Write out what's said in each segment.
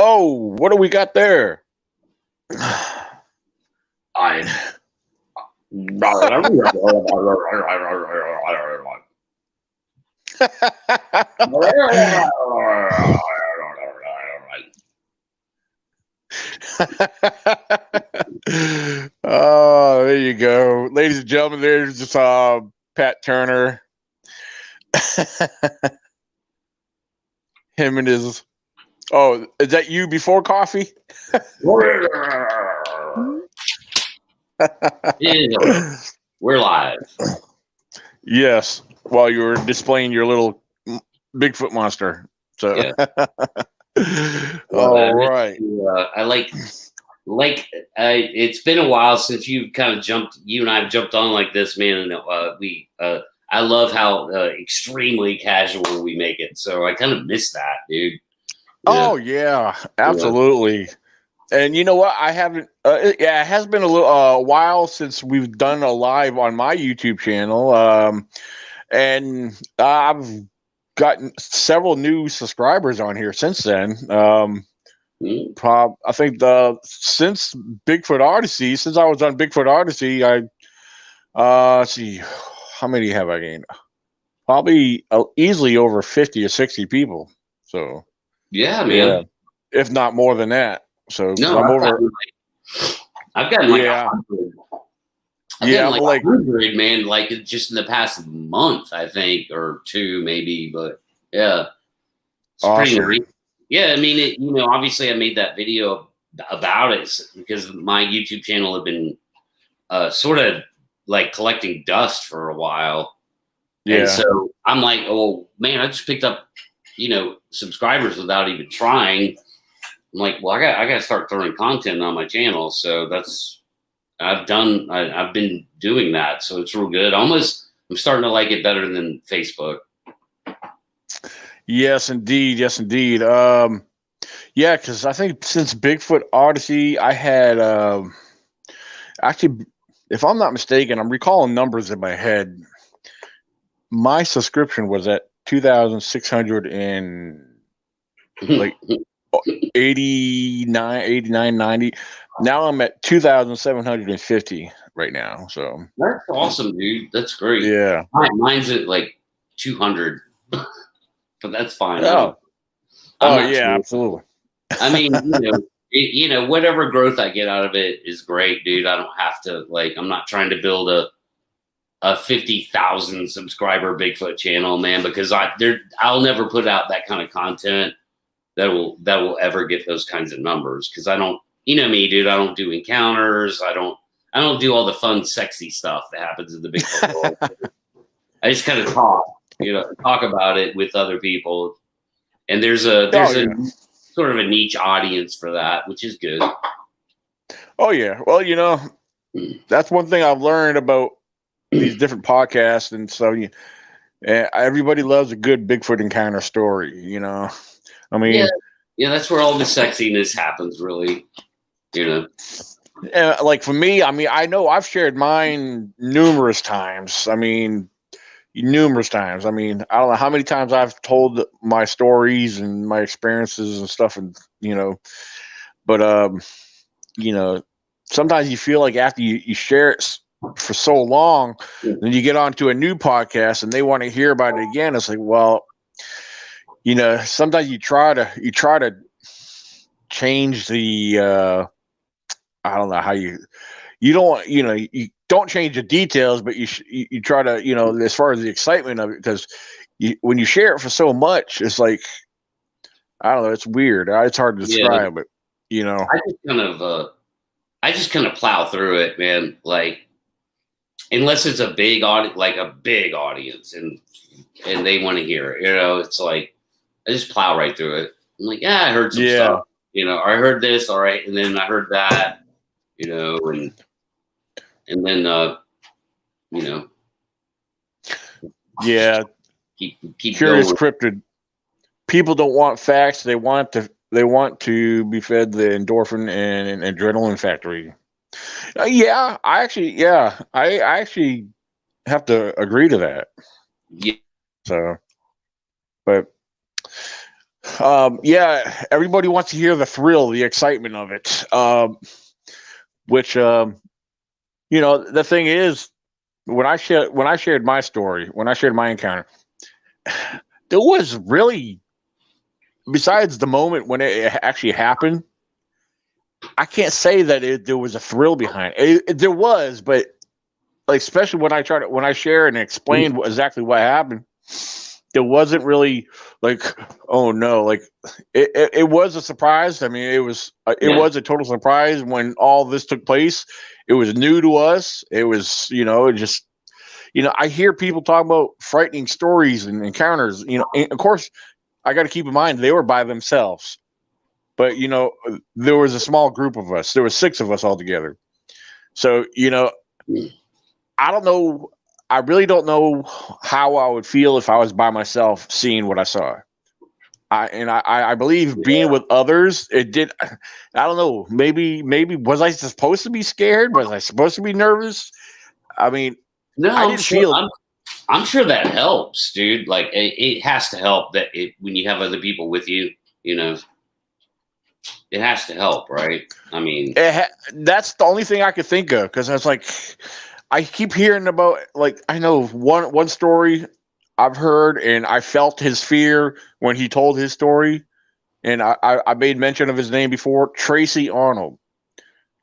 Oh, what do we got there? I. Oh, there you go. Ladies and gentlemen, there's just Pat Turner. Him and his. Oh, is that you before coffee? We're live. Yes, while you were displaying your little Bigfoot monster. So, Yeah. All right. I like. It's been a while since you and I have jumped on like this, man. And I love how extremely casual we make it. So I kind of miss that, dude. Oh yeah, absolutely. And you know what? I haven't. It has been a little while since we've done a live on my YouTube channel, and I've gotten several new subscribers on here since then. I think since Bigfoot Odyssey, since I was on Bigfoot Odyssey, I let's see, how many have I gained? Probably easily over 50 or 60 people. So yeah, man, if not more than that. So no, I'm over. I've gotten like 100. I've gotten like 100, man. Like just in the past month, I think, or two, maybe. But yeah, it's awesome. Pretty nice. Yeah, I mean, obviously, I made that video about it because my YouTube channel had been sort of like collecting dust for a while. Yeah. And so I'm like, oh man, I just picked up, subscribers without even trying. I'm like, well, I got to start throwing content on my channel. So I've been doing that. So it's real good. I'm starting to like it better than Facebook. Yes, indeed. Yes, indeed. Yeah, because I think since Bigfoot Odyssey, I had actually, if I'm not mistaken, I'm recalling numbers in my head. My subscription was at 2,600 and like 89, 90. Now I'm at 2,750 right now. So that's awesome, dude. That's great. Yeah, mine's at like 200. But that's fine. Oh yeah, sure. Absolutely. I mean, whatever growth I get out of it is great, dude. I don't have to I'm not trying to build a 50,000 subscriber Bigfoot channel, man, because I'll never put out that kind of content that will ever get those kinds of numbers. Because I don't, me, dude. I don't do encounters. I don't do all the fun, sexy stuff that happens in the Bigfoot world. I just kind of talk about it with other people, and there's a sort of a niche audience for that, which is good. Oh yeah, well, that's one thing I've learned about these different podcasts, and so everybody loves a good Bigfoot encounter story. I mean, yeah, that's where all the sexiness happens, really. Like for me, I know I've shared mine numerous times. I don't know how many times I've told my stories and my experiences and stuff, and but sometimes you feel like after you share it for so long, then you get onto a new podcast and they want to hear about it again. It's like, well, sometimes you try to change the I don't know how you don't change the details, but you try to, as far as the excitement of it, because when you share it for so much, it's like, I don't know, it's weird. It's hard to describe it, I just kind of plow through it, man. Like, unless it's a big audience, and they want to hear it, it's like, I just plow right through it. I'm like, I heard some stuff, I heard this, all right, and then I heard that, and then keep curious going. cryptid. People don't want facts; they want to be fed the endorphin and adrenaline factory. I actually have to agree to that. Yeah. So, but Yeah, everybody wants to hear the thrill, the excitement of it. Which the thing is, when I shared my story, when I shared my encounter, there was really, besides the moment when it actually happened, I can't say that there was a thrill behind it. There was, but like especially when I share and explain exactly what happened, there wasn't really like, oh no, like it was a surprise. I mean, it was a total surprise when all this took place. It was new to us. It was, it just, I hear people talk about frightening stories and encounters, and of course I got to keep in mind they were by themselves, but there was a small group of us. There was 6 of us all together. So, I don't know. I really don't know how I would feel if I was by myself seeing what I saw. I believe being with others, it did. I don't know. Maybe was I supposed to be scared? Was I supposed to be nervous? I mean, no, I didn't feel. I'm sure that helps, dude. Like it has to help that when you have other people with you, it has to help, right? I mean, that's the only thing I could think of, because I was like, I keep hearing about, like, I know one story I've heard, and I felt his fear when he told his story, and I made mention of his name before, Tracy Arnold.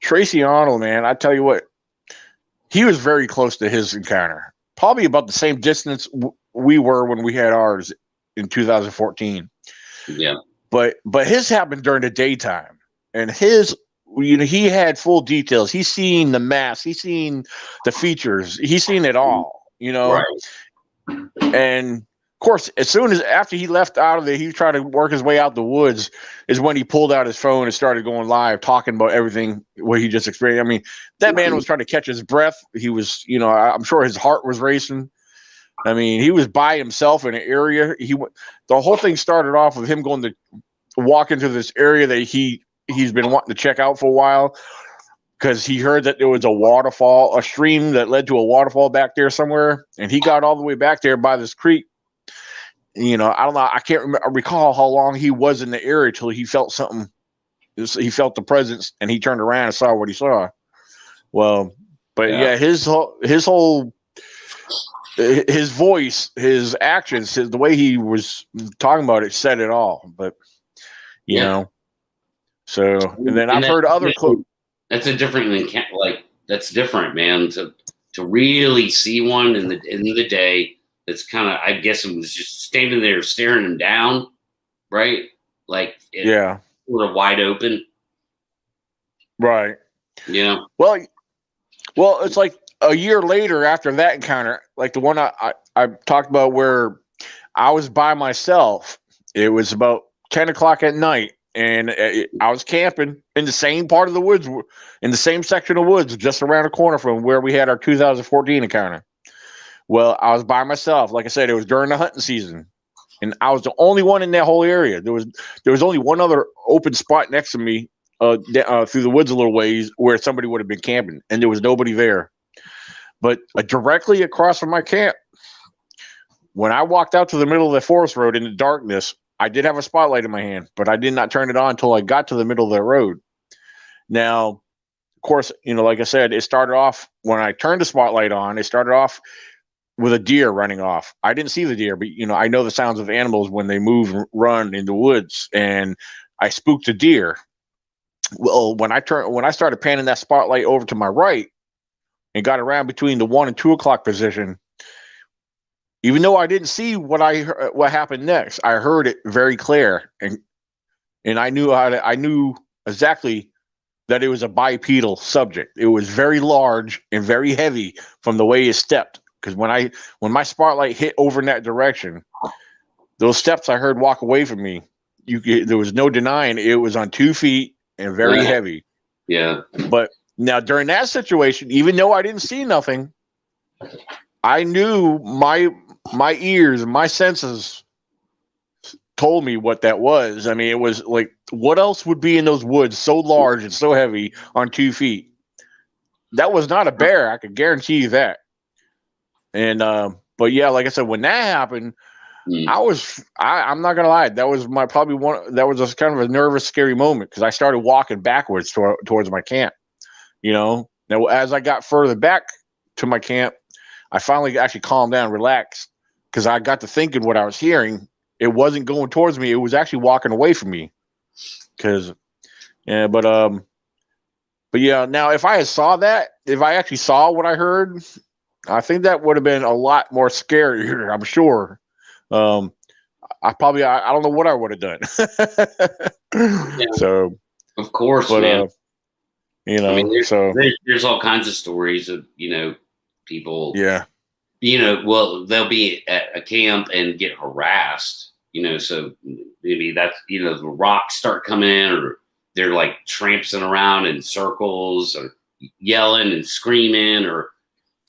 Tracy Arnold, man, I tell you what, he was very close to his encounter, probably about the same distance we were when we had ours in 2014. Yeah, but his happened during the daytime, and his, he had full details. He's seen the mass, he's seen the features, he's seen it all, right. And of course, as soon as after he left out of there, he tried to work his way out the woods, is when he pulled out his phone and started going live, talking about everything what he just experienced. I mean, that man was trying to catch his breath. He was, I'm sure his heart was racing. I mean, he was by himself in an area. The whole thing started off with him going to walk into this area that he's been wanting to check out for a while, because he heard that there was a stream that led to a waterfall back there somewhere, and he got all the way back there by this creek. I don't know. I can't recall how long he was in the area till he felt something. He felt the presence, and he turned around and saw what he saw. Well, but yeah, his voice, his actions, the way he was talking about it said it all. But you know, so and then I've heard other clips. That's a different that's different, man. To really see one in the day. That's kind of, I guess it was just standing there staring him down, right? Like, sort of wide open, right? Well, it's like a year later after that encounter, like the one I talked about where I was by myself. It was about 10 o'clock at night, and I was camping in the same part of the woods, in the same section of woods, just around the corner from where we had our 2014 encounter. Well, I was by myself. Like I said, it was during the hunting season, and I was the only one in that whole area. There was only one other open spot next to me through the woods a little ways where somebody would have been camping, and there was nobody there. But directly across from my camp, when I walked out to the middle of the forest road in the darkness, I did have a spotlight in my hand, but I did not turn it on until I got to the middle of the road. Now, of course, like I said, it started off when I turned the spotlight on. It started off with a deer running off. I didn't see the deer, but I know the sounds of animals when they move and run in the woods, and I spooked a deer. Well, when I started panning that spotlight over to my right and got around between the 1 and 2 o'clock position, even though I didn't see what happened next, I heard it very clear, and I knew exactly that it was a bipedal subject. It was very large and very heavy from the way it stepped. Because when my spotlight hit over in that direction, those steps I heard walk away from me, there was no denying it was on 2 feet and very heavy. Yeah. But now during that situation, even though I didn't see nothing, I knew my ears and my senses told me what that was. I mean, it was like, what else would be in those woods so large and so heavy on 2 feet? That was not a bear. I could guarantee you that. And, but yeah, like I said, when that happened, I'm not gonna lie, that was that was a kind of a nervous, scary moment because I started walking backwards towards my camp. Now as I got further back to my camp, I finally actually calmed down, relaxed, because I got to thinking what I was hearing. It wasn't going towards me; it was actually walking away from me. But yeah. Now, if I actually saw what I heard, I think that would have been a lot more scarier. I'm sure. I don't know what I would have done. Yeah. So, of course, man. There's all kinds of stories of people. Yeah. Well, they'll be at a camp and get harassed. So maybe that's the rocks start coming in, or they're like tramping around in circles, or yelling and screaming, or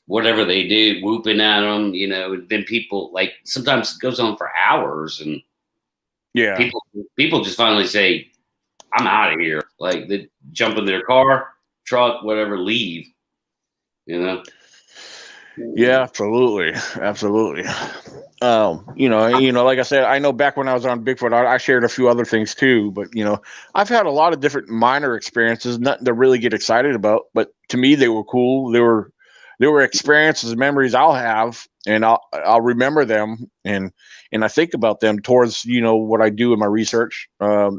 whatever they do, whooping at them, then people, like, sometimes it goes on for hours, and people just finally say, I'm out of here. Like, they jump in their car, truck, whatever, leave, Yeah, absolutely. Like I said, I know back when I was on Bigfoot, I shared a few other things too, but I've had a lot of different minor experiences, nothing to really get excited about, but to me, they were cool. They were experiences and memories I'll have, and I'll remember them, and I think about them towards what I do in my research,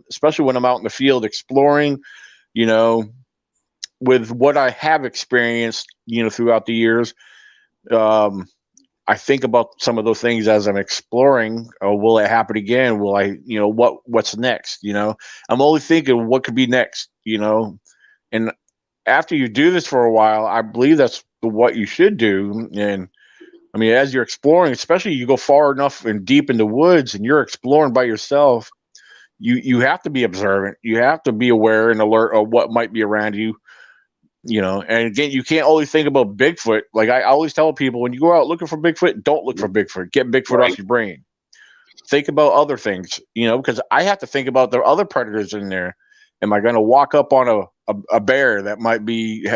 especially when I'm out in the field exploring, with what I have experienced, throughout the years. I think about some of those things as I'm exploring. Will it happen again? Will I, what's next? I'm only thinking what could be next. And after you do this for a while, I believe that's what you should do. And I mean, as you're exploring, especially you go far enough and deep in the woods and you're exploring by yourself, you have to be observant. You have to be aware and alert of what might be around you. And again, you can't only think about Bigfoot. Like I always tell people, when you go out looking for Bigfoot, don't look for Bigfoot. Get Bigfoot off your brain. Think about other things, because I have to think about the other predators in there. Am I going to walk up on a bear that might be,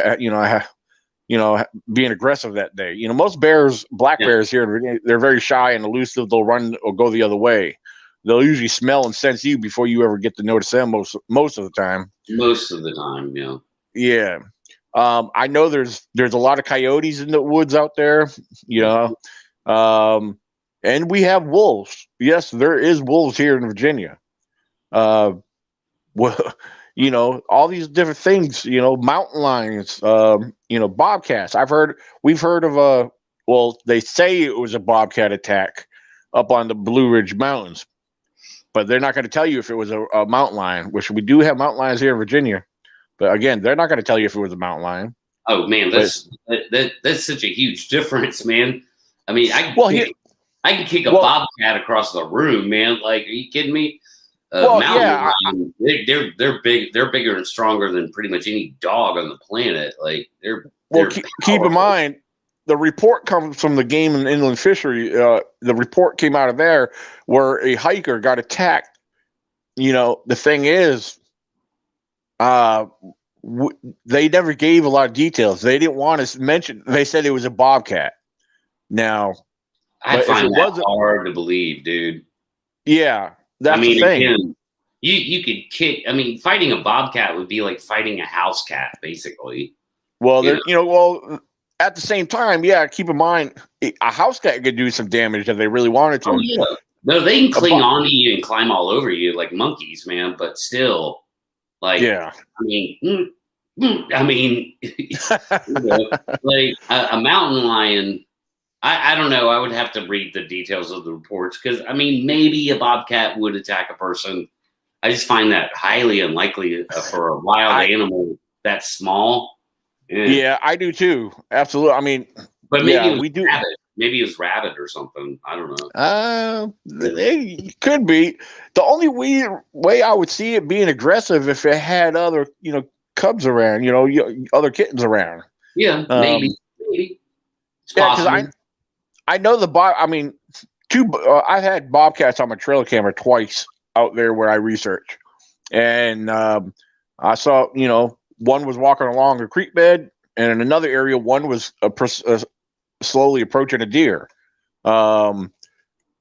being aggressive that day? Most bears, black bears here, they're very shy and elusive. They'll run or go the other way. They'll usually smell and sense you before you ever get to notice them. Most of the time. Most of the time, yeah. Yeah. I know there's a lot of coyotes in the woods out there, and we have wolves. Yes, there is wolves here in Virginia. Well, all these different things, mountain lions, bobcats. We've heard of they say it was a bobcat attack up on the Blue Ridge Mountains, but they're not going to tell you if it was a mountain lion, which we do have mountain lions here in Virginia. But again, they're not going to tell you if it was a mountain lion. Oh man, that's such a huge difference, man. I mean, I can kick a bobcat across the room, man. Like, are you kidding me? Mountain lion, they're big. They're bigger and stronger than pretty much any dog on the planet. Like, keep in mind, the report comes from the Game and Inland Fishery. The report came out of there where a hiker got attacked. The thing is, they never gave a lot of details. They didn't want to mention. They said it was a bobcat. Now, I find that hard to believe, dude. Yeah, that's the thing. Again, you could kick. I mean, fighting a bobcat would be like fighting a house cat, basically. Well, at the same time, keep in mind, a house cat could do some damage if they really wanted to. Oh, yeah. No, they can cling onto you and climb all over you like monkeys, man. But still. Like, yeah, I mean, like a mountain lion. I don't know. I would have to read the details of the reports because maybe a bobcat would attack a person. I just find that highly unlikely for a wild animal that small. Yeah, I do too. Absolutely. But maybe we do. Rabbit. Maybe it was rabbit or something. I don't know. It could be. The only way I would see it being aggressive if it had other, cubs around, other kittens around. Yeah, maybe. Because I know I've had bobcats on my trail camera twice out there where I research, and I saw, one was walking along a creek bed, and in another area, one was slowly approaching a deer.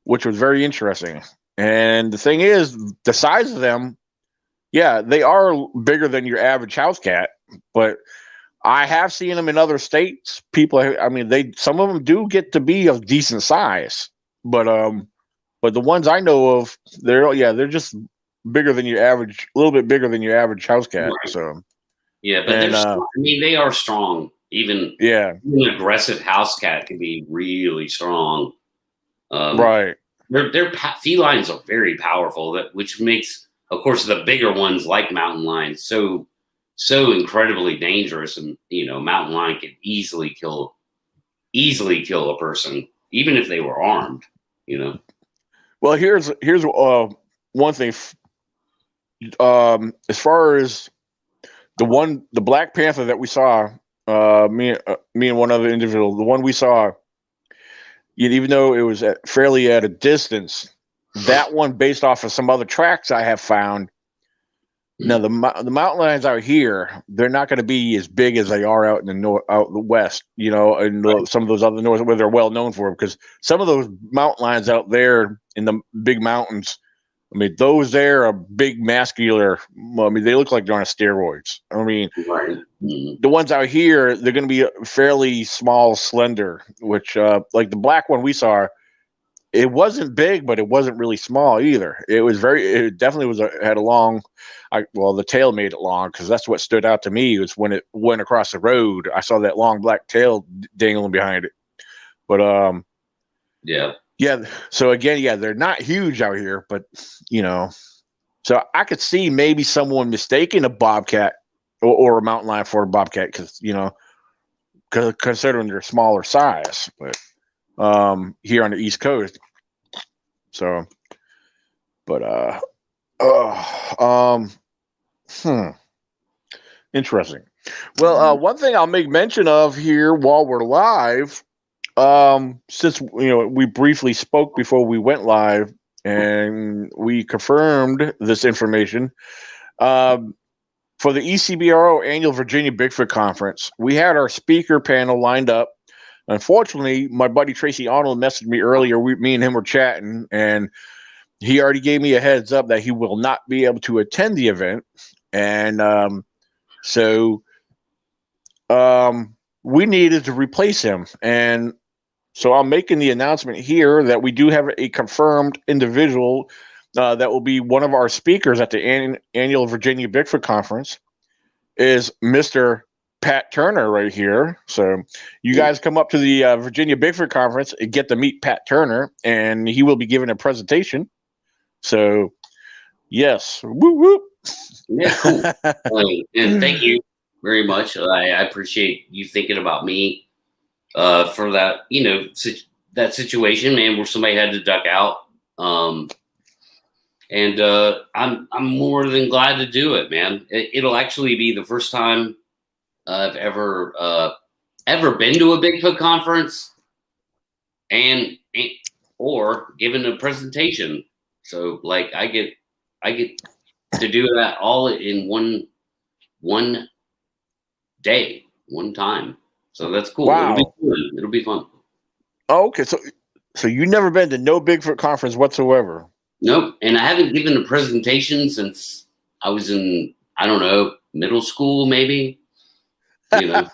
which was very interesting. And the thing is, the size of them, yeah, they are bigger than your average house cat, but I have seen them in other states. People, I mean, some of them do get to be of decent size, but the ones I know of, they're just bigger than your average, a little bit bigger than your average house cat. Right. So yeah, but I mean, they are strong. Even an aggressive house cat can be really strong. Right. Their felines are very powerful. Which makes, of course, the bigger ones like mountain lions so incredibly dangerous. And mountain lion can easily kill a person, even if they were armed. Well, here's one thing. As far as the Black Panther that we saw, me and one other individual, the one we saw, even though it was fairly at a distance, that one based off of some other tracks I have found. Now the mountain lions out here, they're not going to be as big as they are out in the out the west, and some of those other north where they're well known for, because some of those mountain lions out there in the big mountains, I mean, those there are big, muscular. I mean, they look like they're on steroids. I mean, the ones out here, they're going to be fairly small, slender. Which, like the black one we saw, it wasn't big, but it wasn't really small either. It definitely had a long. The tail made it long, because that's what stood out to me was when it went across the road. I saw that long black tail dangling behind it. But yeah. So again, they're not huge out here, but so I could see maybe someone mistaking a bobcat or a mountain lion for a bobcat, because considering their smaller size, but here on the East Coast. So, but interesting. Well, one thing I'll make mention of here while we're live, since we briefly spoke before we went live, and we confirmed this information, for the ECBRO annual Virginia Bigfoot Conference, we had our speaker panel lined up. Unfortunately, my buddy Tracy Arnold messaged me earlier. Me and him were chatting, and he already gave me a heads up that he will not be able to attend the event. And so we needed to replace him. And so I'm making the announcement here that we do have a confirmed individual that will be one of our speakers at the annual Virginia Bigfoot Conference, is Mr. Pat Turner right here. So you guys come up to the Virginia Bigfoot Conference and get to meet Pat Turner, and he will be giving a presentation. So yes, woo woo. Yeah, cool. And thank you very much. I appreciate you thinking about me for that, that situation, man, where somebody had to duck out. And I'm more than glad to do it, man. It'll actually be the first time I've ever been to a Bigfoot conference or given a presentation. So like I get to do that all in one day, one time. So that's cool. Wow. It'll be fun. Oh, okay. So you never been to no Bigfoot conference whatsoever? Nope. And I haven't given a presentation since I was in, I don't know, middle school, maybe. Yeah.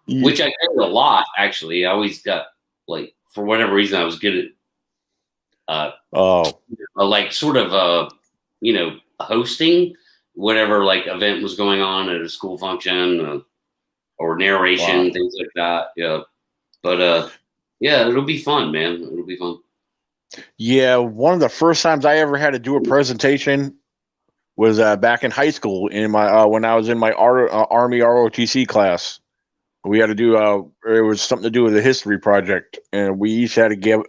Which I did a lot, actually. I always got, like, for whatever reason, I was good at like sort of hosting whatever like event was going on at a school function or narration, things like that. Yeah. But it'll be fun, man. It'll be fun. Yeah, one of the first times I ever had to do a presentation was back in high school in my when I was in my Army ROTC class. We had to do it was something to do with a history project, and we each had to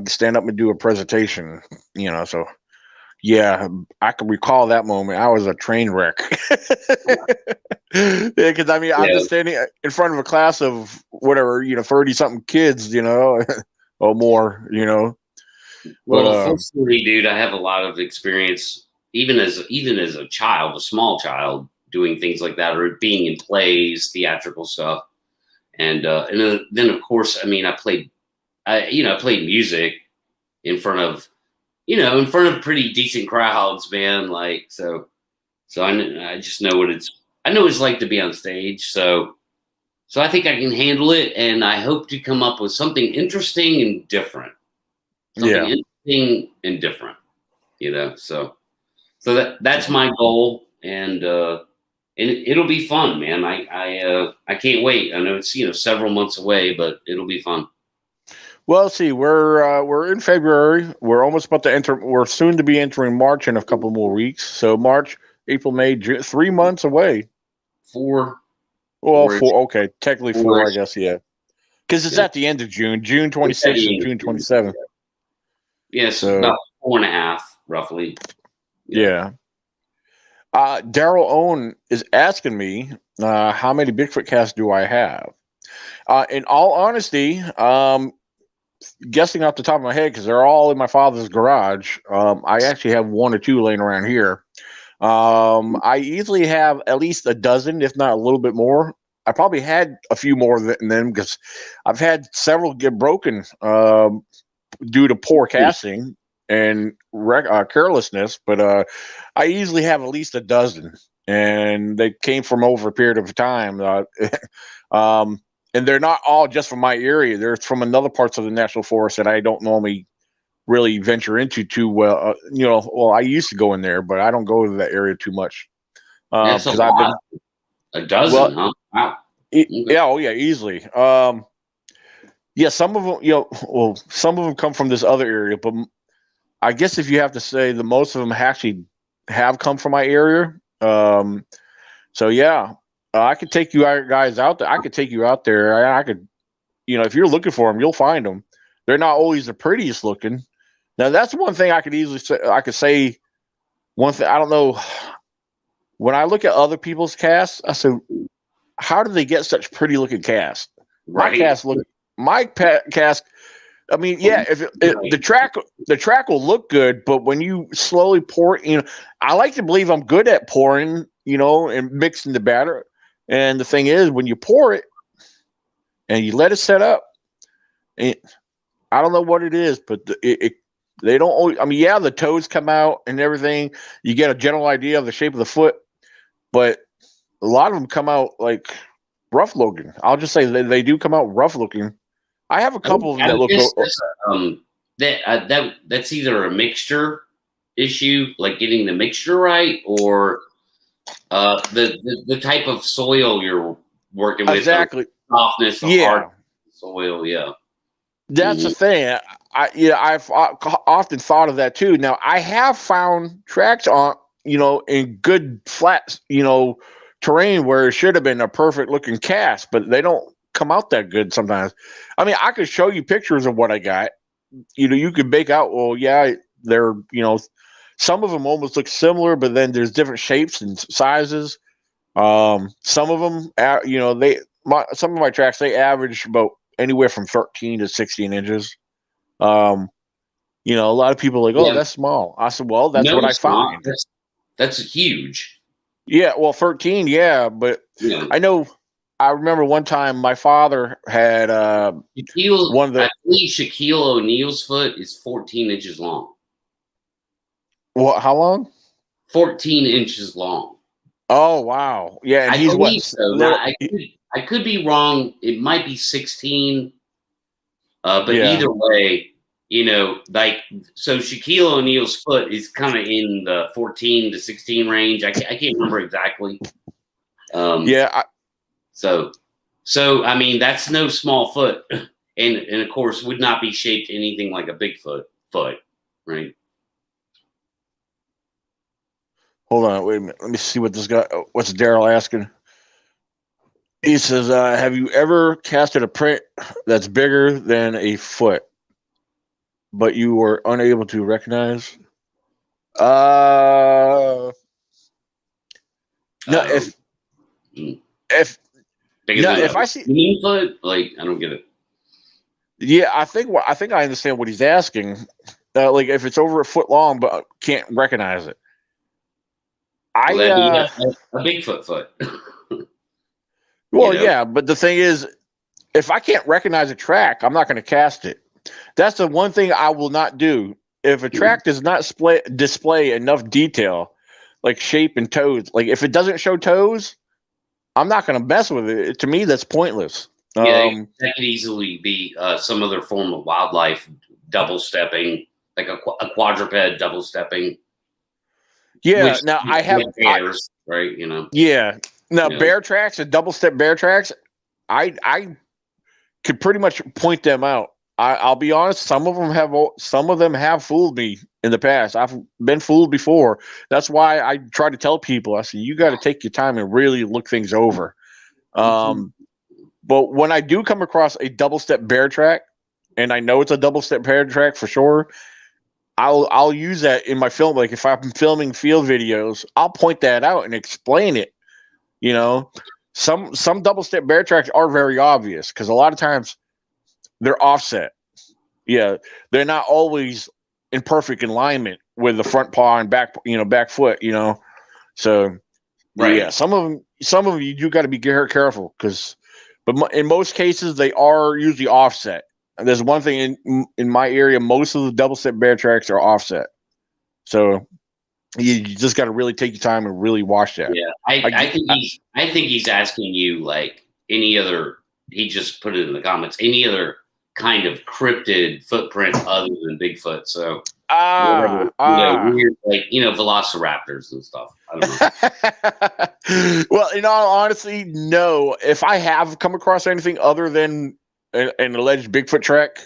stand up and do a presentation. So yeah, I can recall that moment. I was a train wreck. Because I mean, I'm just standing in front of a class of whatever 30-something kids, or more, Well, fortunately, dude, I have a lot of experience, even as a child, a small child, doing things like that, or being in plays, theatrical stuff. And then of course, I mean, I played music in front of pretty decent crowds, man. Like, so I just know I know what it's like to be on stage. So I think I can handle it, and I hope to come up with something interesting and different. Something interesting and different, So that's my goal, and it'll be fun, man. I can't wait. I know it's several months away, but it'll be fun. Well, see, we're in February. We're almost about to enter. We're soon to be entering March in a couple more weeks. So March, April, May, June, 3 months away. 4. Well, 4. Okay, technically 4, I guess. Yeah, because it's at the end of June. June 26th and June 27th. Yeah, so about 4.5, roughly. Yeah. Daryl Owen is asking me, how many Bigfoot casts do I have? In all honesty, guessing off the top of my head, because they're all in my father's garage, I actually have 1 or 2 laying around here. I easily have at least a dozen, if not a little bit more. I probably had a few more than them because I've had several get broken due to poor casting and carelessness. But I easily have at least a dozen, and they came from over a period of time. And they're not all just from my area. They're from another parts of the national forest that I don't normally really venture into too well. I used to go in there, but I don't go to that area too much. That's a dozen, huh? Wow. Yeah, easily. Yeah, some of them, some of them come from this other area, but I guess if you have to say the most of them actually have come from my area. So yeah, I could take you guys out there. I could take you out there. I could, if you're looking for them, you'll find them. They're not always the prettiest looking. Now that's one thing I could easily say. I could say one thing. I don't know. When I look at other people's casts, I say, how do they get such pretty looking casts? Right. My cast. I mean, yeah, if the track will look good, but when you slowly pour, I like to believe I'm good at pouring, and mixing the batter. And the thing is, when you pour it and you let it set up, I don't know what it is, but they don't always. I mean, yeah, the toes come out and everything. You get a general idea of the shape of the foot, but a lot of them come out like rough looking. I'll just say they do come out rough looking. I have a couple of them that look. That's either a mixture issue, like getting the mixture right, or the type of soil you're working with. Exactly. Softness, hard soil. Yeah. That's the thing. I've often thought of that too. Now I have found tracks on, in good flat, terrain where it should have been a perfect looking cast, but they don't come out that good sometimes. I mean, I could show you pictures of what I got. You could make out, well, yeah, they're, some of them almost look similar, but then there's different shapes and sizes. Some of them, some of my tracks, they average about anywhere from 13 to 16 inches. A lot of people are like, oh, that's small. I said, well, that's what I find. That's huge. Yeah, well, 13, yeah, but I remember one time my father had one of the. I believe Shaquille O'Neal's foot is 14 inches long. What? How long? 14 inches long. Oh wow! Yeah, and he's what? So. I could be wrong. It might be 16. But either way, so Shaquille O'Neal's foot is kind of in the 14 to 16 range. I can't remember exactly. So I mean, that's no small foot, and of course would not be shaped anything like a Bigfoot foot, right? Hold on, wait a minute. Let me see what this guy. What's Daryl asking? He says, "Have you ever casted a print that's bigger than a foot, but you were unable to recognize?" No. If I see foot, like I don't get it. Yeah, I think I understand what he's asking. Like if it's over a foot long, but can't recognize it. That'd be a Bigfoot foot. Well, yeah, but the thing is, if I can't recognize a track, I'm not going to cast it. That's the one thing I will not do. If a track does not display enough detail, like shape and toes, like if it doesn't show toes, I'm not going to mess with it. To me, that's pointless. Yeah, that could easily be some other form of wildlife double stepping, like a quadruped double stepping. Yeah. Now I have bears, right? You know. Yeah. Now bear tracks and double step bear tracks, I could pretty much point them out. I'll be honest. Some of them have fooled me in the past. I've been fooled before. That's why I try to tell people. I say you got to take your time and really look things over. But when I do come across a double step bear track, and I know it's a double step bear track for sure, I'll use that in my film. Like if I'm filming field videos, I'll point that out and explain it. You know, some double step bear tracks are very obvious because a lot of times they're offset. Yeah, they're not always in perfect alignment with the front paw and back foot. So right. Yeah, some of them you got to be careful but in most cases they are usually offset. And there's one thing in my area, most of the double step bear tracks are offset. So you just got to really take your time and really watch that. Yeah, I think he's asking you like any other. He just put it in the comments. Any other kind of cryptid footprint other than Bigfoot. So weird, like velociraptors and stuff. I don't know. Well, in all honesty, no. If I have come across anything other than an alleged Bigfoot track,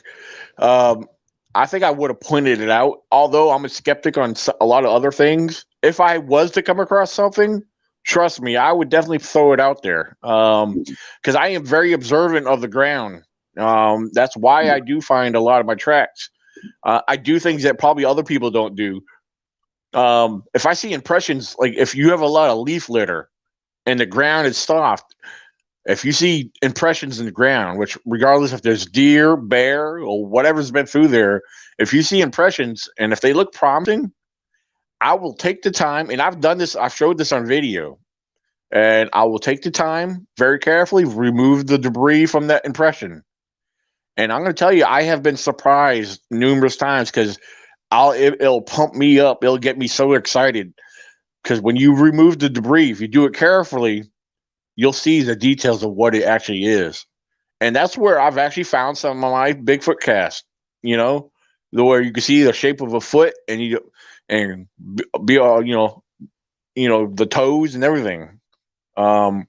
I think I would have pointed it out. Although I'm a skeptic on a lot of other things, if I was to come across something, trust me, I would definitely throw it out there. Because I am very observant of the ground. That's why I do find a lot of my tracks. I do things that probably other people don't do. If I see impressions, like if you have a lot of leaf litter and the ground is soft, if you see impressions in the ground, which regardless if there's deer, bear, or whatever's been through there, if you see impressions and if they look promising, I will take the time, and I've done this, I've showed this on video, and I will take the time very carefully, remove the debris from that impression. And I'm going to tell you, I have been surprised numerous times because it'll pump me up. It'll get me so excited because when you remove the debris, if you do it carefully, you'll see the details of what it actually is. And that's where I've actually found some of my Bigfoot casts, where you can see the shape of a foot and the toes and everything. So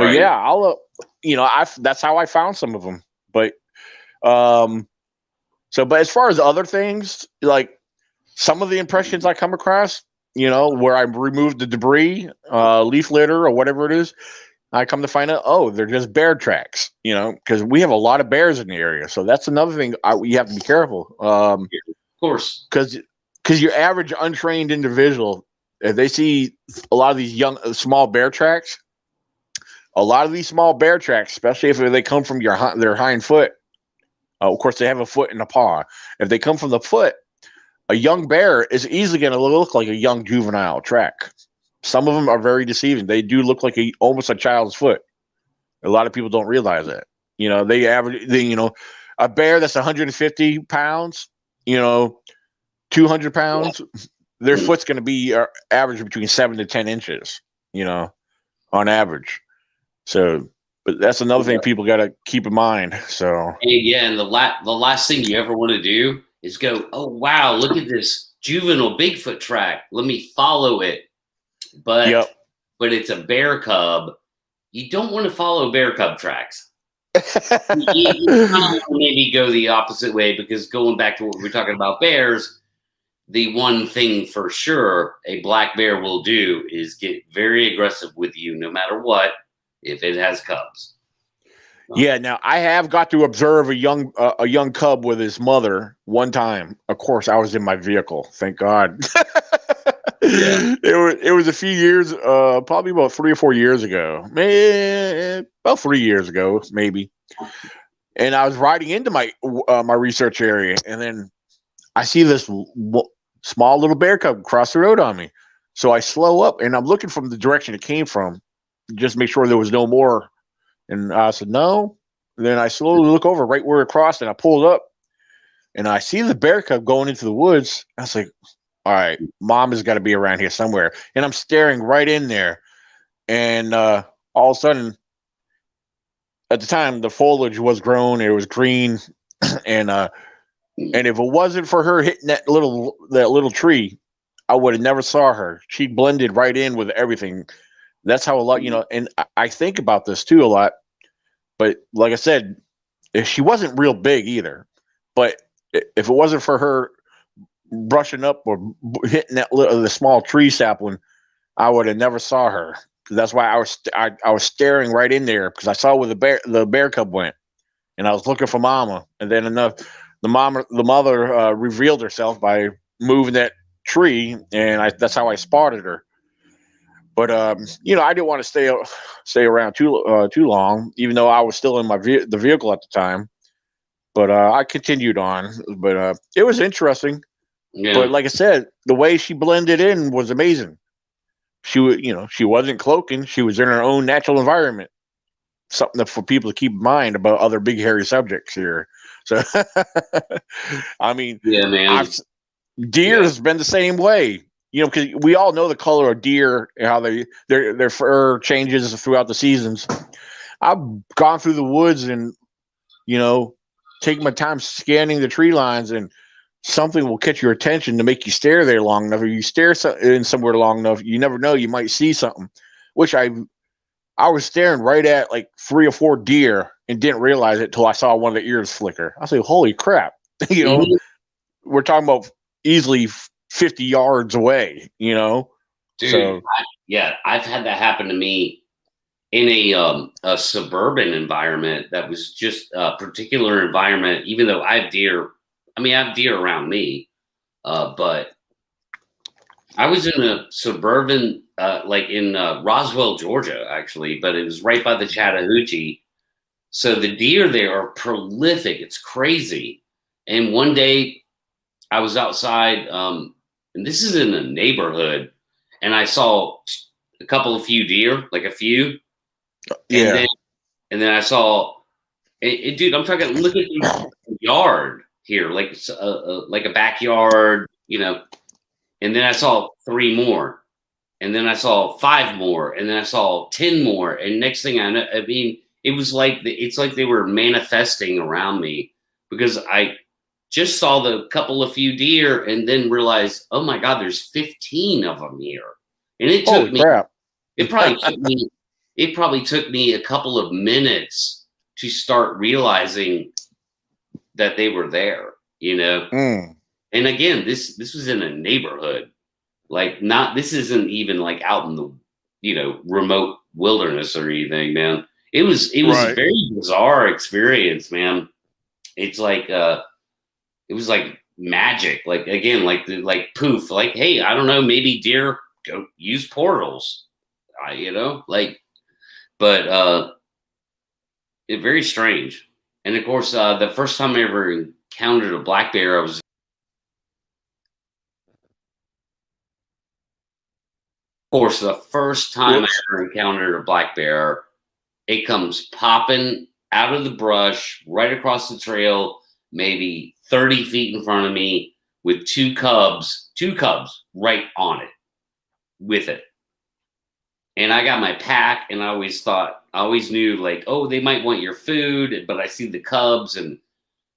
right. Yeah, I'll, that's how I found some of them. But, but as far as other things, like some of the impressions I come across, where I removed the debris, leaf litter or whatever it is, I come to find out, they're just bear tracks, because we have a lot of bears in the area. So that's another thing you have to be careful. Of course. Because your average untrained individual, if they see a lot of these small bear tracks, especially if they come from their hind foot, of course, they have a foot and a paw. If they come from the foot, a young bear is easily going to look like a young juvenile track. Some of them are very deceiving. They do look like almost a child's foot. A lot of people don't realize that. A bear that's 150 pounds, 200 pounds, their foot's going to be average between 7 to 10 inches, on average. So, but that's another thing people got to keep in mind. So, and the last thing you ever want to do is go, oh, wow, look at this juvenile Bigfoot track. Let me follow it. But it's a bear cub. You don't want to follow bear cub tracks. you kind of maybe go the opposite way, because going back to what we're talking about bears, the one thing for sure a black bear will do is get very aggressive with you no matter what if it has cubs. Yeah, now I have got to observe a young cub with his mother one time. Of course, I was in my vehicle. Thank God. Yeah. It was a few years, probably about 3 or 4 years ago. About 3 years ago, maybe. And I was riding into my research area, and then I see this small little bear cub cross the road on me. So I slow up, and I'm looking from the direction it came from, just make sure there was no more. And I said, no. then I slowly look over right where it crossed, and I pulled up, and I see the bear cub going into the woods. I was like, all right, mom has got to be around here somewhere. And I'm staring right in there. And all of a sudden, at the time, the foliage was grown. It was green. and if it wasn't for her hitting that little tree, I would have never saw her. She blended right in with everything. That's how a lot, and I think about this too a lot. But like I said, she wasn't real big either. But if it wasn't for her brushing up or hitting the small tree sapling, I would have never saw her. That's why I was staring right in there because I saw where the bear cub went, and I was looking for Mama. And then the mother revealed herself by moving that tree, and that's how I spotted her. But I didn't want to stay around too long, even though I was still in the vehicle at the time. But I continued on. But it was interesting. Yeah. But like I said, the way she blended in was amazing. She wasn't cloaking. She was in her own natural environment. Something for people to keep in mind about other big hairy subjects here. So, I mean, yeah, man. Deer has been the same way. Because we all know the color of deer and how their fur changes throughout the seasons. I've gone through the woods and taking my time scanning the tree lines, and something will catch your attention to make you stare there long enough. If you stare in somewhere long enough, you never know, you might see something. Which I was staring right at like 3 or 4 deer and didn't realize it till I saw one of the ears flicker. I say, "Holy crap!" We're talking about easily 50 yards away. Dude. So, I've had that happen to me in a suburban environment that was just a particular environment. Even though I have deer. I have deer around me, but I was in a suburban, like in Roswell, Georgia, actually, but it was right by the Chattahoochee. So the deer there are prolific. It's crazy. And one day I was outside, and this is in a neighborhood, and I saw a few deer, like a few. Yeah. And then I saw, dude, I'm talking, look at the yard here, like a backyard, and then I saw 3 more, and then I saw 5 more, and then I saw 10 more, and next thing I know, it was like it's like they were manifesting around me, because I just saw the few deer and then realized, oh my God, there's 15 of them here, and it took me. Crap. It probably took me a couple of minutes to start realizing that they were there, And again, this was in a neighborhood, this isn't even like out in the, remote wilderness or anything, man. It was right. A very bizarre experience, man. It's like, it was like magic. Like, again, like poof, like, hey, I don't know, maybe deer go use portals, but it's very strange. And of course, the first time I ever encountered a black bear, of course, the first time I ever encountered a black bear, it comes popping out of the brush right across the trail, maybe 30 feet in front of me, with 2 cubs right on it with it. And I got my pack, and I always knew, like, oh, they might want your food, but I see the cubs, and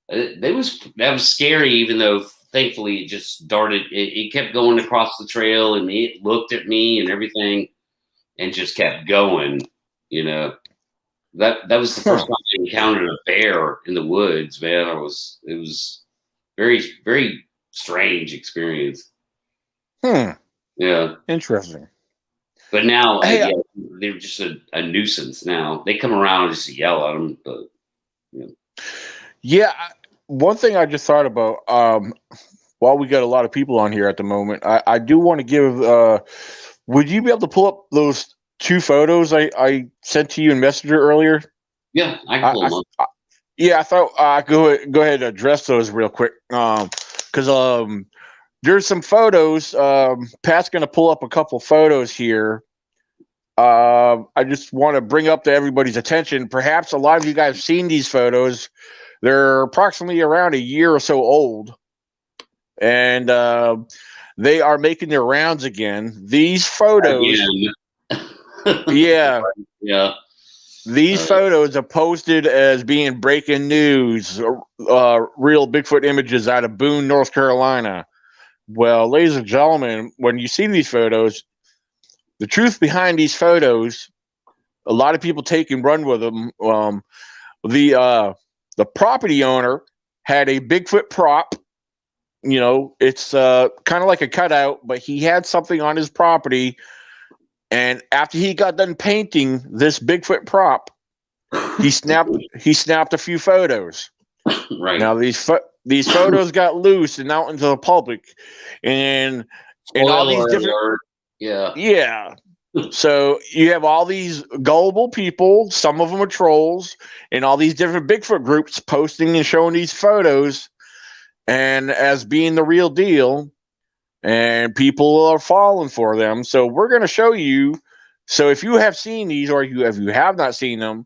that was scary, even though thankfully it just darted. It kept going across the trail, and it looked at me and everything, and just kept going. That was the first time I encountered a bear in the woods, man. It was very, very strange experience. Yeah, interesting. But now they're just a nuisance. Now they come around and just yell at them. But yeah, one thing I just thought about. While we got a lot of people on here at the moment, I do want to give. Would you be able to pull up those 2 photos I sent to you in Messenger earlier? Yeah, I can pull them up. I thought go ahead and address those real quick. Because there's some photos. Pat's going to pull up a couple photos here I just want to bring up to everybody's attention. Perhaps a lot of you guys have seen these photos. They're approximately around a year or so old, and they are making their rounds again. These photos, yeah, yeah. These photos are posted as being breaking news, real Bigfoot images out of Boone, North Carolina. Well, ladies and gentlemen, when you see these photos, the truth behind these photos, a lot of people take and run with them. The property owner had a Bigfoot prop. You know, it's kind of like a cutout, but he had something on his property. And after he got done painting this Bigfoot prop, he snapped a few photos. Right. Now these photos got loose and out into the public, and all these different yeah. So you have all these gullible people, some of them are trolls, and all these different Bigfoot groups posting and showing these photos and as being the real deal, and people are falling for them. So we're going to show you. So if you have seen these, or if you have not seen them,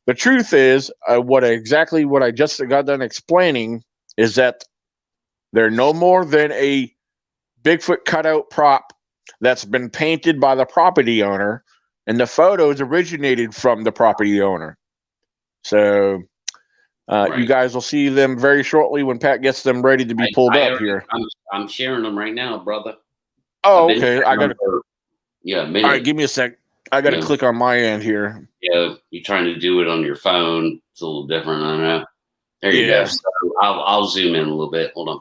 the truth is what I just got done explaining is that they're no more than a Bigfoot cutout prop that's been painted by the property owner, and the photos originated from the property owner. So you guys will see them very shortly when Pat gets them ready to be pulled up here. I'm sharing them right now, brother. Oh, okay. I got to. Yeah, all right, give me a sec. I got to click on my end here. Yeah, you're trying to do it on your phone. It's a little different, I know. There you go. So I'll zoom in a little bit. Hold on.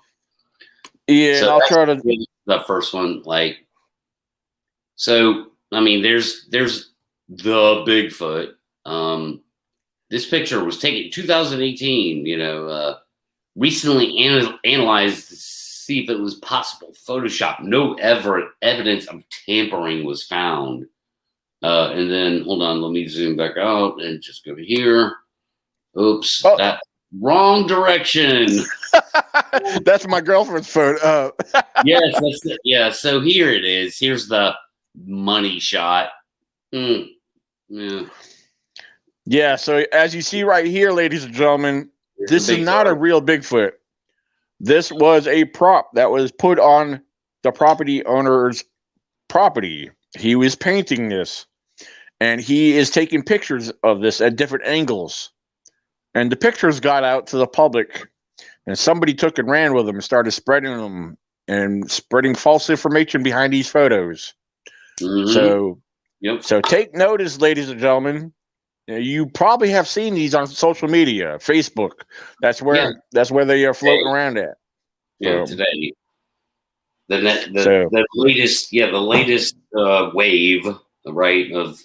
Yeah, so I'll try to. The first one, like, so I mean, there's the Bigfoot. This picture was taken in 2018. You know, recently analyzed to see if it was possible Photoshop. No evidence of tampering was found. And then hold on, let me zoom back out and just go here. Oops, that wrong direction. That's my girlfriend's photo. Yes, that's it. Yeah. So here it is. Here's the money shot. Yeah. Yeah. So as you see right here, ladies and gentlemen, this is not a real Bigfoot. This was a prop that was put on the property owner's property. He was painting this, and he is taking pictures of this at different angles. And the pictures got out to the public, and somebody took and ran with them and started spreading them and spreading false information behind these photos. Mm-hmm. So take notice, ladies and gentlemen. You probably have seen these on social media, Facebook. That's where they are floating around at. Yeah, today. The latest wave, right, of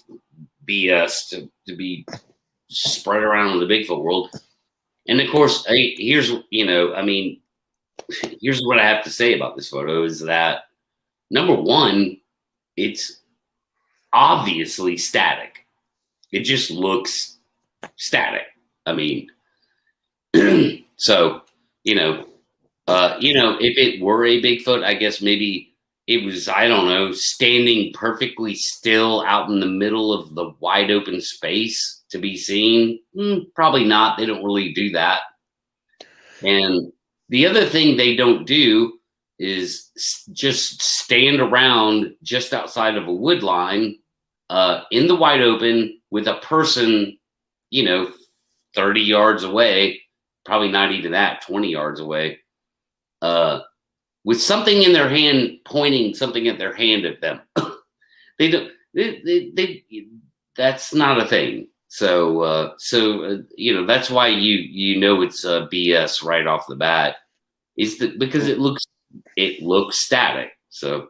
BS to be spread around in the Bigfoot world. And of course, here's what I have to say about this photo is that, number one, it's obviously static. It just looks static. I mean, so, if it were a Bigfoot, I guess maybe it was, I don't know, standing perfectly still out in the middle of the wide open space to be seen. Probably not. They don't really do that. And the other thing they don't do is just stand around just outside of a wood line in the wide open with a person, 30 yards away, probably not even that, 20 yards away, with something in their hand, pointing something at their hand at them. They don't. That's not a thing. So that's why it's BS right off the bat. Is that because it looks static. So.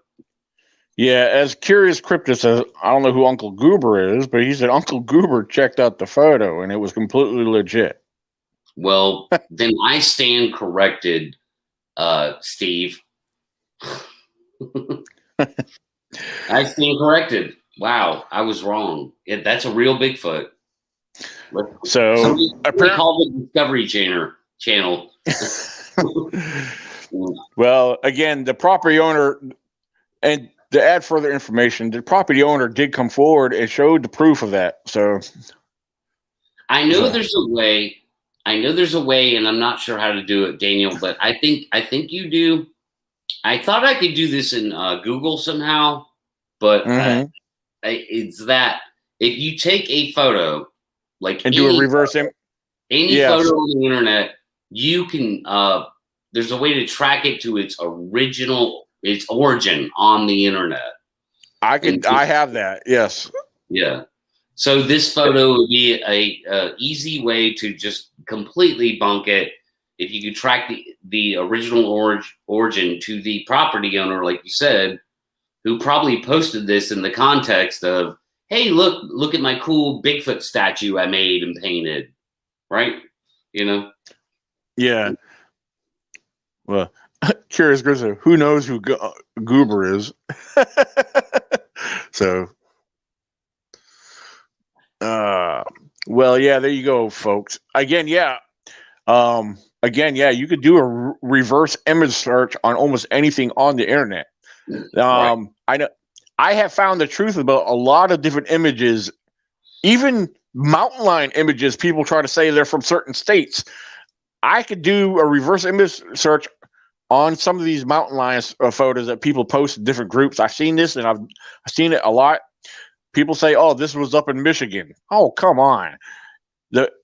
Yeah, as Curious Cryptid says, I don't know who Uncle Goober is, but he said Uncle Goober checked out the photo and it was completely legit. Well, then I stand corrected, Steve. I stand corrected. Wow, I was wrong. That's a real Bigfoot. So apparently call the Discovery Channel. Well, again, the property owner, and to add further information, the property owner did come forward and showed the proof of that. So I know there's a way. I know there's a way, and I'm not sure how to do it, Daniel. But I think you do. I thought I could do this in Google somehow, but it's that if you take a photo, like and do a reverse any photo on the internet, you can. There's a way to track it to its origin on the internet. I have that. Yes. Yeah. So this photo would be a easy way to just completely bunk it. If you could track the original origin to the property owner, like you said, who probably posted this in the context of, hey, look at my cool Bigfoot statue I made and painted, right? You know? Yeah. Well, curious, Grizzly, who knows who Goober is? So, well, yeah, there you go, folks. Again, yeah. You could do a reverse image search on almost anything on the internet. Right. I know I have found the truth about a lot of different images, even mountain lion images. People try to say they're from certain states. I could do a reverse image search on some of these mountain lion photos that people post in different groups. I've seen this, and I've seen it a lot. People say, "Oh, this was up in Michigan." Oh, come on!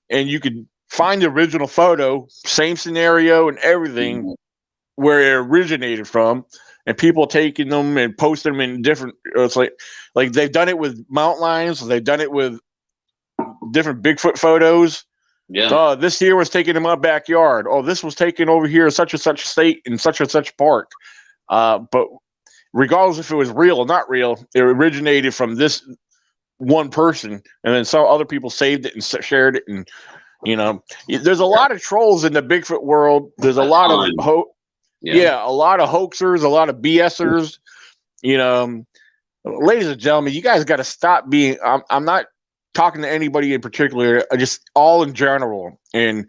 And you could find the original photo, same scenario and everything, where it originated from, and people taking them and post them in different. It's like they've done it with mountain lions. They've done it with different Bigfoot photos. Yeah. Oh, this here was taken in my backyard. Oh, this was taken over here in such and such state in such and such park. But regardless if it was real or not real, it originated from this one person, and then some other people saved it and shared it. And there's a lot of trolls in the Bigfoot world. There's a lot of a lot of hoaxers, a lot of BSers. Ladies and gentlemen, you guys got to stop being. I'm not talking to anybody in particular, just all in general. And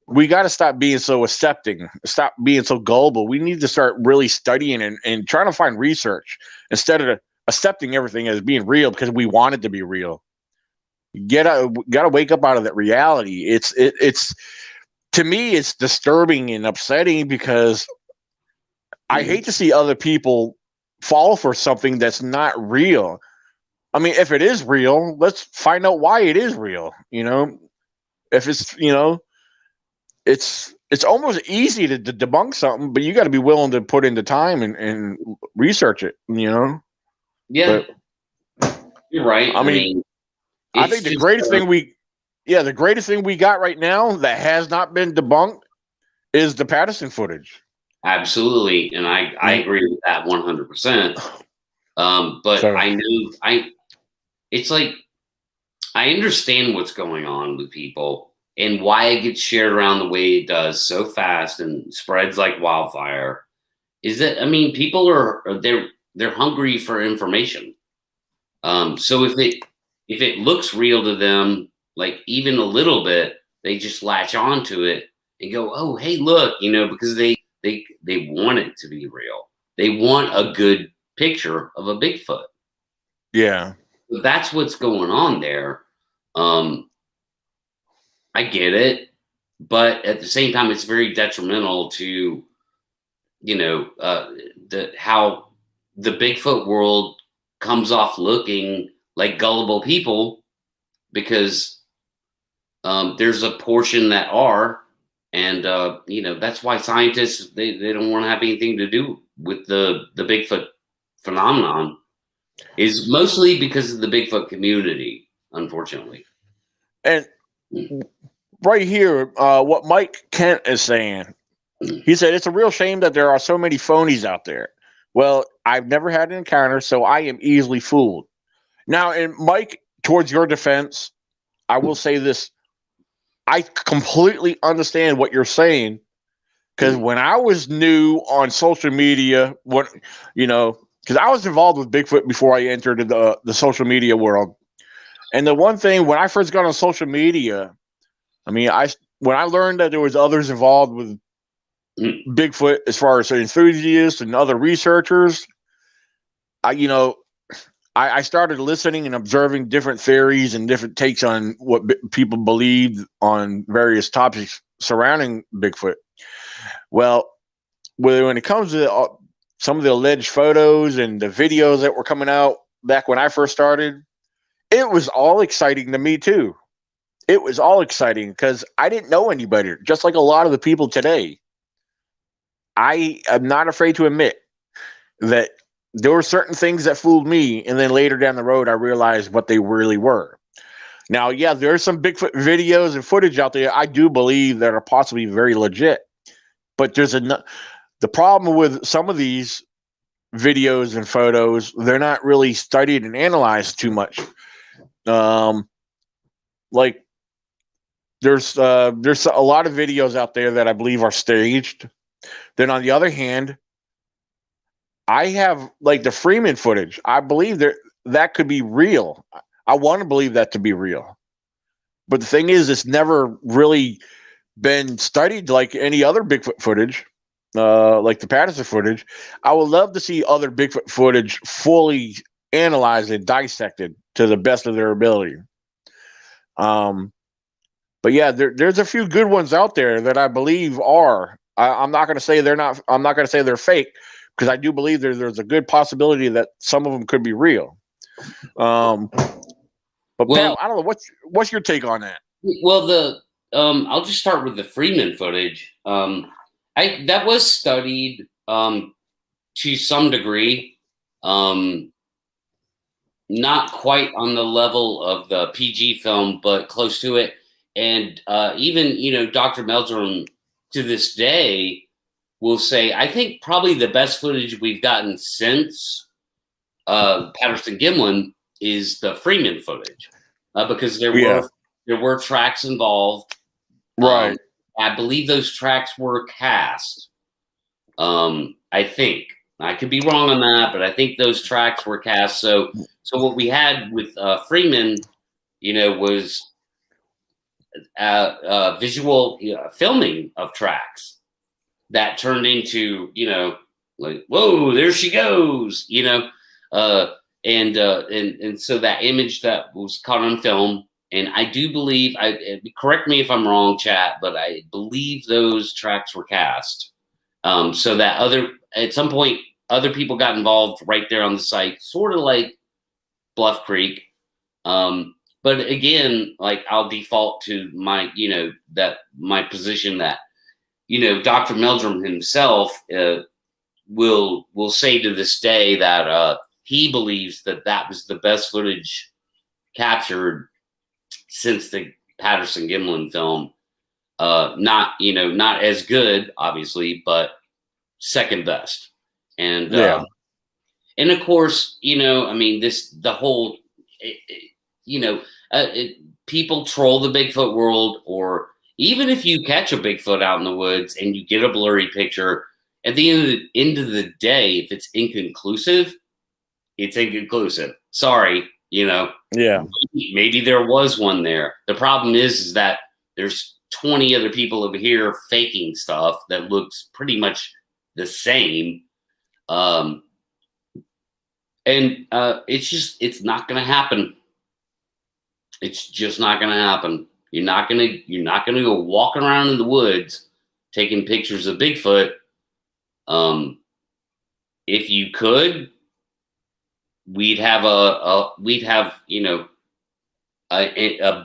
we got to stop being so accepting, stop being so gullible. We need to start really studying and trying to find research instead of accepting everything as being real because we want it to be real. Got to wake up out of that reality. It's to me, it's disturbing and upsetting because I hate to see other people fall for something that's not real. I mean, if it is real, let's find out why it is real. If it's, it's almost easy to debunk something, but you got to be willing to put in the time and research it, Yeah. But, you're right. I mean I think the greatest thing we got right now that has not been debunked is the Patterson footage. Absolutely. And I agree with that 100%. But it's like, I understand what's going on with people and why it gets shared around the way it does so fast and spreads like wildfire. Is that, I mean, people they're hungry for information. So if it looks real to them, like even a little bit, they just latch onto it and go, "Oh, hey, look," because they want it to be real. They want a good picture of a Bigfoot. Yeah. That's what's going on there. I get it, but at the same time, it's very detrimental to, how the Bigfoot world comes off looking like gullible people because there's a portion that are, and that's why scientists they don't want to have anything to do with the Bigfoot phenomenon. Is mostly because of the Bigfoot community, unfortunately. And right here, what Mike Kent is saying, he said, it's a real shame that there are so many phonies out there. Well, I've never had an encounter, so I am easily fooled. Now, and Mike, towards your defense, I will say this. I completely understand what you're saying because when I was new on social media, because I was involved with Bigfoot before I entered the social media world. And the one thing, when I first got on social media, when I learned that there was others involved with Bigfoot as far as enthusiasts and other researchers, you know, I started listening and observing different theories and different takes on what people believed on various topics surrounding Bigfoot. Well, when it comes to some of the alleged photos and the videos that were coming out back when I first started, it was all exciting to me too. It was all exciting because I didn't know any better, just like a lot of the people today. I am not afraid to admit that there were certain things that fooled me, and then later down the road, I realized what they really were. Now, yeah, there's some Bigfoot videos and footage out there I do believe that are possibly very legit, but the problem with some of these videos and photos, they're not really studied and analyzed too much. Like there's a lot of videos out there that I believe are staged. Then on the other hand, I have like the Freeman footage. I believe that could be real. I want to believe that to be real. But the thing is, it's never really been studied like any other Bigfoot footage, like the Patterson footage. I would love to see other Bigfoot footage fully analyzed and dissected to the best of their ability. But yeah, there's a few good ones out there that I believe are. I'm not going to say they're not. I'm not going to say they're fake because I do believe there's a good possibility that some of them could be real. But Well, Pat, I don't know what's your take on that. Well, I'll just start with the Freeman footage. That was studied to some degree, not quite on the level of the PG film, but close to it. And even Dr. Meldrum to this day will say, I think probably the best footage we've gotten since Patterson Gimlin is the Freeman footage, because there were tracks involved. Right. I believe those tracks were cast. I think I could be wrong on that, but I think those tracks were cast. So what we had with Freeman, was visual filming of tracks that turned into, like, whoa, there she goes, and so that image that was caught on film, and I do believe, correct me if I'm wrong, chat, but I believe those tracks were cast, so that at some point other people got involved right there on the site, sort of like Bluff Creek. But again, like, I'll default to my, my position that, Dr. Meldrum himself will say to this day that he believes that was the best footage captured since the Patterson Gimlin film. Not as good, obviously, but second best. And and of course, the whole, people troll the Bigfoot world, or even if you catch a Bigfoot out in the woods and you get a blurry picture, at the end of the day, if it's inconclusive, it's inconclusive. Sorry, Yeah. Maybe there was one there. The problem is that there's 20 other people over here faking stuff that looks pretty much the same. And it's not going to happen. It's just not going to happen. You're not going to go walking around in the woods taking pictures of Bigfoot. If you could, we'd have a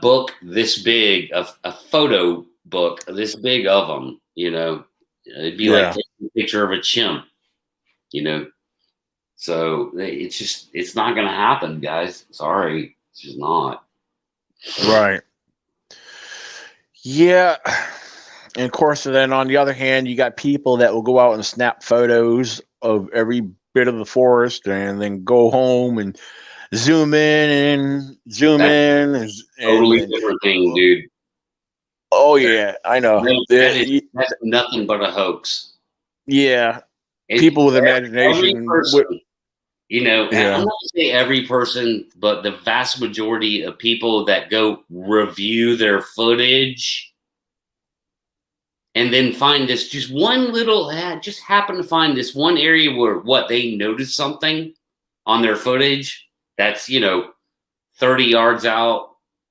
book this big, a photo book this big of them. It'd be like taking a picture of a chimp. So it's not going to happen, guys. Sorry, it's just not. Right. Yeah. And of course, then on the other hand, you got people that will go out and snap photos of every bit of the forest and then go home and zoom in and zoom in. Totally different thing, dude. Oh, yeah, I know. That's nothing but a hoax. Yeah. People with imagination. I'm not going to say every person, but the vast majority of people that go review their footage and then find this just happen to find this one area where they noticed something on their footage that's, 30 yards out,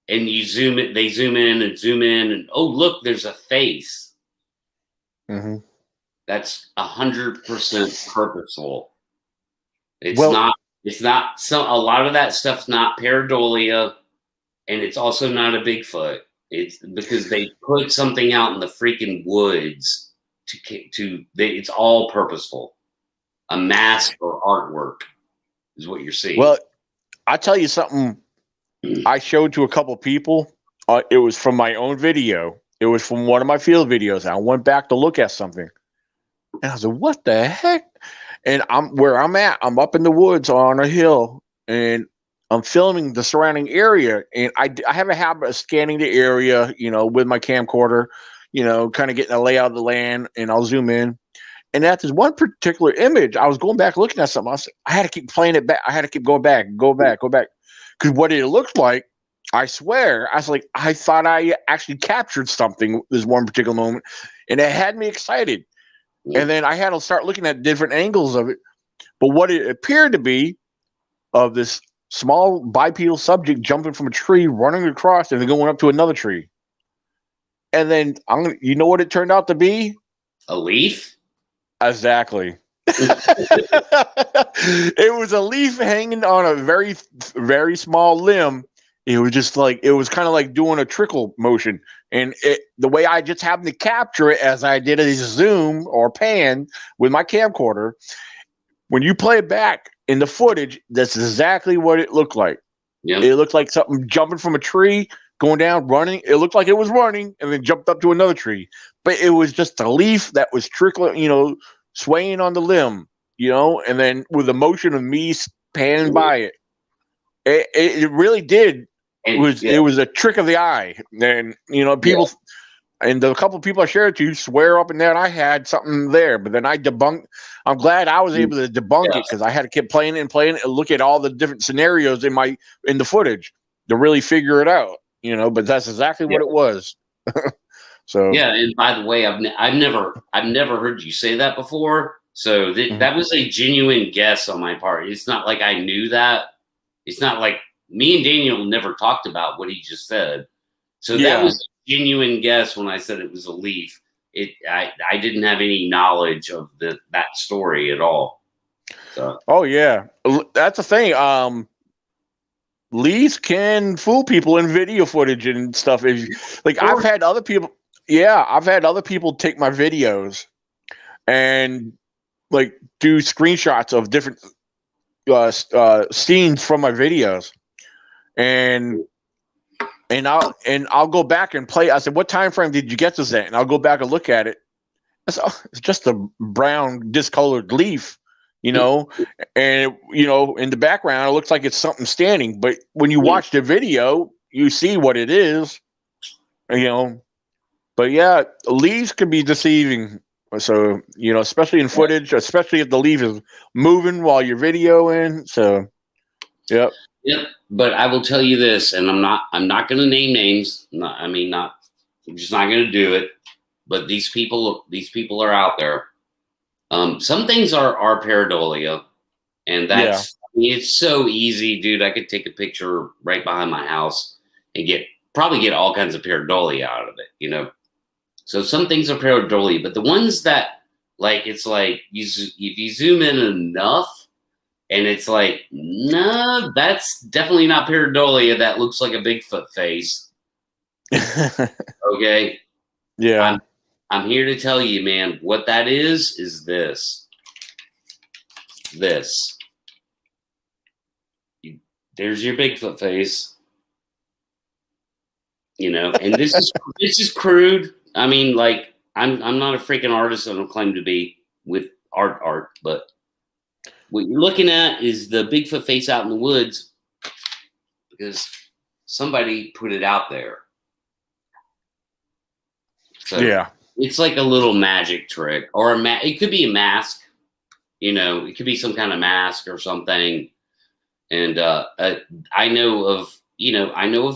and you zoom it, they zoom in, and oh, look, there's a face. Mm-hmm. That's 100% purposeful. It's Well, not so a lot of that stuff's not pareidolia, and it's also not a Bigfoot. It's because they put something out in the freaking woods it's all purposeful. A mask or artwork is what you're seeing. Well, I tell you something I showed to a couple people. It was from my own video. It was from one of my field videos. I went back to look at something. And I was like, what the heck? And where I'm at, I'm up in the woods on a hill, and I'm filming the surrounding area. And I have a habit of scanning the area, with my camcorder, kind of getting a layout of the land, and I'll zoom in. And at this one particular image, I was going back looking at something. I had to keep playing it back. I had to keep going back. Because what it looked like, I swear, I was like, I thought I actually captured something this one particular moment, and it had me excited. And then I had to start looking at different angles of it. But what it appeared to be of this small bipedal subject jumping from a tree, running across, and then going up to another tree. And then you know what it turned out to be? A leaf? Exactly. It was a leaf hanging on a very, very small limb. It was just like, it was kind of like doing a trickle motion. And the way I just happened to capture it as I did a zoom or pan with my camcorder, when you play it back in the footage, that's exactly what it looked like. Yep. It looked like something jumping from a tree, going down, running. It looked like it was running and then jumped up to another tree. But it was just a leaf that was trickling, swaying on the limb, and then with the motion of me panning by it. It really did. It was a trick of the eye. And, people, and the couple of people I shared it to swear up and down I had something there. But then I debunked. I'm glad I was able to debunk it, because I had to keep playing it and look at all the different scenarios in the footage to really figure it out. But that's exactly what it was. So yeah, and by the way, I've never heard you say that before. So that was a genuine guess on my part. It's not like I knew that. It's not like me and Daniel never talked about what he just said. So that was a genuine guess when I said it was a leaf. I didn't have any knowledge of that story at all. So. Oh yeah, that's the thing. Leaves can fool people in video footage and stuff. I've had other people take my videos and do screenshots of different scenes from my videos, and I'll go back and play. I said, what time frame did you get this at? And I'll go back and look at it. It's just a brown discolored leaf, and in the background it looks like it's something standing, but when you watch the video you see what it is, but yeah, leaves can be deceiving. So, especially in footage, especially if the leaf is moving while you're videoing. So, yep. But I will tell you this, and I'm not going to name names. I'm just not going to do it. But these people are out there. Some things are pareidolia, and that's it's so easy, dude. I could take a picture right behind my house and probably get all kinds of pareidolia out of it, So some things are pareidolia, but the ones that it's like if you zoom in enough, and it's like, no, that's definitely not pareidolia. That looks like a Bigfoot face. Okay. Yeah. I'm here to tell you, man, what that is this. There's your Bigfoot face. And this is crude. I mean, I'm not a freaking artist. I don't claim to be with art, but what you're looking at is the Bigfoot face out in the woods because somebody put it out there. So it's like a little magic trick, or it could be a mask. It could be some kind of mask or something. And I know of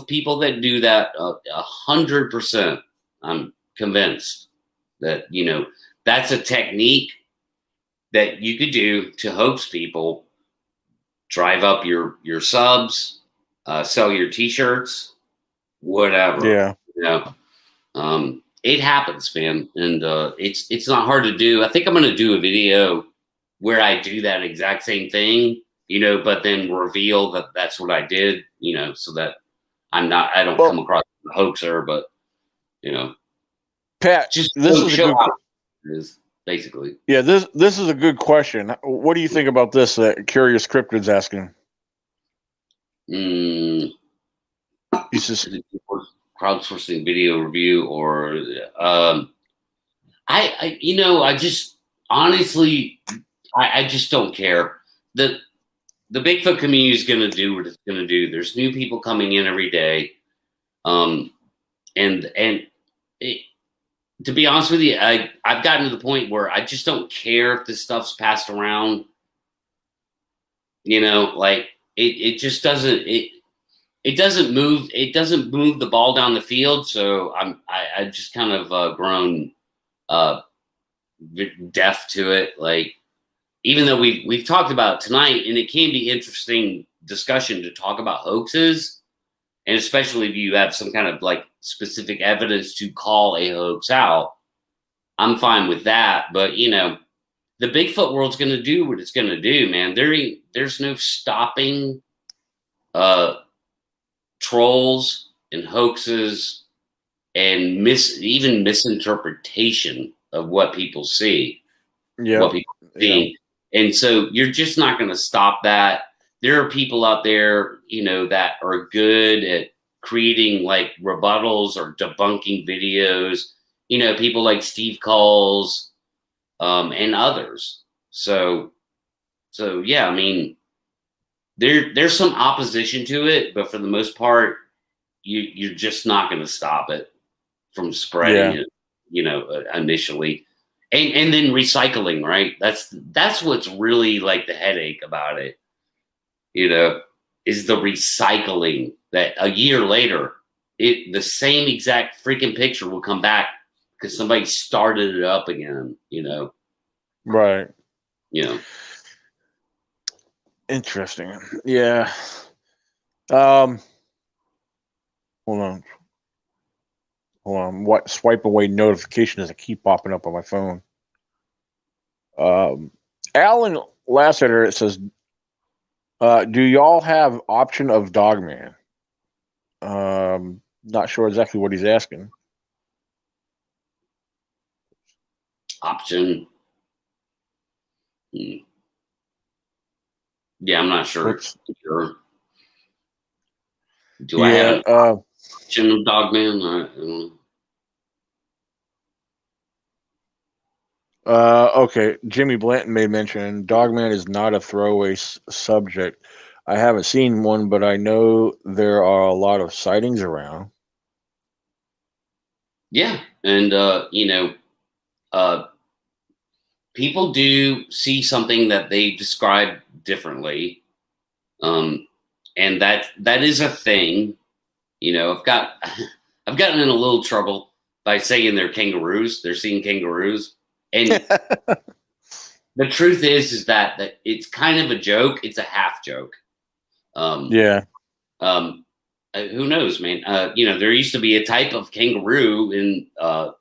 people that do that 100%. I'm convinced that that's a technique that you could do to hoax people drive up your subs, sell your t-shirts, whatever. Yeah. You know, it happens, man. And it's not hard to do. I think I'm going to do a video where I do that exact same thing, you know, but then reveal that that's what I did, you know, so that I don't come across a hoaxer, but, you know, Pat, just this is chill out, is basically. Yeah, this is a good question. What do you think about this? Curious Cryptid's asking. He's just crowdsourcing video review, or I you know, I just honestly, I just don't care. The Bigfoot community is going to do what it's going to do. There's new people coming in every day, and to be honest with you, I've gotten to the point where I just don't care if this stuff's passed around. You know, like it just doesn't it doesn't move the ball down the field. So I just kind of grown deaf to it. Like, even though we've talked about it tonight, and it can be interesting discussion to talk about hoaxes, and especially if you have some kind of like specific evidence to call a hoax out, I'm fine with that. But you know, the Bigfoot world's going to do what it's going to do, man. There's no stopping trolls and hoaxes and even misinterpretation of what people see. Yeah. What people see. Yeah. And so you're just not going to stop that. There are people out there, you know, that are good at creating like rebuttals or debunking videos, you know, people like Steve Coles, and others. So yeah, I mean, there's some opposition to it, but for the most part, you're just not going to stop it from spreading it, you know, initially. And then recycling, right? That's what's really like the headache about it, you know, is the recycling, that a year later, the same exact freaking picture will come back because somebody started it up again, you know? Right. You know. Interesting. Yeah. Hold on. What swipe away notification as I keep popping up on my phone. Alan Lasseter, it says, do y'all have option of Dogman? Not sure exactly what he's asking. Option. Yeah, I'm not sure. Do I have an option of Dogman? I don't know. Okay, Jimmy Blanton made mention Dogman is not a throwaway subject. I haven't seen one, but I know there are a lot of sightings around. Yeah, and you know, people do see something that they describe differently, and that is a thing. You know, I've gotten in a little trouble by saying they're kangaroos. They're seeing kangaroos. And the truth is that it's kind of a joke. It's a half joke. Yeah. Who knows, man? You know, there used to be a type of kangaroo in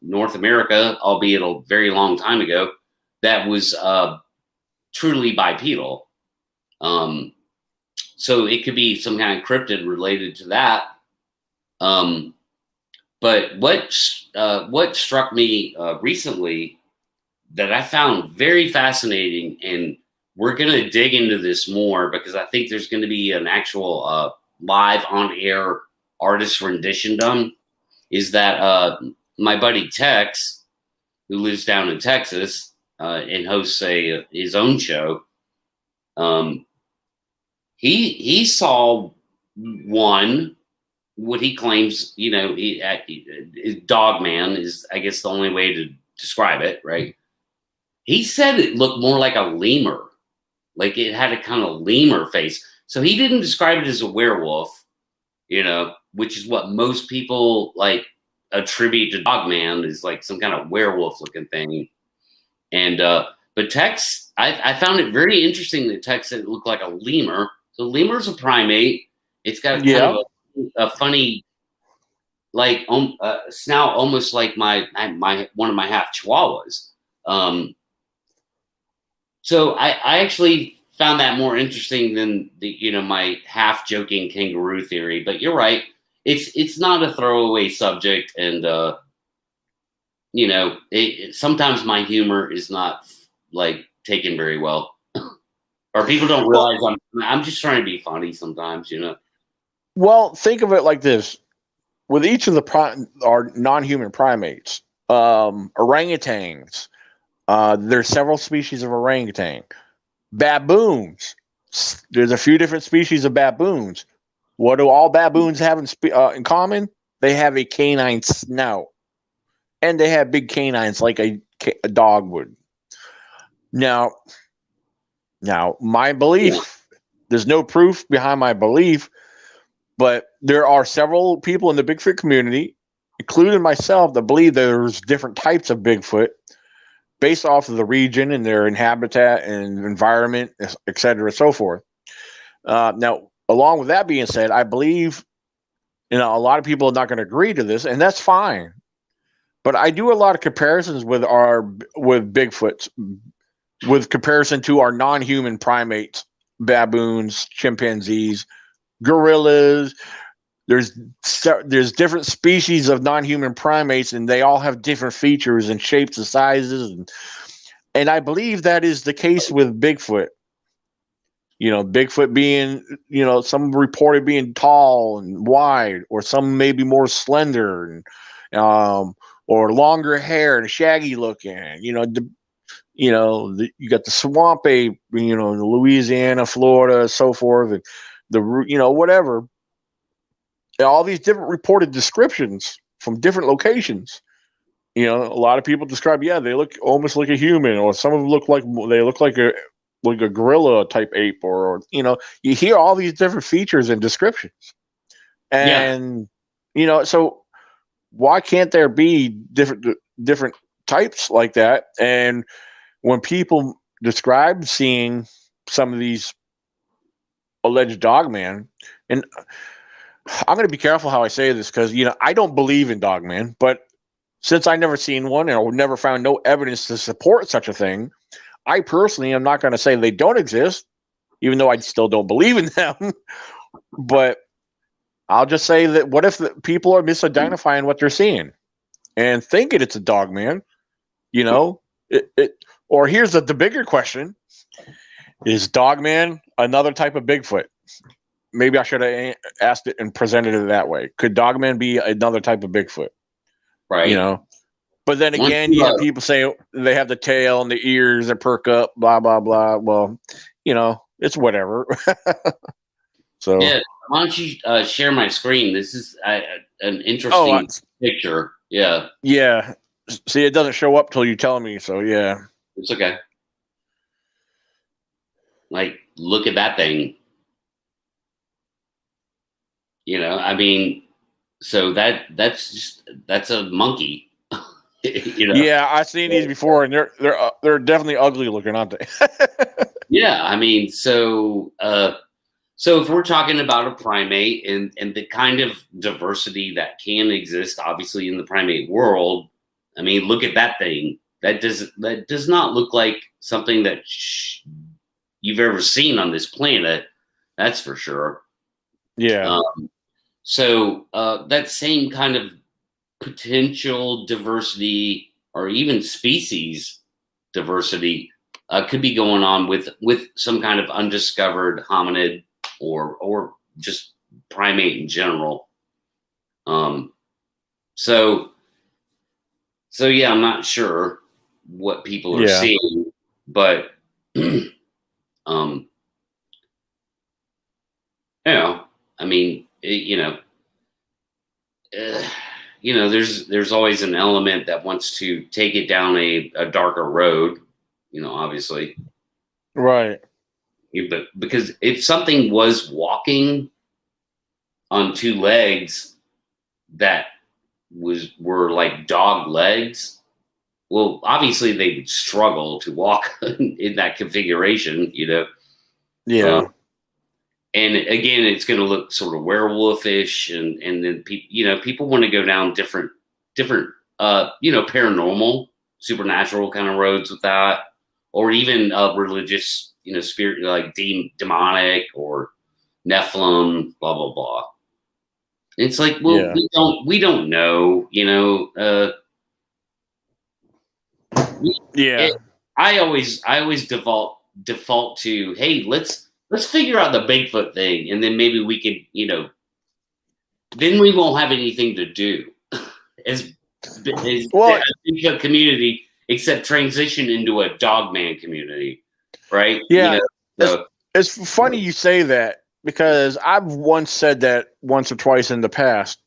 North America, albeit a very long time ago, that was truly bipedal. So it could be some kind of cryptid related to that. But what struck me recently that I found very fascinating, and we're going to dig into this more because I think there's going to be an actual live on-air artist rendition done, is that my buddy Tex, who lives down in Texas and hosts his own show, he saw one, what he claims, you know, Dogman is, I guess, the only way to describe it, right? He said it looked more like a lemur, like it had a kind of lemur face. So he didn't describe it as a werewolf, you know, which is what most people like attribute to Dogman, is like some kind of werewolf looking thing. And but Tex, I found it very interesting that Tex said it looked like a lemur. the lemur's a primate. It's got kind Yeah. of a funny, like snout, almost like my one of my half chihuahuas. So I actually found that more interesting than my half joking kangaroo theory. But you're right. It's not a throwaway subject, and sometimes my humor is not like taken very well, or people don't realize I'm just trying to be funny sometimes. Well, think of it like this: with each of our non-human primates, orangutans. There's several species of orangutan. Baboons. There's a few different species of baboons. What do all baboons have in common? They have a canine snout, and they have big canines like a dog would. Now, my belief. There's no proof behind my belief, but there are several people in the Bigfoot community, including myself, that believe there's different types of Bigfoot based off of the region and their habitat and environment, et cetera, and so forth. Now, along with that being said, I believe a lot of people are not going to agree to this, and that's fine. But I do a lot of comparisons with Bigfoots, with comparison to our non-human primates, baboons, chimpanzees, gorillas. There's different species of non-human primates, and they all have different features and shapes and sizes, and I believe that is the case with Bigfoot. Bigfoot being, some reported being tall and wide, or some maybe more slender, and or longer hair and shaggy looking. You got the swamp ape, Louisiana, Florida, so forth, and whatever. All these different reported descriptions from different locations. A lot of people describe, they look almost like a human, or some of them look like a gorilla type ape, or you hear all these different features and descriptions. And so why can't there be different types like that? And when people describe seeing some of these alleged dogman, and I'm going to be careful how I say this, because I don't believe in dogman, but since I never seen one and I never found no evidence to support such a thing, I personally am not going to say they don't exist, even though I still don't believe in them. But I'll just say that what if people are misidentifying what they're seeing and thinking it's a dogman? Or here's the bigger question: is dogman another type of Bigfoot? Maybe I should have asked it and presented it that way. Could dogman be another type of Bigfoot? Right. But then again, you have people say they have the tail and the ears that perk up, blah, blah, blah. Well, it's whatever. So yeah, why don't you share my screen? This is an interesting picture. Yeah. Yeah. See, it doesn't show up till you tell me. So yeah, it's okay. Like, look at that thing. So that's a monkey. Yeah, I've seen these before, and they're definitely ugly looking, aren't they? Yeah, so if we're talking about a primate and the kind of diversity that can exist, obviously, in the primate world, look at that thing. That does not look like something that you've ever seen on this planet. That's for sure. Yeah. So that same kind of potential diversity, or even species diversity, could be going on with some kind of undiscovered hominid or just primate in general. So yeah, I'm not sure what people are seeing, but there's always an element that wants to take it down a darker road, obviously. Right. But because if something was walking on two legs that were like dog legs, well, obviously they would struggle to walk in that configuration, Yeah. and again, it's going to look sort of werewolfish, and then people want to go down different paranormal, supernatural kind of roads with that, or even religious, spirit, like demonic or Nephilim, blah blah blah. It's like, well, we don't know, I always default to, hey, let's figure out the Bigfoot thing, and then maybe we can, then we won't have anything to do as a Bigfoot community except transition into a dogman community, right? Yeah, it's funny you say that, because I've once said that once or twice in the past.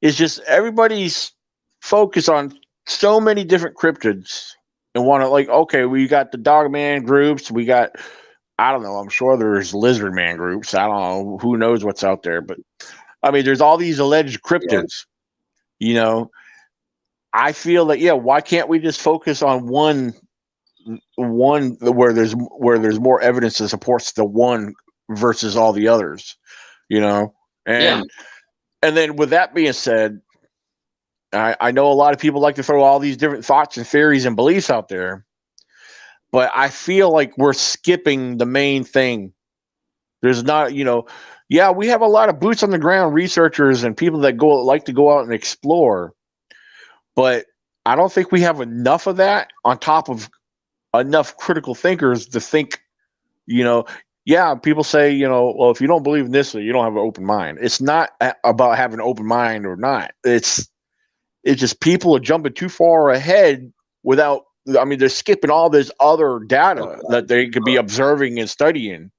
It's just everybody's focused on so many different cryptids and want to, like, okay, we got the dogman groups, we got, I don't know, I'm sure there's lizard man groups. I don't know, who knows what's out there, but I mean, there's all these alleged cryptids. I feel that, why can't we just focus on one where there's more evidence that supports the one versus all the others, and then with that being said, I know a lot of people like to throw all these different thoughts and theories and beliefs out there, but I feel like we're skipping the main thing. There's not, we have a lot of boots on the ground researchers and people that like to go out and explore, but I don't think we have enough of that on top of enough critical thinkers to think, people say, well, if you don't believe in this, you don't have an open mind. It's not about having an open mind or not. It's just people are jumping too far ahead without, they're skipping all this other data that they could be observing and studying.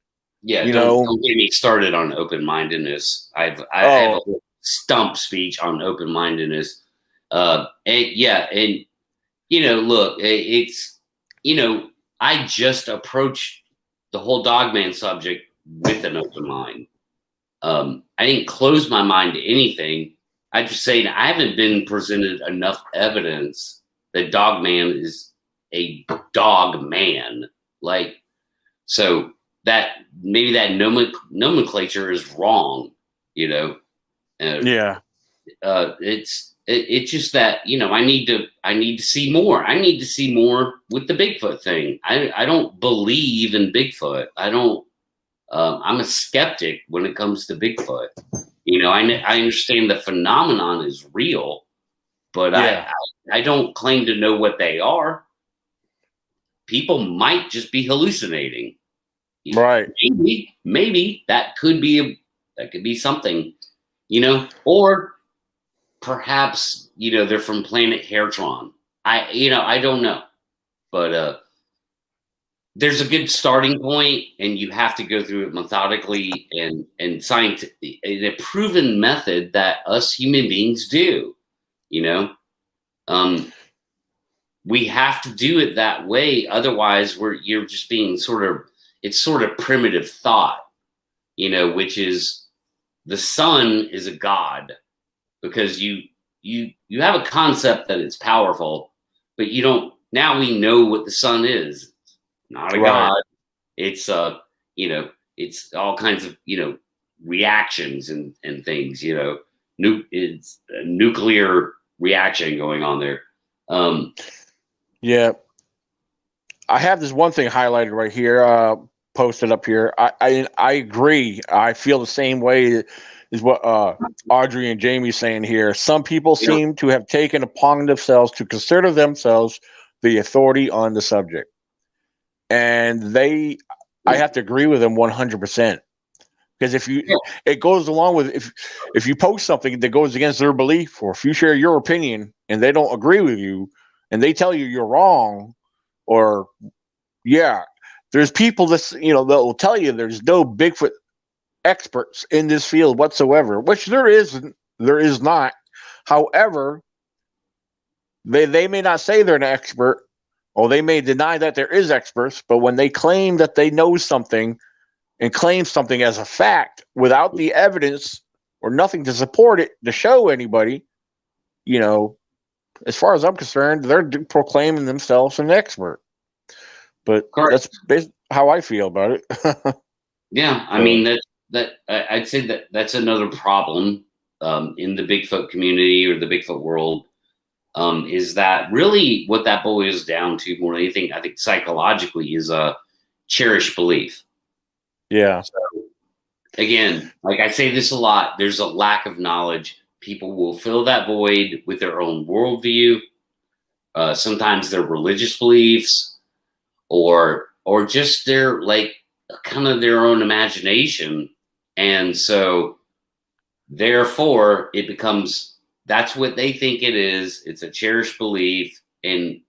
Yeah, don't get me started on open-mindedness. I have a stump speech on open-mindedness. Look, it's, I just approached the whole dogman subject with an open mind. I didn't close my mind to anything. I just say I haven't been presented enough evidence that dogman is a dog man. Like, so that maybe that nomenclature is wrong, it's just that, I need to see more. I need to see more with the Bigfoot thing. I don't believe in Bigfoot. I'm a skeptic when it comes to Bigfoot. I understand the phenomenon is real, but I don't claim to know what they are. People might just be hallucinating. Right. Maybe that could be something, or perhaps, they're from planet Hairtron. I don't know, but there's a good starting point, and you have to go through it methodically and scientifically, a proven method that us human beings do. We have to do it that way. Otherwise, you're just being it's sort of primitive thought, which is the sun is a god, because you have a concept that it's powerful, but you don't. Now we know what the sun is. Not a god. It's it's all kinds of reactions and things. It's a nuclear reaction going on there. I have this one thing highlighted right here, posted up here. I agree. I feel the same way is what Audrey and Jamie's saying here. Some people seem to have taken upon themselves to consider themselves the authority on the subject. And I have to agree with them 100%. Because it goes along with, if you post something that goes against their belief, or if you share your opinion and they don't agree with you and they tell you you're wrong, or there's people that that will tell you there's no Bigfoot experts in this field whatsoever, which there is not. However, they may not say they're an expert, or they may deny that there is experts, but when they claim that they know something and claim something as a fact without the evidence or nothing to support it, to show anybody, as far as I'm concerned, they're proclaiming themselves an expert. But that's basically how I feel about it. Yeah, I mean, I'd say that that's another problem in the Bigfoot community or the Bigfoot world. Is that really what that boils down to more than anything? I think psychologically is a cherished belief. Yeah. So, again, like I say this a lot, there's a lack of knowledge. People will fill that void with their own worldview, sometimes their religious beliefs, or just their like kind of their own imagination, and so therefore it becomes that's what they think it is. It's a cherished belief, and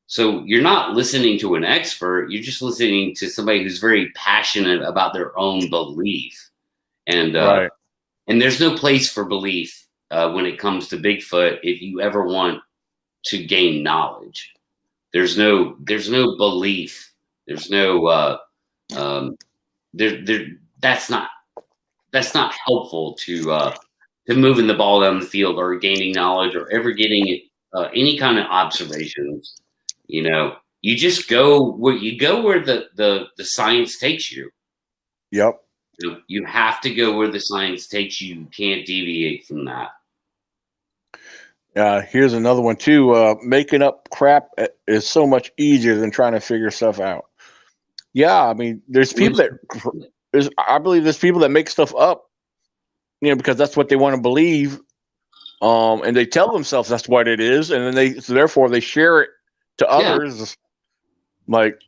so you're not listening to an expert. You're just listening to somebody who's very passionate about their own belief, and Right. and there's no place for belief when it comes to Bigfoot. If you ever want to gain knowledge, there's no belief. There's no that's not helpful to moving the ball down the field or gaining knowledge or ever getting any kind of observations. You know, you just go where the science takes you. Yep. You have to go where the science takes you. You can't deviate from that. Here's another one too. Making up crap is so much easier than trying to figure stuff out. Yeah, I mean, there's people I believe there's people that make stuff up, because that's what they want to believe, and they tell themselves that's what it is, and then therefore they share it to others. Like,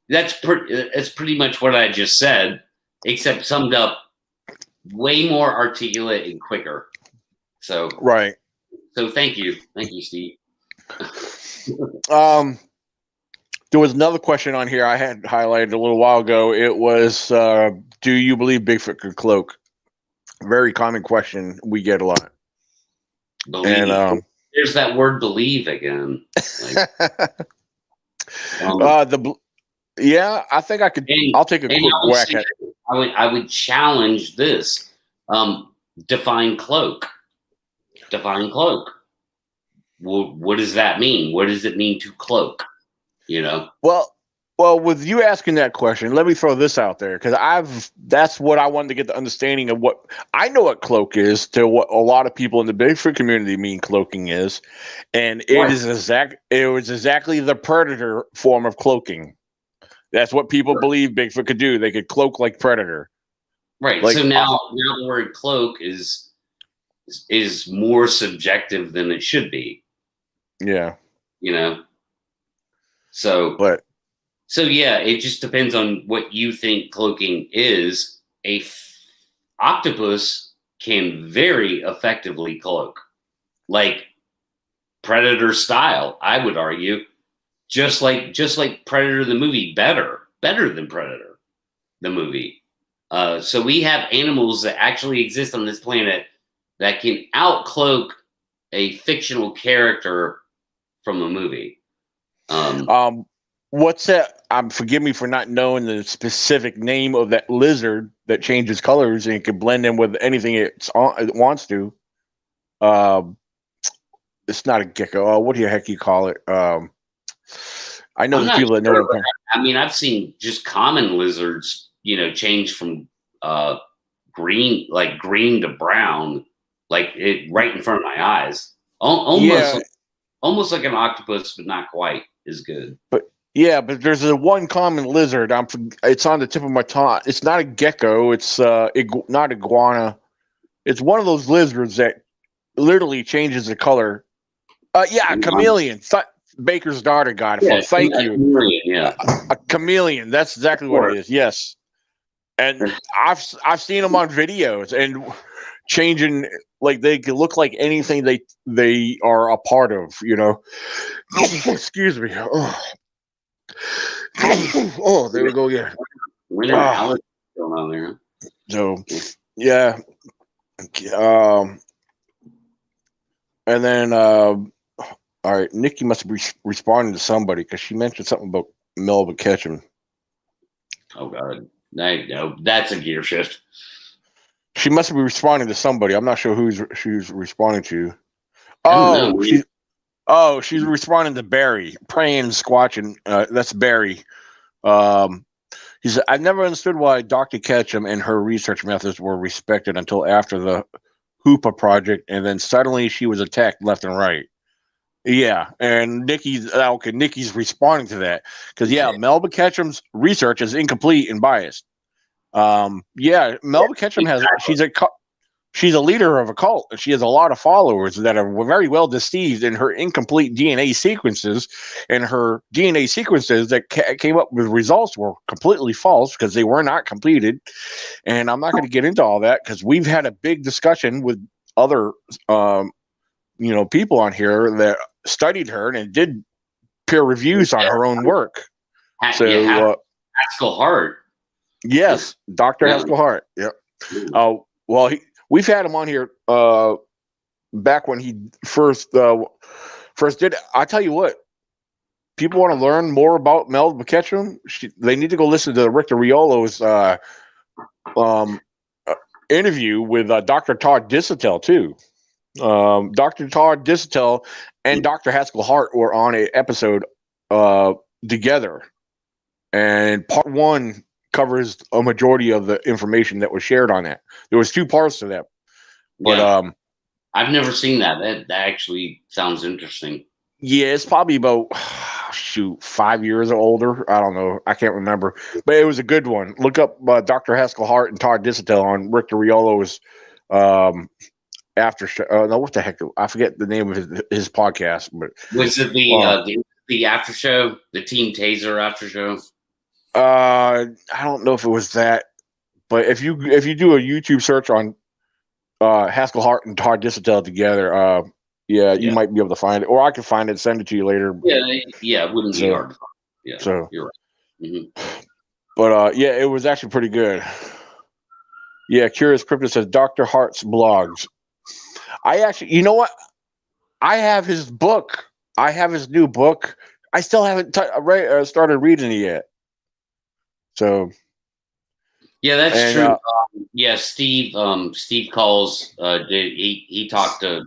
that's pretty much what I just said, except summed up way more articulate and quicker. So right. So thank you, Steve. There was another question on here I had highlighted a little while ago. It was, do you believe Bigfoot could cloak? Very common question we get a lot. Believe. And there's that word "believe" again. Like, I think I could. I'll take a quick whack at it. I would challenge this. Define cloak. Define cloak. Well, what does that mean? What does it mean to cloak? Well, with you asking that question, let me throw this out there, because that's what I wanted to get the understanding of. What I know what cloak is to what a lot of people in the Bigfoot community mean cloaking is, and it was exactly the predator form of cloaking. That's what people believe Bigfoot could do. They could cloak like predator. Right. Like, so now the word cloak is more subjective than it should be. Yeah. So yeah, it just depends on what you think cloaking is. Octopus can very effectively cloak, like Predator style, I would argue. Just like Predator the movie, better than Predator the movie. So we have animals that actually exist on this planet that can outcloak a fictional character from a movie. What's that? Forgive me for not knowing the specific name of that lizard that changes colors and it can blend in with anything it wants to. It's not a gecko. What the heck you call it? I know there's people that know. I mean, I've seen just common lizards, change from green to brown, like it right in front of my eyes. Almost like an octopus, but not quite as good. But there's one common lizard. It's on the tip of my tongue. It's not a gecko. It's not iguana. It's one of those lizards that literally changes the color. Chameleon. Baker's daughter got it. Thank you. Chameleon, a chameleon. That's exactly what it is. Yes, and I've seen them on videos and changing, like they can look like anything they are a part of. Excuse me. Oh, there we go. Yeah. Going on there. So, yeah. And then, all right, Nikki must be responding to somebody because she mentioned something about Melvin Ketchum. Oh God, no, that's a gear shift. She must be responding to somebody. I'm not sure who she's responding to. She's responding to Barry, praying and squatching. That's Barry. He said, I never understood why Dr. Ketchum and her research methods were respected until after the Hoopa project, and then suddenly she was attacked left and right. Yeah, and Nikki's responding to that because Melba Ketchum's research is incomplete and biased. Melba Ketchum she's a leader of a cult, and she has a lot of followers that are very well deceived in her incomplete DNA sequences, and her DNA sequences that came up with results were completely false because they were not completed. And I'm not going to get into all that because we've had a big discussion with other, people on here that studied her and did peer reviews on her own work. Haskell Hart. Yes, Dr. Haskell Hart. Yeah. We've had him on here back when he first did. I tell you what, people want to learn more about Melba Ketchum. They need to go listen to Richter Riolo's interview with Dr. Todd Disotell too. Dr. Todd Disotell and Dr. Haskell Hart were on an episode together, and part one covers a majority of the information that was shared on that. There was 2 parts to that, but I've never seen that. That actually sounds interesting. Yeah, it's probably about 5 years or older. I don't know. I can't remember, but it was a good one. Look up Dr. Haskell Hart and Todd Disotell on Richter Riolo's after show. No, what the heck? I forget the name of his podcast. But was it the after show, the Team Taser after show? I don't know if it was that, but if you do a YouTube search on Haskell Hart and Todd Disotell together, you might be able to find it, or I can find it and send it to you later. Yeah, it wouldn't be hard to find. Yeah, so you're right. Mm-hmm. But it was actually pretty good. Yeah, Curious Cryptid says Dr. Hart's blogs. I actually, you know what? I have his book. I have his new book. I still haven't started reading it yet. So, yeah, that's true. Steve calls. He talked to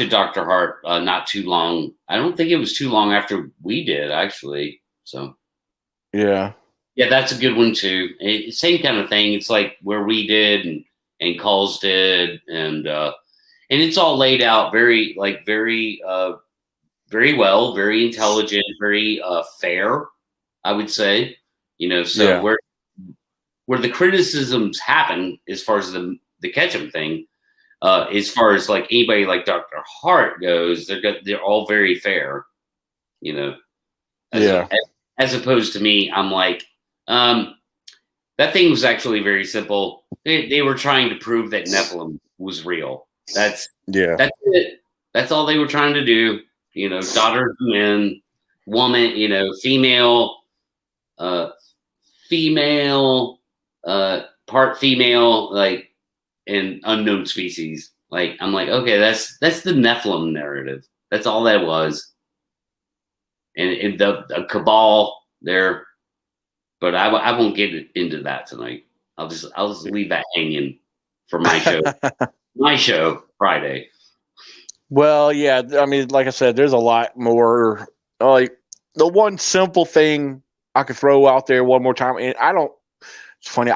Dr. Hart not too long. I don't think it was too long after we did, actually. So, yeah, that's a good one too. Same kind of thing. It's like where we did and calls did, and it's all laid out very well, very intelligent, very fair. I would say, where the criticisms happen as far as the Ketchum thing, as far as like anybody like Dr. Hart goes, they're all very fair, as opposed to me, I'm like, that thing was actually very simple. They were trying to prove that Nephilim was real. That's it. That's all they were trying to do. Daughter of men, woman, female, part female, like, and unknown species. Like, I'm like, okay, that's the Nephilim narrative. That's all that was. And the cabal there, but I won't get into that tonight. I'll just leave that hanging for my show. My show Friday. Well, yeah, I mean, like I said, there's a lot more. Like the one simple thing I could throw out there one more time, and it's funny.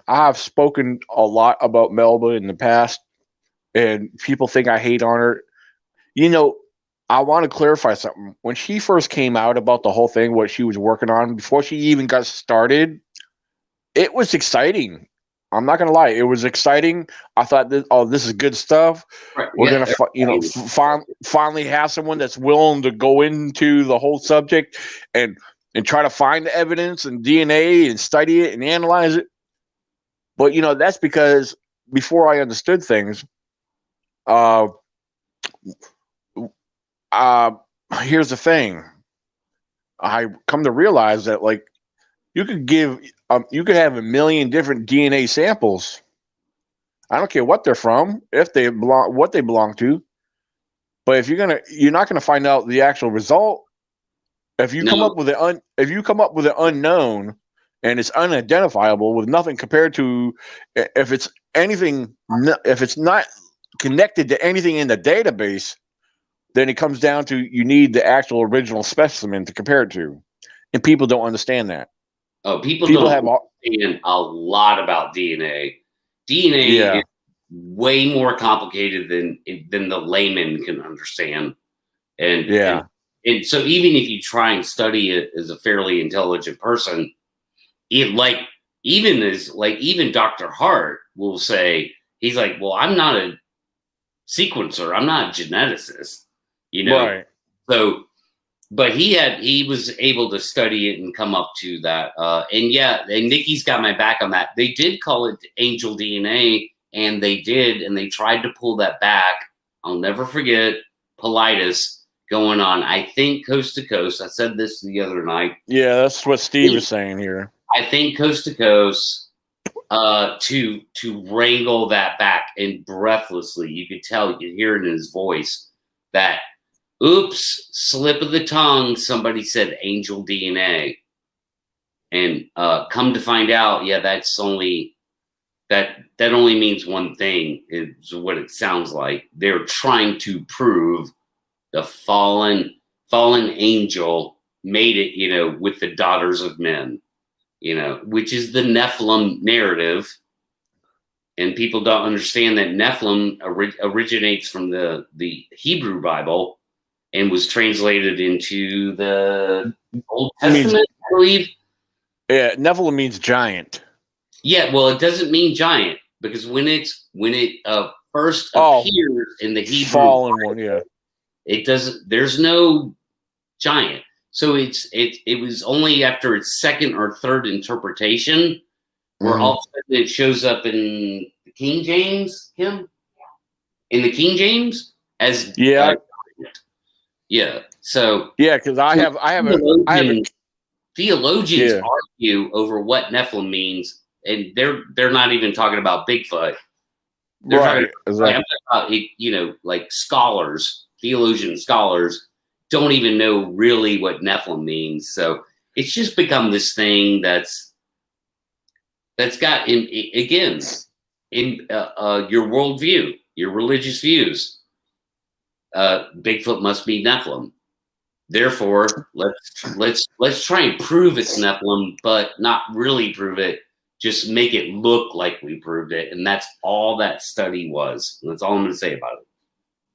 I've spoken a lot about Melba in the past, and people think I hate on her. I want to clarify something. When she first came out about the whole thing, what she was working on before she even got started, it was exciting. I'm not gonna lie, it was exciting. I thought, this is good stuff. Right. We're gonna, finally have someone that's willing to go into the whole subject and try to find the evidence and DNA and study it and analyze it. But that's because before I understood things, here's the thing. I come to realize that, like, you could have 1 million different DNA samples. I don't care what they're from, what they belong to. But if you're not gonna find out the actual result. If you come up with an unknown and it's unidentifiable with nothing compared to, if it's not connected to anything in the database, then it comes down to you need the actual original specimen to compare it to, and people don't understand that. Oh, people People don't have all, understand a lot about DNA. DNA is way more complicated than the layman can understand. And so even if you try and study it as a fairly intelligent person, even Dr. Hart will say, he's like, well, I'm not a sequencer, I'm not a geneticist, right. So, but he was able to study it and come up to that. And Nikki's got my back on that. They did call it angel DNA, and they tried to pull that back. I'll never forget Politis going on, I think, Coast to Coast. I said this the other night. Yeah, that's what Steve is saying here. I think Coast to Coast to wrangle that back, and breathlessly, you could tell, you could hear it in his voice that, oops, slip of the tongue, somebody said angel DNA. And come to find out, that's only that only means one thing, is what it sounds like. They're trying to prove the fallen angel made it, with the daughters of men, which is the Nephilim narrative. And people don't understand that Nephilim originates from the Hebrew Bible and was translated into the Old Testament, I believe. Yeah, Nephilim means giant. Yeah, well, it doesn't mean giant, because when it first appears in the Hebrew fallen Bible, one, yeah, it doesn't. There's no giant. So it was only after its second or third interpretation where all of a sudden it shows up in the King James, Kim? In the King James as So because I have theologians argue over what Nephilim means, and they're not even talking about Bigfoot. They're talking about like theologian scholars don't even know really what Nephilim means. So it's just become this thing that's got in your worldview, your religious views. Bigfoot must be Nephilim. Therefore, let's try and prove it's Nephilim, but not really prove it. Just make it look like we proved it, and that's all that study was. That's all I'm going to say about it.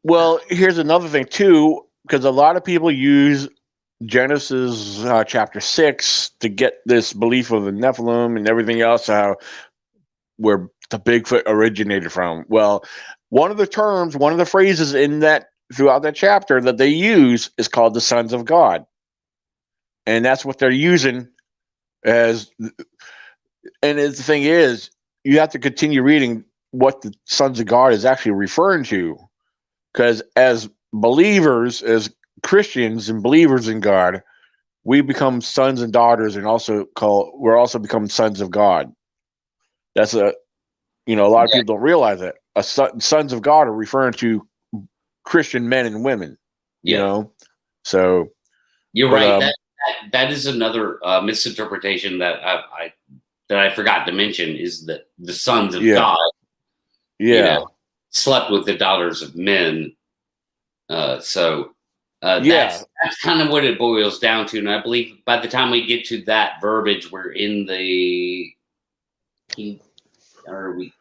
Well, here's another thing too, because a lot of people use Genesis chapter 6 to get this belief of the Nephilim and everything else, where the Bigfoot originated from. Well, one of the phrases in that throughout that chapter that they use is called the sons of God, and that's what they're using as. And the thing is, you have to continue reading what the sons of God is actually referring to, because as believers, as Christians and believers in God, we become sons and daughters, and we're also become sons of God. That's a lot of people don't realize that. Sons of God are referring to Christian men and women. So you're right. That is another misinterpretation that I forgot to mention, is that the sons of God, slept with the daughters of men. That's kind of what it boils down to. And I believe by the time we get to that verbiage, we're in the King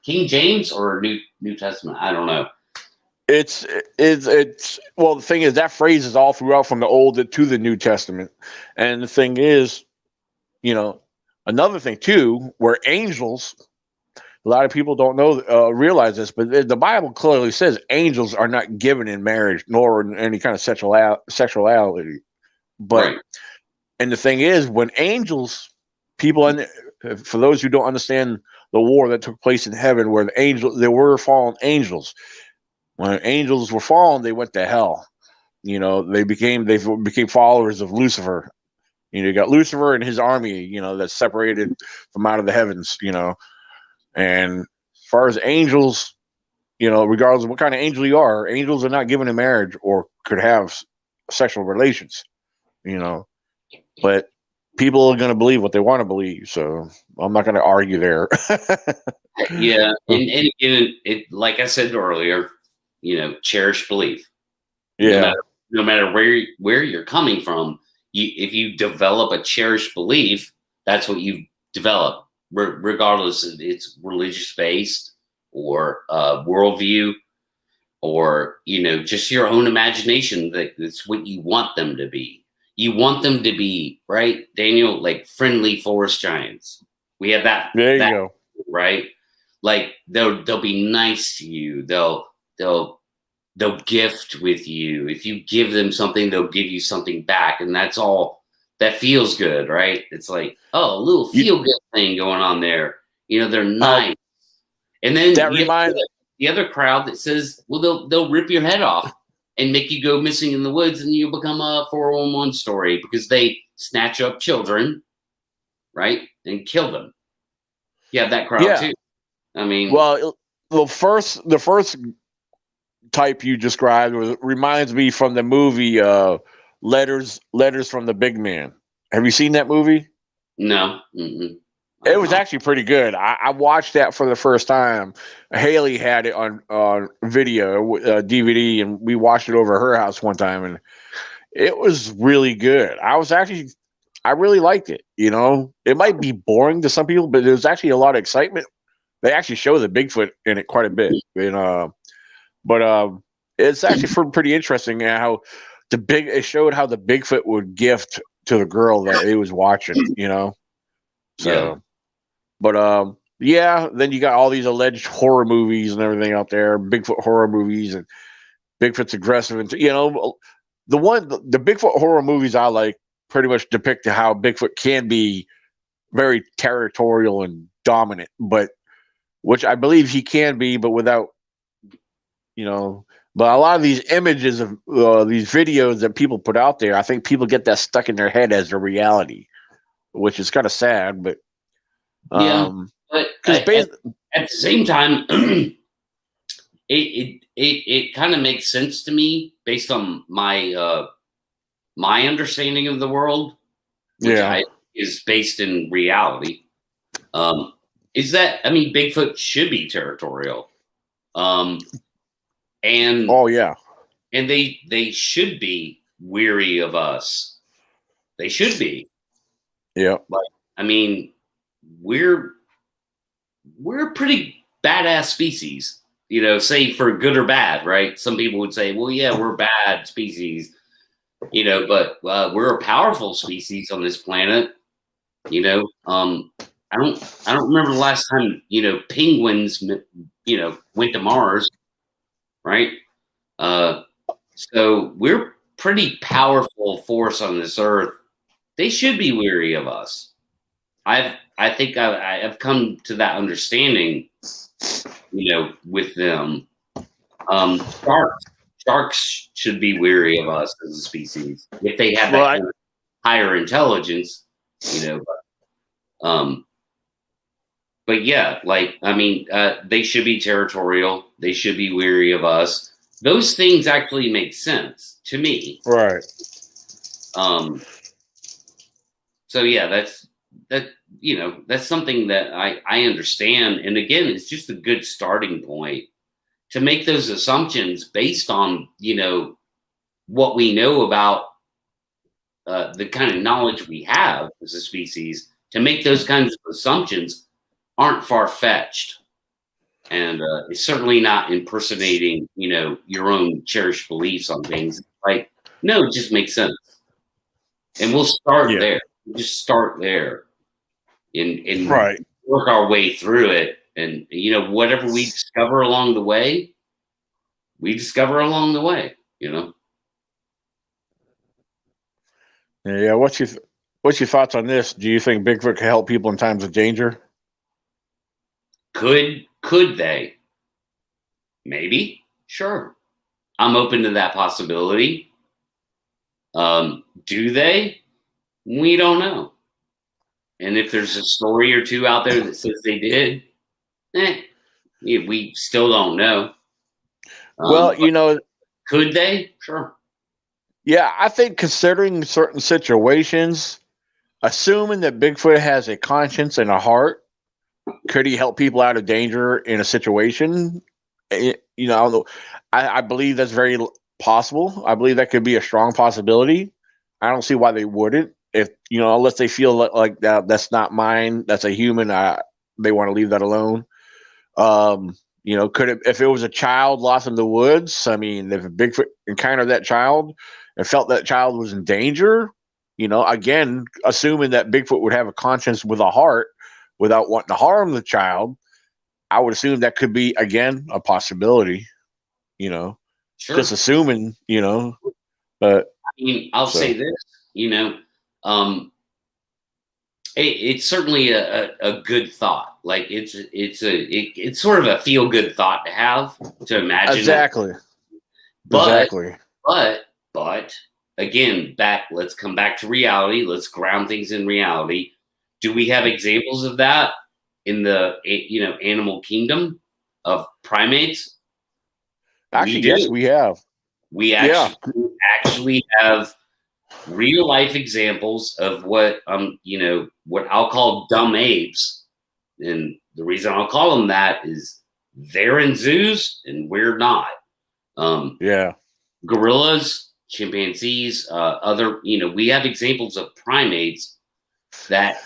James or New Testament. I don't know. It's well, the thing is, that phrase is all throughout from the Old to the New Testament. And the thing is, another thing too, where angels, a lot of people don't realize this, but the Bible clearly says angels are not given in marriage, nor in any kind of sexuality. But and the thing is, when angels, for those who don't understand the war that took place in heaven, where there were fallen angels. When angels were fallen, they went to hell. They became followers of Lucifer. You got Lucifer and his army, that's separated from out of the heavens, And as far as angels, regardless of what kind of angel you are, angels are not given in marriage or could have sexual relations, But people are going to believe what they want to believe, so I'm not going to argue there. Yeah, and it, like I said earlier, cherish belief. Yeah. No matter where you're coming from, if you develop a cherished belief, that's what you develop, regardless if it's religious based or worldview, or just your own imagination. That's what you want them to be. You want them to be, right, Daniel, like friendly forest giants. We have that. There you go. Right, like they'll be nice to you. They'll gift with you. If you give them something, they'll give you something back, and that's all. That feels good, right? It's like, oh, a little feel good thing going on there. They're nice. And then that reminds the other crowd that says, well, they'll rip your head off and make you go missing in the woods, and you'll become a 411 story because they snatch up children, right, and kill them. You have that crowd too. I mean, well, the first type you described reminds me from the movie Letters from the Big Man. Have you seen that movie? No. It was actually pretty good. I watched that for the first time. Haley had it on video, DVD, and we watched it over at her house one time, and it was really good. I really liked it. It might be boring to some people, but there's actually a lot of excitement. They actually show the Bigfoot in it quite a bit, but it's actually pretty interesting how it showed how the Bigfoot would gift to the girl that he was watching. So, but then you got all these alleged horror movies and everything out there, Bigfoot horror movies, and Bigfoot's aggressive, and the Bigfoot horror movies I like pretty much depict how Bigfoot can be very territorial and dominant, but which I believe he can be, but without, but a lot of these images of these videos that people put out there, I think people get that stuck in their head as a reality, which is kind of sad, but but at the same time, it kind of makes sense to me based on my my understanding of the world, which is based in reality. Is that, Bigfoot should be territorial. And and they should be weary of us. They should be. Yeah. Like, we're a pretty badass species, say for good or bad, right? Some people would say, well, yeah, we're bad species, but we're a powerful species on this planet. I don't remember the last time, penguins, went to Mars, right? So we're pretty powerful force on this earth. They should be weary of us. I think I've come to that understanding, with them. Sharks should be weary of us as a species if they have that kind of higher intelligence, but yeah, they should be territorial. They should be weary of us. Those things actually make sense to me. Right. So yeah, that's something that I understand. And again, it's just a good starting point to make those assumptions based on, what we know about the kind of knowledge we have as a species. To make those kinds of assumptions aren't far-fetched. And it's certainly not impersonating, your own cherished beliefs on things. Like, no, it just makes sense. And we'll start there. We'll just start there and work our way through it. And, whatever we discover along the way, Yeah. What's your thoughts on this? Do you think Bigfoot can help people in times of danger? Could they? Maybe. Sure. I'm open to that possibility. Do they? We don't know. And if there's a story or two out there that says they did, we still don't know. Well, could they? Sure. Yeah, I think considering certain situations, assuming that Bigfoot has a conscience and a heart, could he help people out of danger in a situation? I believe that's very possible. I believe that could be a strong possibility. I don't see why they wouldn't. if unless they feel like that's not mine, that's a human, they want to leave that alone. Could it, if it was a child lost in the woods? I mean, if a Bigfoot encountered that child and felt that child was in danger, again, assuming that Bigfoot would have a conscience with a heart without wanting to harm the child, I would assume that could be, again, a possibility. Sure. Just assuming, but I mean, I'll say this, it's certainly a good thought. Like it's sort of a feel good thought to have, to imagine. Exactly. But again, let's come back to reality. Let's ground things in reality. Do we have examples of that in the animal kingdom of primates? Actually, yes, we have. We actually have real life examples of what I'll call dumb apes. And the reason I'll call them that is they're in zoos and we're not. Gorillas, chimpanzees, we have examples of primates that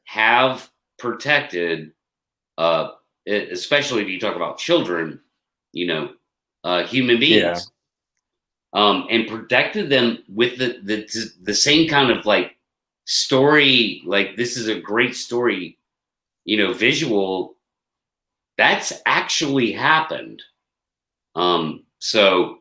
have protected, especially if you talk about children, human beings, and protected them with the same kind of like story, like this is a great story, visual. That's actually happened. So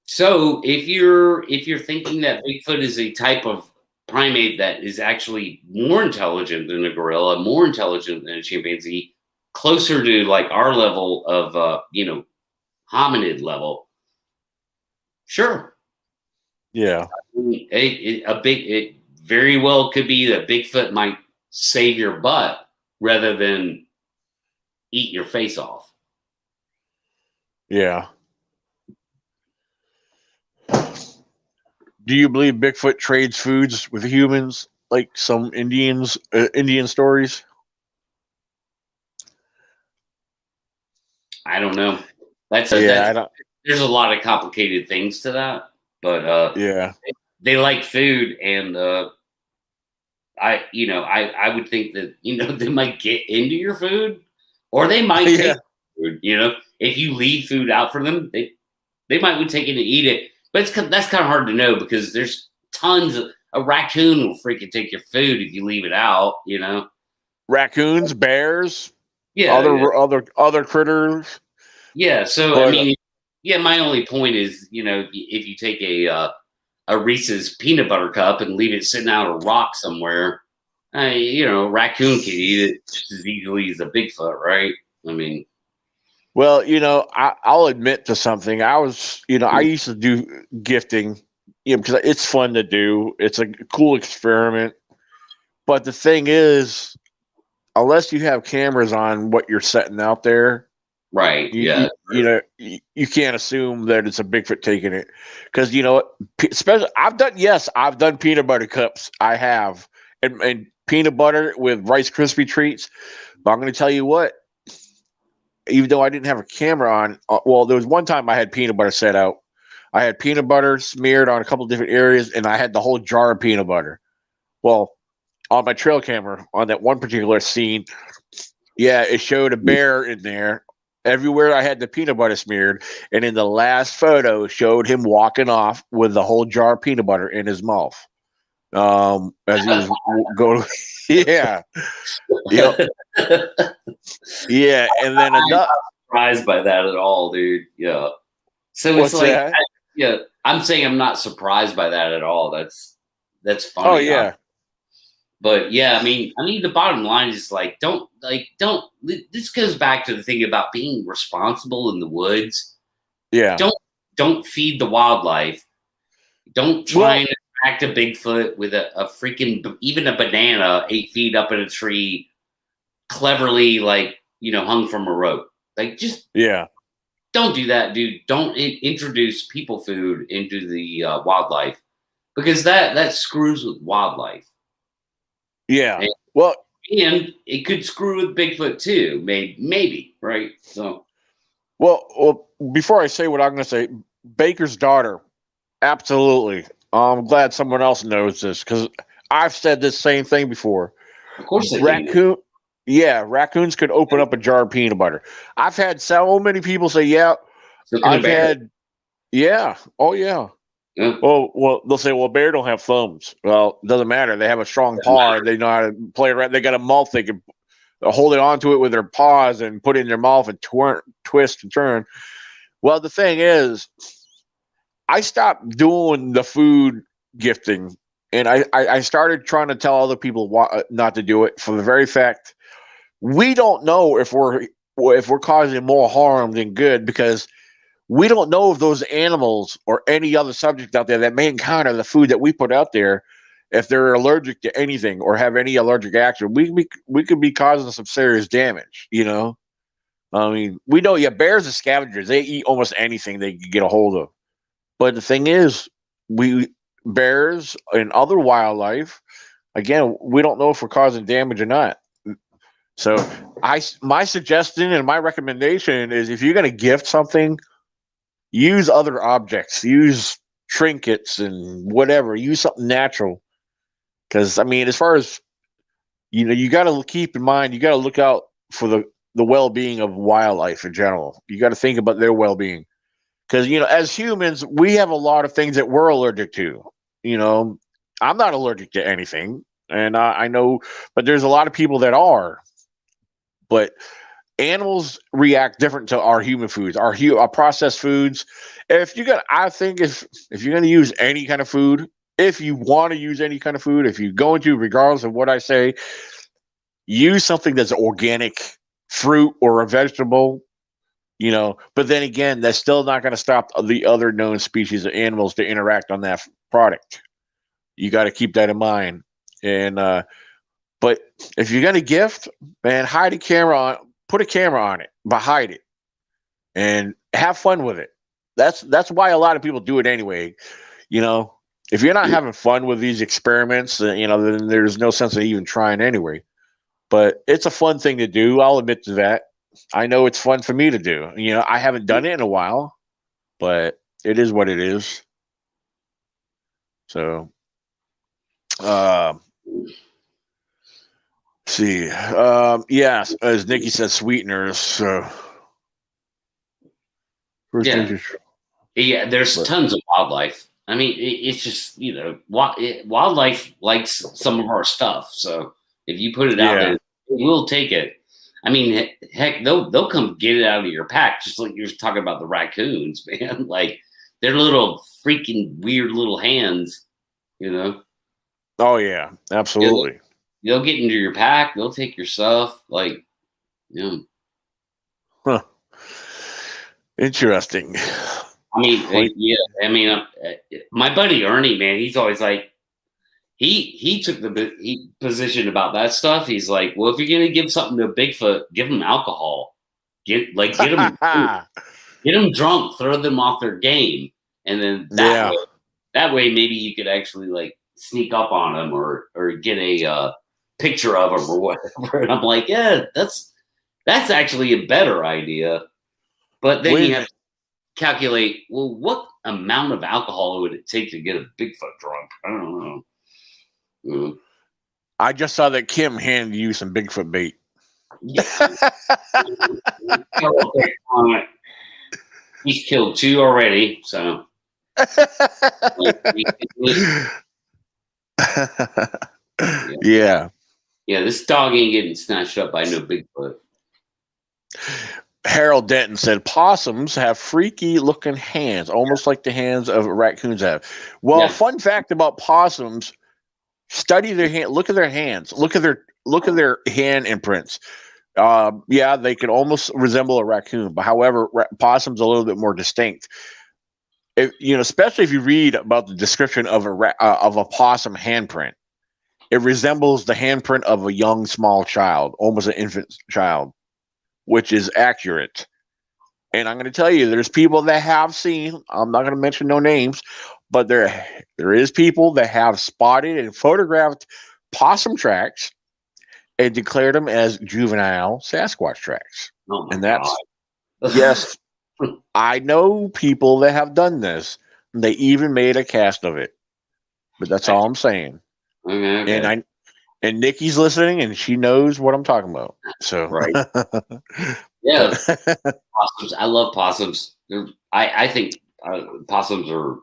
if you're thinking that Bigfoot is a type of primate that is actually more intelligent than a gorilla, more intelligent than a chimpanzee, closer to like our level of hominid level, sure. Yeah. It very well could be that Bigfoot might save your butt rather than eat your face off. Yeah. Do you believe Bigfoot trades foods with humans, like some Indian stories? I don't know. There's a lot of complicated things to that, but they like food, and I would think that they might get into your food, or they might take food. If you leave food out for them, they might would take it and eat it. But that's kind of hard to know, because there's tons of a raccoon will freaking take your food if you leave it out. Raccoons, bears, other critters. Yeah. So I mean, my only point is, if you take a Reese's peanut butter cup and leave it sitting out a rock somewhere, a raccoon can eat it just as easily as a Bigfoot, right? I mean. Well, I'll admit to something. I was, I used to do gifting, because it's fun to do. It's a cool experiment. But the thing is, unless you have cameras on what you're setting out there, right? You can't assume that it's a Bigfoot taking it, because especially I've done peanut butter cups. I have, and peanut butter with Rice Krispie treats. But I'm going to tell you what. Even though I didn't have a camera on, there was one time I had peanut butter set out. I had peanut butter smeared on a couple of different areas, and I had the whole jar of peanut butter. Well, on my trail camera, on that one particular scene, it showed a bear in there. Everywhere I had the peanut butter smeared, and in the last photo, showed him walking off with the whole jar of peanut butter in his mouth. As he was going, and then I'm not surprised by that at all, dude. Yeah. So it's like, I'm saying I'm not surprised by that at all. That's funny. Oh yeah. But I mean, the bottom line is like, don't. This goes back to the thing about being responsible in the woods. Yeah. Don't feed the wildlife. Don't try and act a Bigfoot with a freaking, even a banana 8 feet up in a tree, cleverly hung from a rope. Like, just don't do that, dude. Don't introduce people food into the wildlife, because that screws with wildlife. Yeah. And it could screw with Bigfoot too, maybe, right? So, well, before I say what I'm going to say, Baker's daughter, absolutely. I'm glad someone else knows this because I've said this same thing before. Of course they Raccoon, yeah, raccoons could open up a jar of peanut butter. I've had so many people say, "Yeah, so can a I've bear. had, yeah, oh yeah." Yeah. Well, they'll say, "Well, bear don't have thumbs." Well, it doesn't matter. They have a strong paw. They know how to play around. They got a mouth. They can hold it onto it with their paws and put it in their mouth and twist and turn. Well, the thing is, I stopped doing the food gifting, and I started trying to tell other people not to do it for the very fact we don't know if we're causing more harm than good because we don't know if those animals or any other subject out there that may encounter the food that we put out there, if they're allergic to anything or have any allergic action, we could be causing some serious damage. You know, I mean, we know, yeah, bears are scavengers; they eat almost anything they can get a hold of. But the thing is, we bears and other wildlife, again, we don't know if we're causing damage or not. So, my suggestion and my recommendation is if you're going to gift something, use other objects, use trinkets and whatever, use something natural. Because I mean, as far as you got to keep in mind, you got to look out for the well being of wildlife in general. You got to think about their well being because as humans we have a lot of things that we're allergic to. I'm not allergic to anything, and I know, but there's a lot of people that are. But animals react different to our human foods, our processed foods. I think if you're gonna use any kind of food, if you want to use any kind of food, if you're going to, regardless of what I say, use something that's organic, fruit or a vegetable. But then again, that's still not going to stop the other known species of animals to interact on that product. You got to keep that in mind. And but if you're going to gift, man, put a camera on it, but hide it, and have fun with it. That's why a lot of people do it anyway. If you're not having fun with these experiments, then there's no sense of even trying anyway. But it's a fun thing to do. I'll admit to that. I know it's fun for me to do. I haven't done it in a while, but it is what it is. So, see, yes, as Nikki said, sweeteners. So, yeah, there's tons of wildlife. I mean, it's just wildlife likes some of our stuff. So if you put it out there, we'll take it. I mean, heck, they'll come get it out of your pack, just like you're talking about the raccoons, man. Like their little freaking weird little hands, Oh yeah, absolutely. They'll get into your pack. They'll take your stuff. Like, Huh. Interesting. I mean, I mean, my buddy Ernie, man, he's always like, he took the position about that stuff. He's like, well, if you're gonna give something to Bigfoot, give them alcohol. Get them get them drunk, throw them off their game, and then that way maybe you could actually like sneak up on them or get a picture of them or whatever. And I'm like, yeah, that's actually a better idea. But then you have to calculate, well, what amount of alcohol would it take to get a Bigfoot drunk? I don't know. I just saw that Kim handed you some Bigfoot bait. Yeah. He's killed 2 already, so. Yeah. Yeah, this dog ain't getting snatched up by no Bigfoot. Harold Denton said possums have freaky looking hands, almost like the hands of raccoons have. Well, fun fact about possums. Study their hand. Look at their hands. Look at their hand imprints. They can almost resemble a raccoon, but however, possum's a little bit more distinct. Especially if you read about the description of a possum handprint, it resembles the handprint of a young small child, almost an infant child, which is accurate. And I'm going to tell you, there's people that have seen. I'm not going to mention no names. But there is people that have spotted and photographed possum tracks and declared them as juvenile Sasquatch tracks. Oh and that's God. Yes, I know people that have done this. They even made a cast of it. but that's all I'm saying. Okay. And Nikki's listening, and she knows what I'm talking about. So right. Yeah, possums. I love possums. I think possums are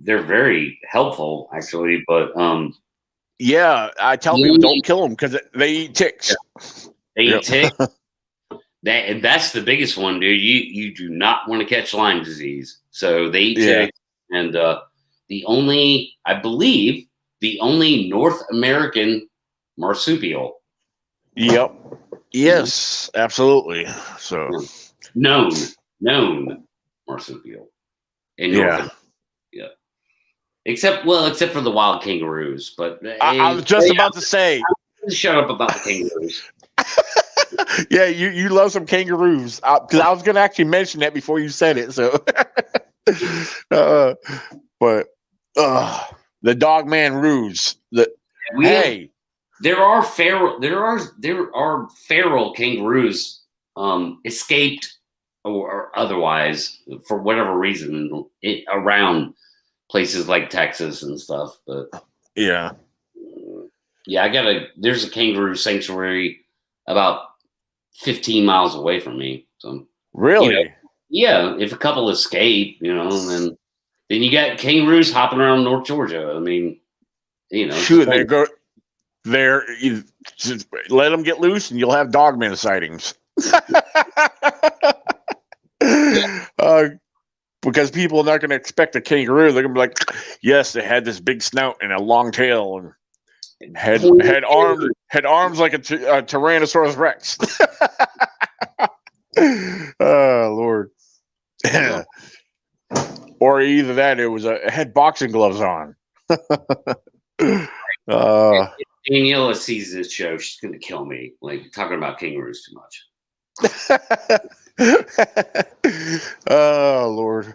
they're very helpful actually, but yeah, I tell people don't kill them because they eat ticks. Yeah. They eat ticks. That's the biggest one, dude. You do not want to catch Lyme disease, so they eat ticks. And I believe the only North American marsupial. Yep. Yes, absolutely. So known marsupial in North America. Yeah. Except for the wild kangaroos. But I was just about to say, shut up about the kangaroos. Yeah, you love some kangaroos because I was going to actually mention that before you said it. So, but the dog man roos. There are feral kangaroos escaped or otherwise for whatever reason around places like Texas and stuff. But yeah, there's a kangaroo sanctuary about 15 miles away from me. So really, if a couple escape, then you got kangaroos hopping around North Georgia. I mean, shoot, they go there. You just let them get loose, and you'll have dogman sightings. Because people are not going to expect a kangaroo. They're going to be like, yes, they had this big snout and a long tail and had arms like a Tyrannosaurus Rex. Oh Lord. Or either that, it had boxing gloves on. Daniela sees this show, she's going to kill me. Like talking about kangaroos too much. Oh Lord.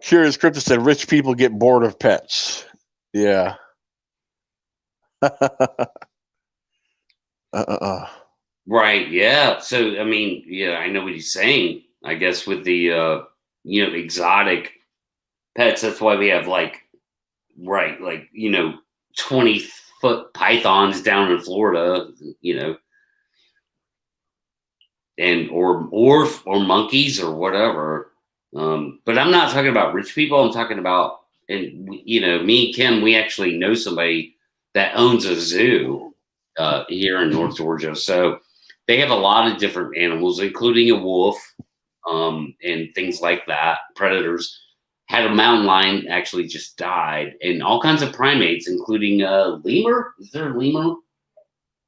Curious Crypto said rich people get bored of pets. Yeah. Right, yeah. So I mean, I know what he's saying. I guess with the exotic pets, that's why we have 20-foot pythons down in Florida, and or monkeys or whatever. But I'm not talking about rich people. I'm talking about, and me and Kim, we actually know somebody that owns a zoo here in North Georgia. So they have a lot of different animals, including a wolf, and things like that. Predators. Had a mountain lion actually just died, and all kinds of primates, including a lemur. Is there a lemur?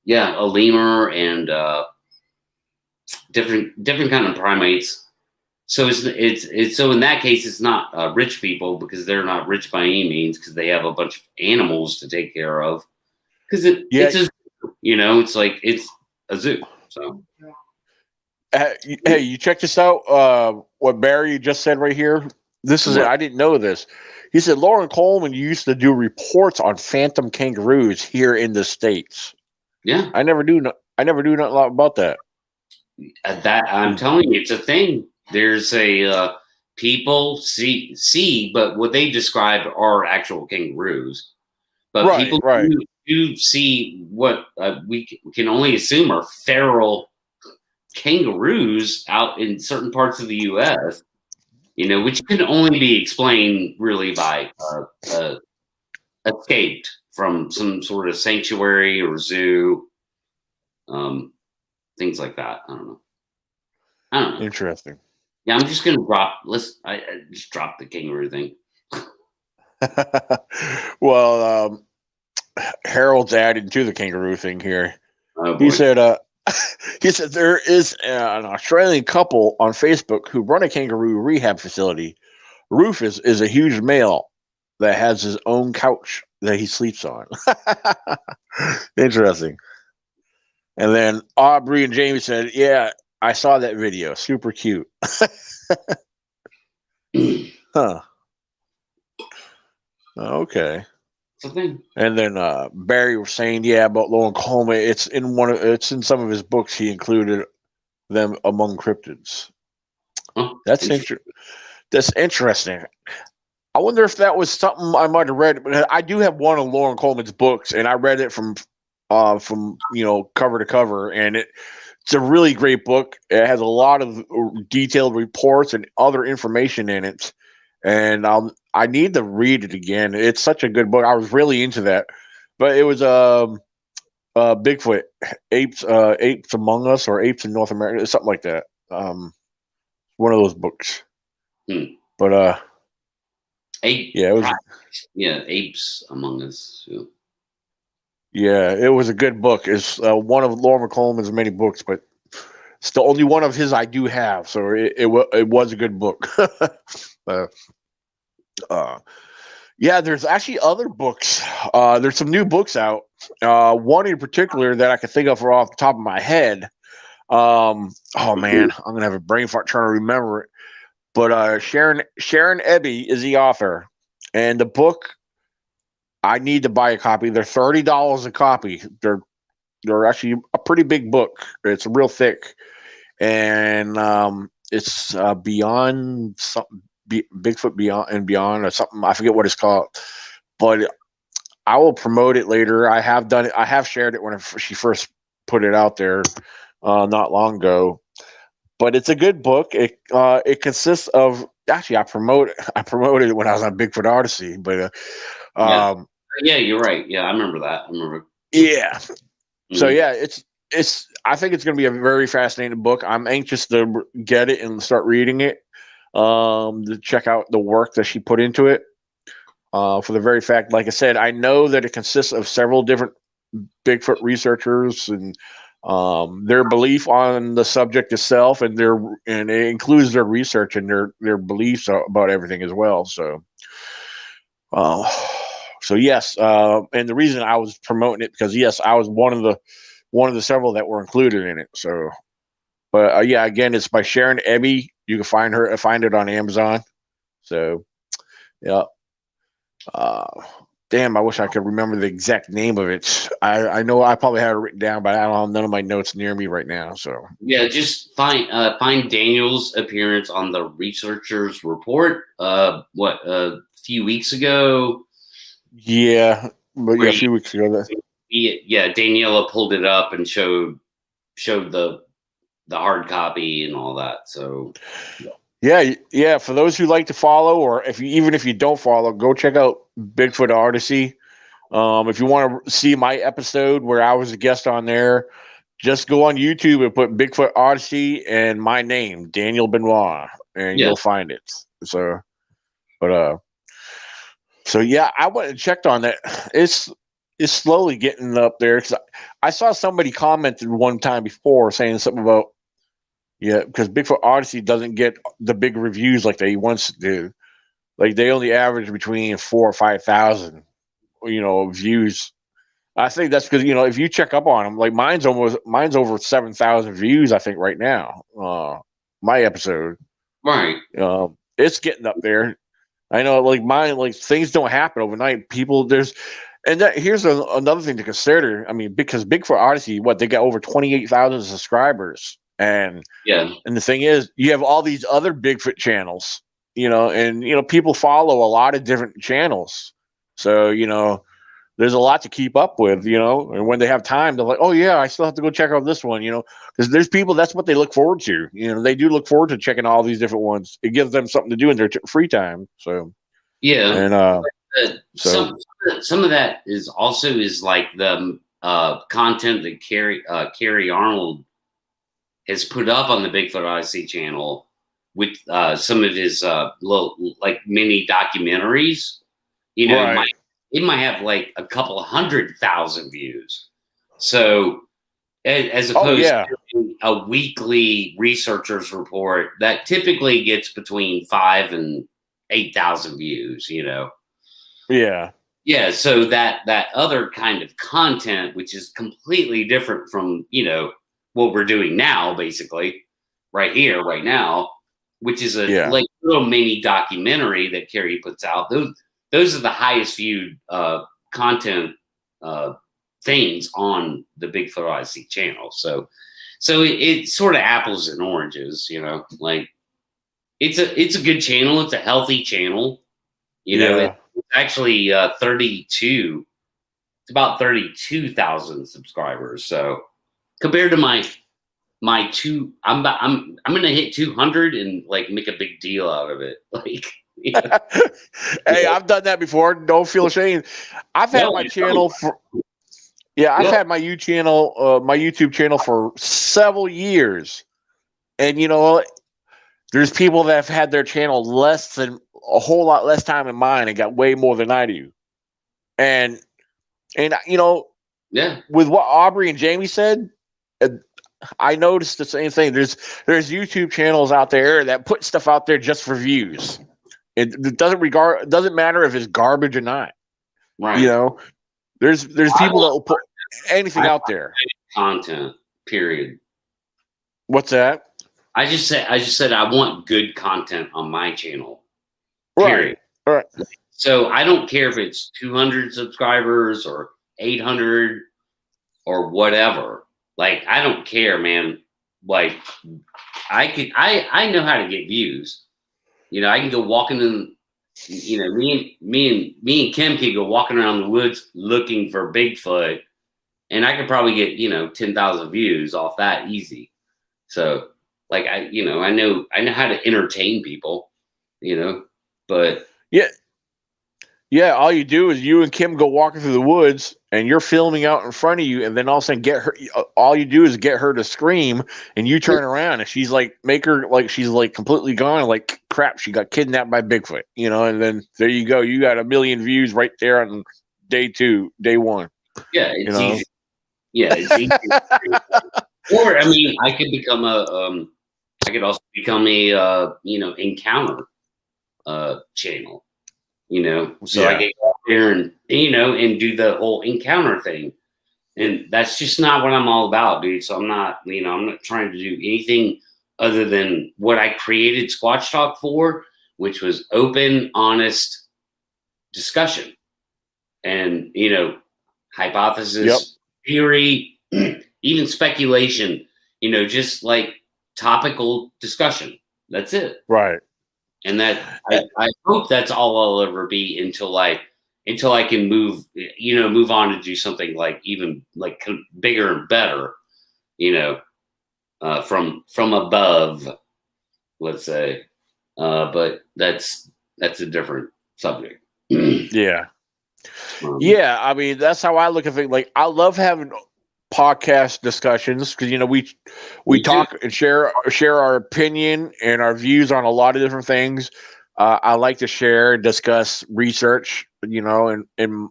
Yeah, a lemur and different kind of primates. So it's so in that case, it's not rich people because they're not rich by any means because they have a bunch of animals to take care of. Because it's a zoo, it's like it's a zoo. So. Hey, you check this out. What Barry just said right here. This is it. I didn't know this. He said Lauren Coleman used to do reports on phantom kangaroos here in the States. Yeah, I never do nothing about that. That I'm telling you, it's a thing. There's a people see, but what they describe are actual kangaroos. But people do see what we can only assume are feral kangaroos out in certain parts of the U.S. Which can only be explained really by escaped from some sort of sanctuary or zoo, things like that. I don't know. Interesting. Yeah, I'm just gonna I just dropped the kangaroo thing. Well, Harold's added to the kangaroo thing here. Oh, he said there is an Australian couple on Facebook who run a kangaroo rehab facility. Rufus is a huge male that has his own couch that he sleeps on. Interesting. And then Aubrey and Jamie said, yeah, I saw that video. Super cute. Huh. Okay. And then Barry was saying, yeah, about Lauren Coleman. It's in some of his books. He included them among cryptids. Oh, That's interesting. I wonder if that was something I might have read. But I do have one of Lauren Coleman's books, and I read it from cover to cover, and it's a really great book. It has a lot of detailed reports and other information in it, and I need to read it again. It's such a good book. I was really into that, but it was Bigfoot, apes among us, or apes in North America, something like that. One of those books. But yeah, it was. Yeah, apes among us. Yeah. Yeah, it was a good book. It's one of Lauren Coleman's many books, but it's the only one of his I do have. So it was a good book. Yeah, there's actually other books. There's some new books out. One in particular that I can think of off the top of my head. Oh man, I'm gonna have a brain fart trying to remember it. But Sharon Ebby is the author, and the book, I need to buy a copy. They're $30 a copy. They're actually a pretty big book. It's real thick, and it's beyond something. Bigfoot Beyond and Beyond, or something. I forget what it's called, but I will promote it later. I have done it. I have shared it when she first put it out there not long ago. But it's a good book. It consists of, actually I promoted it when I was on Bigfoot Odyssey, but yeah, you're right. Yeah, I remember that. I remember. Yeah. So yeah, it's. I think it's going to be a very fascinating book. I'm anxious to get it and start reading it. To check out the work that she put into it. For the very fact, like I said, I know that it consists of several different Bigfoot researchers and their belief on the subject itself, and it includes their research and their beliefs about everything as well. So yes, and the reason I was promoting it, because yes, I was one of the several that were included in it. So, but yeah, again, it's by Sharon Ebby. You can find it on Amazon. So, yeah. Damn, I wish I could remember the exact name of it. I know I probably have it written down, but I don't have none of my notes near me right now. So yeah, just find Daniel's appearance on the researchers report. A few weeks ago? Yeah, but yeah, a few weeks ago. Yeah, Daniela pulled it up and showed the hard copy and all that. So yeah. For those who like to follow, or even if you don't follow, go check out Bigfoot Odyssey. If you want to see my episode where I was a guest on there, just go on YouTube and put Bigfoot Odyssey and my name, Daniel Benoit, and you'll find it. So, so yeah, I went and checked on that. It's slowly getting up there, because I saw somebody commented one time before saying something about, yeah, because Bigfoot Odyssey doesn't get the big reviews like they once did. Like they only average between 4,000 or 5,000, views. I think that's because, if you check up on them, like mine's over 7,000 views, I think, right now. My episode, right? It's getting up there. I know, like mine, like things don't happen overnight. Here's another thing to consider. I mean, because Bigfoot Odyssey, they got over 28,000 subscribers, and the thing is, you have all these other Bigfoot channels, and people follow a lot of different channels, so there's a lot to keep up with, and when they have time, they're like, oh yeah, I still have to go check out this one, because there's people, that's what they look forward to. They do look forward to checking all these different ones. It gives them something to do in their free time. So yeah, and some of that is like the content that Carrie Arnold has put up on the Bigfoot Odyssey channel with some of his little, like, mini documentaries. Right. It might have like a couple 100,000 views. So as opposed to a weekly researchers report that typically gets between 5,000 and 8,000 views, Yeah. Yeah. So that other kind of content, which is completely different from, what we're doing now, basically right here, right now, which is a like little mini documentary that Carrie puts out. Those are the highest viewed content things on the Bigfoot Odyssey channel. So it's sort of apples and oranges, like it's a good channel. It's a healthy channel. You know, it's actually 32. It's about 32,000 subscribers. So compared to my two, I'm gonna hit 200 and like make a big deal out of it. Like, hey, I've done that before. Don't feel ashamed. I've had my channel for. Yeah, I've had my YouTube channel for several years, and you know, there's people that have had their channel a whole lot less time than mine and got way more than I do, and you know, with what Aubrey and Jamie said, I noticed the same thing. There's YouTube channels out there that put stuff out there just for views. It doesn't matter if it's garbage or not. Right. You know, there's people that will put anything out there. Content. Period. What's that? I just said I want good content on my channel. Period. Right. So I don't care if it's 200 subscribers or 800 or whatever. Like, I don't care, man. Like, I know how to get views. You know, I can go walking in. You know, me and Kim can go walking around the woods looking for Bigfoot, and I could probably get 10,000 views off that easy. So, like, I know how to entertain people. But yeah. All you do is you and Kim go walking through the woods, and you're filming out in front of you, and then all of a sudden all you do is get her to scream, and you turn around, and she's like, make her like she's like completely gone, like crap, she got kidnapped by Bigfoot, and then there you go, you got 1 million views right there on day 1. Yeah, it's easy. Yeah, it's easy. Or I mean, I could become I could also become a encounter channel. So I get out there and and do the whole encounter thing, and that's just not what I'm all about, dude. So I'm not, I'm not trying to do anything other than what I created Squatch Talk for, which was open, honest discussion, and hypothesis, theory, even speculation. Just like topical discussion. That's it. Right. And that I hope that's all I'll ever be until I can move on to do something like even like bigger and better, from above, let's say. But that's a different subject. Yeah. I mean, that's how I look at things. Like, I love having podcast discussions because we talk and share our opinion and our views on a lot of different things. I like to share and discuss research, and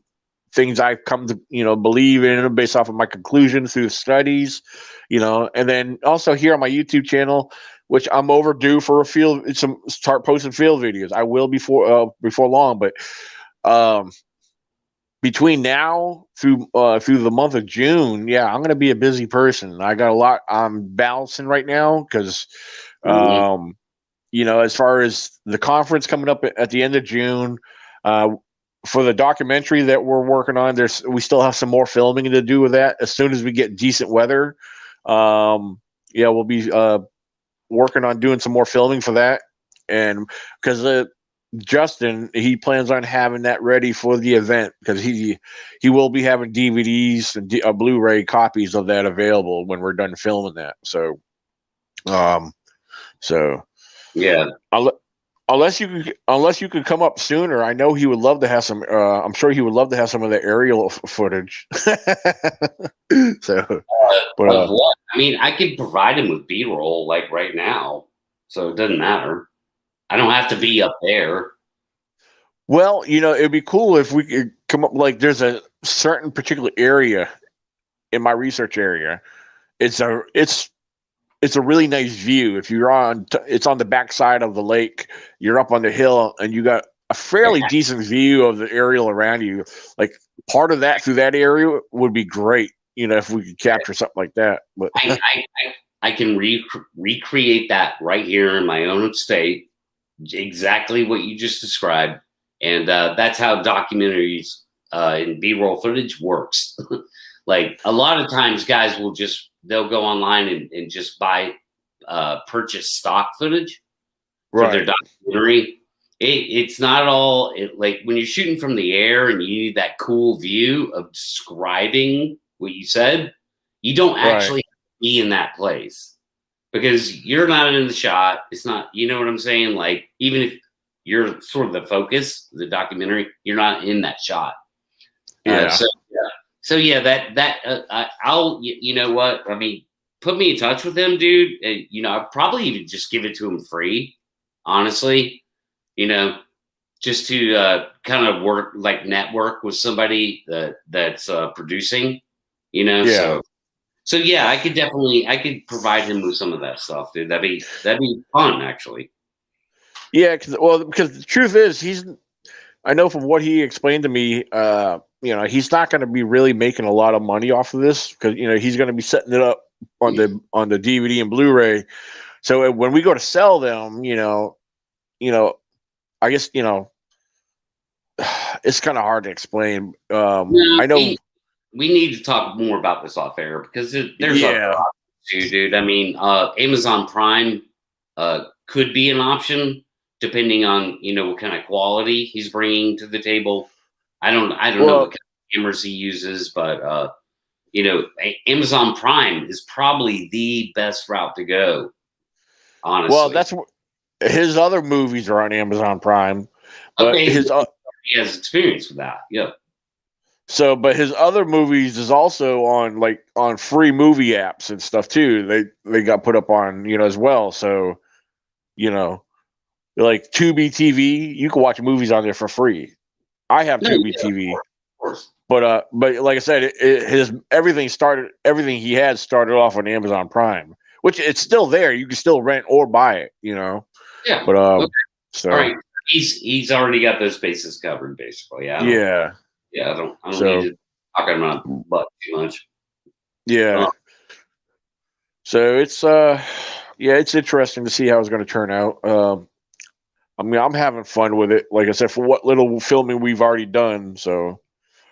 things I've come to believe in based off of my conclusions through studies, and then also here on my YouTube channel, which I'm overdue for start posting field videos. I will before long, but between now through the month of June, I'm going to be a busy person. I got a lot I'm balancing right now because, as far as the conference coming up at the end of June, for the documentary that we're working on, we still have some more filming to do with that. As soon as we get decent weather, we'll be working on doing some more filming for that, and because Justin, he plans on having that ready for the event because he will be having DVDs and Blu-ray copies of that available when we're done filming that. So, yeah. Unless you could come up sooner, I know he would love to have some. I'm sure he would love to have some of the aerial footage. So, what? I mean, I could provide him with B-roll like right now, so it doesn't matter. I don't have to be up there. Well, it'd be cool if we could come up. Like, there's a certain particular area in my research area. It's a really nice view. If you're it's on the backside of the lake. You're up on the hill, and you got a fairly decent view of the aerial around you. Like, part of that through that area would be great. If we could capture something like that. But I can recreate that right here in my own state. Exactly what you just described, and that's how documentaries and B-roll footage works. Like, a lot of times guys they'll go online and just purchase stock footage for their documentary, It's not all like when you're shooting from the air and you need that cool view of describing what you said, you don't Right. actually be in that place because you're not in the shot. It's not, you know what I'm saying? Like, even if you're sort of the focus, the documentary, you're not in that shot. Yeah. So yeah, you know what? I mean, put me in touch with him, dude. You know, I'd probably even just give it to him free, honestly. You know, just to kind of network with somebody that's producing. You know, Yeah. so yeah, I could provide him with some of that stuff, dude. That'd be fun, actually. Yeah, because the truth is, I know from what he explained to me, he's not going to be really making a lot of money off of this because he's going to be setting it up on the DVD and Blu-ray. So when we go to sell them, I guess it's kind of hard to explain. No, I know. we need to talk more about this off air because there's other Yeah. options too, dude. I mean, Amazon Prime could be an option depending on what kind of quality he's bringing to the table. I don't know what kind of cameras he uses, but Amazon Prime is probably the best route to go. Honestly, well, that's his other movies are on Amazon Prime, but okay. He has experience with that. Yeah. So, but his other movies is also on free movie apps and stuff too. They got put up on as well. So, like Tubi TV, you can watch movies on there for free. I have Tubi TV, but like I said, everything he had started off on Amazon Prime, which it's still there. You can still rent or buy it. Yeah. But okay. So all right, he's already got those bases covered basically. Yeah. I don't need to talk on my butt too much. Yeah. So it's it's interesting to see how it's going to turn out. I mean, I'm having fun with it. Like I said, for what little filming we've already done. So,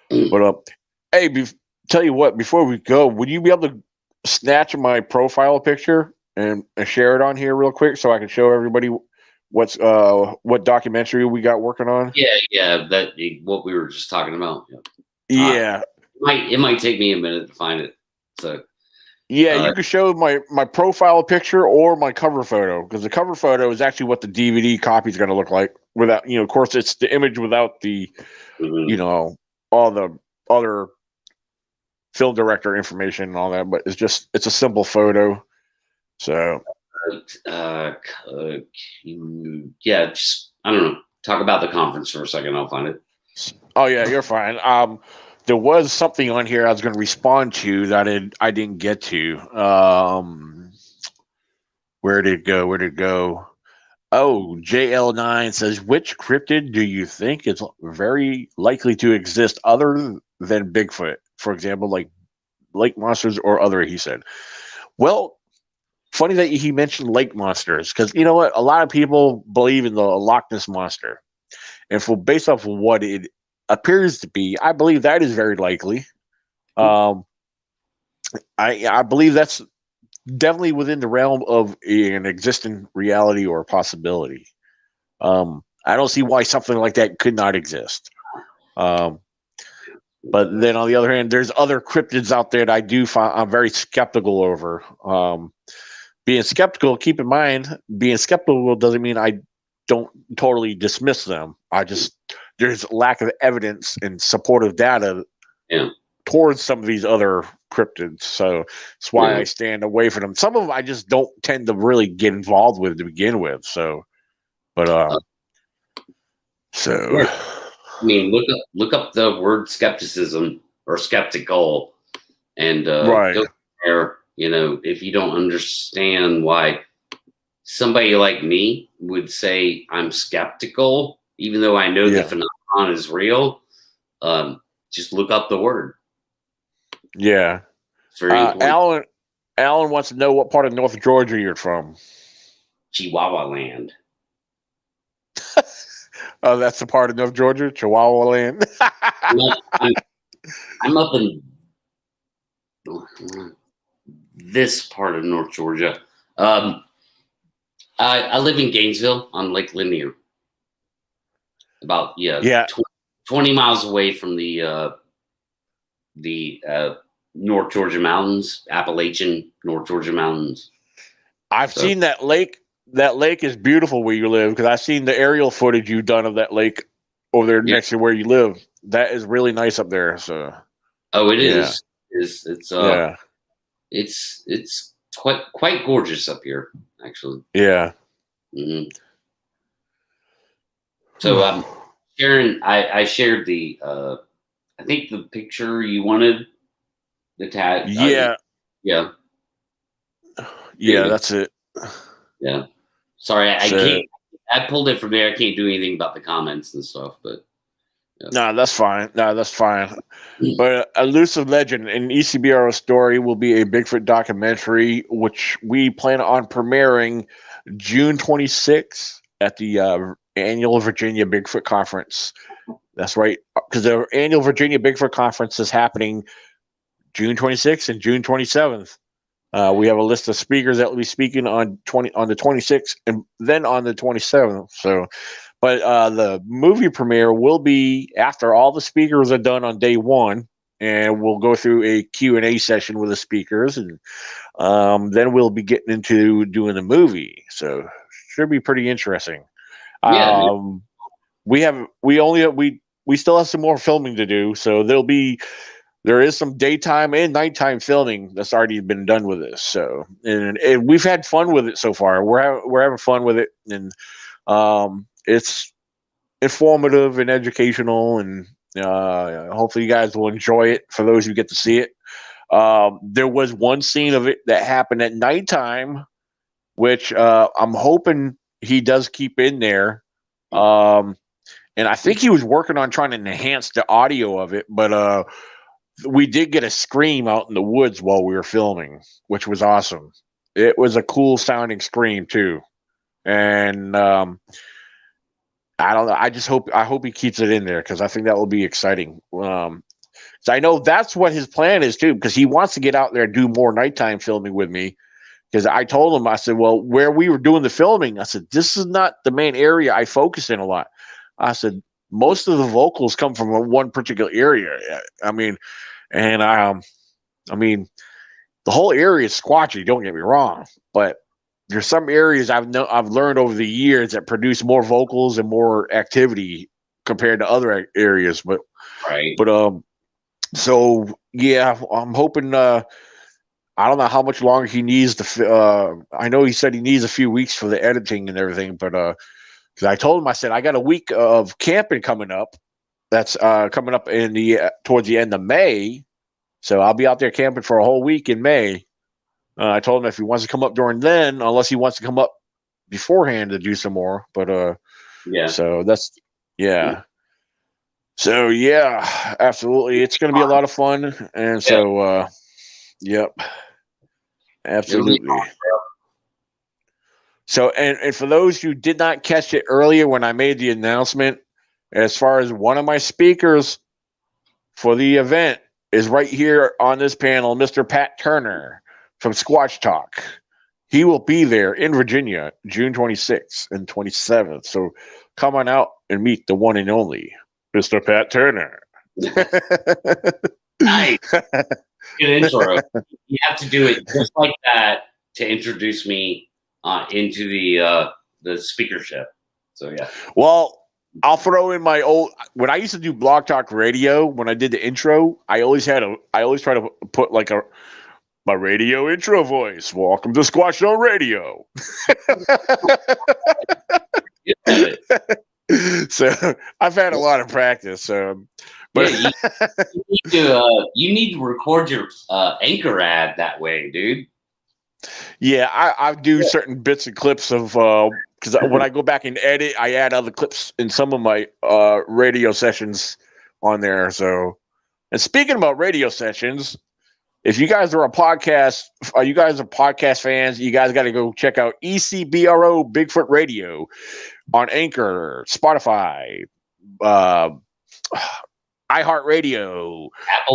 but hey, tell you what, before we go, would you be able to snatch my profile picture and share it on here real quick so I can show everybody what documentary we got working on? Yeah, that what we were just talking about. Yeah. It might take me a minute to find it. So yeah, you can show my profile picture or my cover photo because the cover photo is actually what the DVD copy is going to look like. Without, of course, it's the image without the, all the other film director information and all that. But it's a simple photo. So, just I don't know. Talk about the conference for a second. I'll find it. Oh yeah, you're fine. There was something on here I was going to respond to that I didn't get to. Where did it go? Oh, JL9 says, which cryptid do you think is very likely to exist other than Bigfoot? For example, like lake monsters or other, he said. Well, funny that he mentioned lake monsters because you know what? A lot of people believe in the Loch Ness monster. And based off of what it appears to be, I believe that is very likely. I believe that's definitely within the realm of an existing reality or possibility. I don't see why something like that could not exist. But then on the other hand, there's other cryptids out there that I do find I'm very skeptical over. Being skeptical, keep in mind, being skeptical doesn't mean I don't totally dismiss them. There's lack of evidence and supportive data towards some of these other cryptids. So that's why I stand away from them. Some of them I just don't tend to really get involved with to begin with. So, but I mean, look up the word skepticism or skeptical, and go there. If you don't understand why somebody like me would say I'm skeptical, even though I know the phenomenon is real, just look up the word. Yeah. It's very important. Alan wants to know what part of North Georgia you're from. Chihuahua land. Oh, that's the part of North Georgia, Chihuahua land. I'm up in this part of North Georgia. I live in Gainesville on Lake Lanier. about 20 miles away from the North Georgia mountains, Appalachian North Georgia mountains. I've seen that lake. That lake is beautiful where you live, because I've seen the aerial footage you've done of that lake over there next to where you live. That is really nice up there. So, it is. It's it's quite gorgeous up here, actually. Yeah. Mm-hmm. So, Sharon, I shared the I think the picture you wanted, the tag. Yeah. Yeah, that's it. Yeah. Sorry, I can't. I pulled it from there. I can't do anything about the comments and stuff, but. No, that's fine. But Elusive Legend, an ECBRO story, will be a Bigfoot documentary, which we plan on premiering June 26th at the annual Virginia Bigfoot Conference. That's right, because the annual Virginia Bigfoot Conference is happening June 26th and June 27th. We have a list of speakers that will be speaking on the 26th and then on the 27th. So, but the movie premiere will be after all the speakers are done on day one, and we'll go through a Q&A session with the speakers, and then we'll be getting into doing the movie. So, should be pretty interesting. Yeah. We still have some more filming to do, so there is some daytime and nighttime filming that's already been done with this. So, and we've had fun with it so far. We're having fun with it, and it's informative and educational, and hopefully you guys will enjoy it. For those who get to see it, there was one scene of it that happened at nighttime, which I'm hoping he does keep in there. And I think he was working on trying to enhance the audio of it, but we did get a scream out in the woods while we were filming, which was awesome. It was a cool sounding scream too. And I don't know. I hope he keeps it in there, because I think that will be exciting. So I know that's what his plan is too, because he wants to get out there and do more nighttime filming with me. Because I told him, I said, well, where we were doing the filming, I said, this is not the main area I focus in a lot. I said, most of the vocals come from one particular area. I mean, the whole area is squatchy. Don't get me wrong, but there's some areas I've learned over the years that produce more vocals and more activity compared to other areas. But so yeah, I'm hoping. I don't know how much longer he needs to. I know he said he needs a few weeks for the editing and everything, but because I told him, I said I got a week of camping coming up. That's coming up towards the end of May, so I'll be out there camping for a whole week in May. I told him if he wants to come up during then, unless he wants to come up beforehand to do some more. But so that's So yeah, absolutely, it's going to be a lot of fun, and so yep, absolutely. So, and for those who did not catch it earlier when I made the announcement, as far as one of my speakers for the event is right here on this panel, Mr. Pat Turner from Squatch Talk. He will be there in Virginia, June 26th and 27th. So come on out and meet the one and only Mr. Pat Turner. Nice. Good intro. You have to do it just like that to introduce me into the speakership. So yeah. Well, I'll throw in my old, when I used to do Blog Talk Radio, when I did the intro, I always try to put like my radio intro voice. Welcome to Squatch Zone Radio. So I've had a lot of practice. But you need to record your anchor ad that way, dude. Yeah, I do certain bits and clips of because when I go back and edit, I add other clips in some of my radio sessions on there. So, and speaking about radio sessions, if you guys are you guys are podcast fans, you guys got to go check out ECBRO Bigfoot Radio on Anchor, Spotify, iHeartRadio,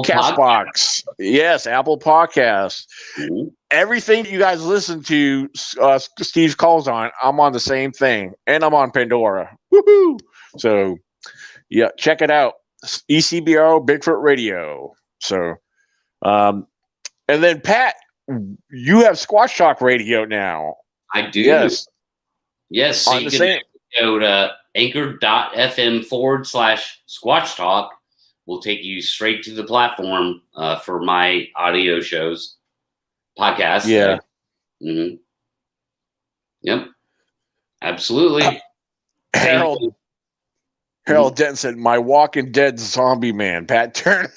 Castbox, yes, Apple Podcasts. Mm-hmm. Everything you guys listen to, Steve calls on, I'm on the same thing, and I'm on Pandora. Woohoo! So Yeah, check it out. ECBRO Bigfoot Radio. So, and then Pat, you have Squatch Talk Radio now. I do. Yes. Yes. So On you the can same. go to anchor.fm/Squatch Talk. Will take you straight to the platform for my audio shows, podcast. Yeah. Mm-hmm. Yep. Absolutely. Harold Denton said, "My Walking Dead zombie man, Pat Turner."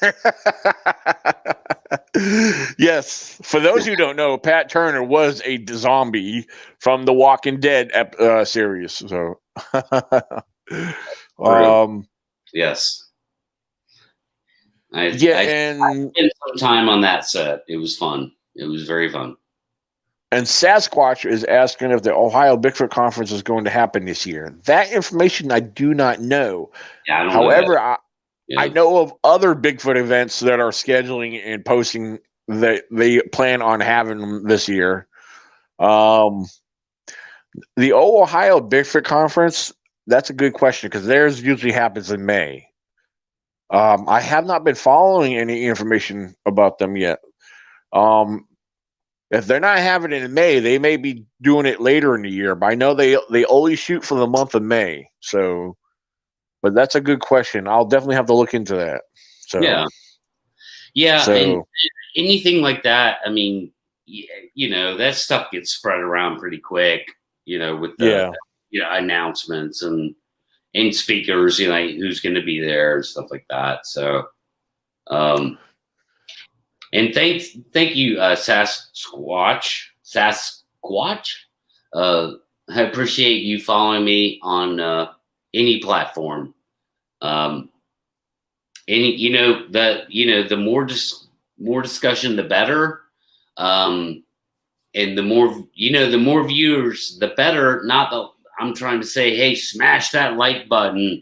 Yes, for those who don't know, Pat Turner was a zombie from the Walking Dead series. So, yes, I and spent some time on that set. It was fun. It was very fun. And Sasquatch is asking if the Ohio Bigfoot Conference is going to happen this year. That information I do not know. Yeah, I don't However, know I know of other Bigfoot events that are scheduling and posting that they plan on having them this year. The Ohio Bigfoot Conference, that's a good question because theirs usually happens in May. I have not been following any information about them yet. If they're not having it in May, they may be doing it later in the year. But I know they only shoot for the month of May. So, but that's a good question. I'll definitely have to look into that. So yeah, so, and anything like that. I mean, that stuff gets spread around pretty quick. With the announcements and speakers, who's going to be there and stuff like that. So, and thank you, Sasquatch. I appreciate you following me on any platform. The more discussion, the better. And the more viewers, the better. Not that I'm trying to say, hey, smash that like button.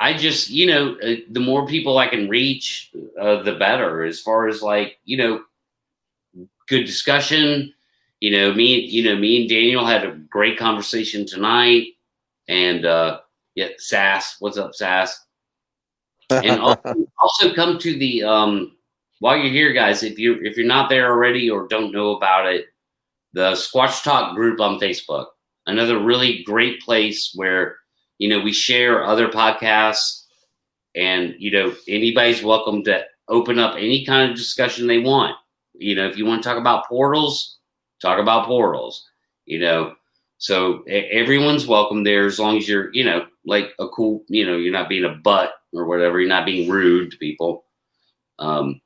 I just, the more people I can reach, the better. As far as good discussion. Me and Daniel had a great conversation tonight, and Sass, what's up, Sass? And also come to the while you're here, guys. If you're not there already or don't know about it, the Squatch Talk group on Facebook, another really great place where. We share other podcasts, and anybody's welcome to open up any kind of discussion they want. If you want to talk about portals, talk about portals. So everyone's welcome there as long as you're like a cool. You're not being a butt or whatever. You're not being rude to people. So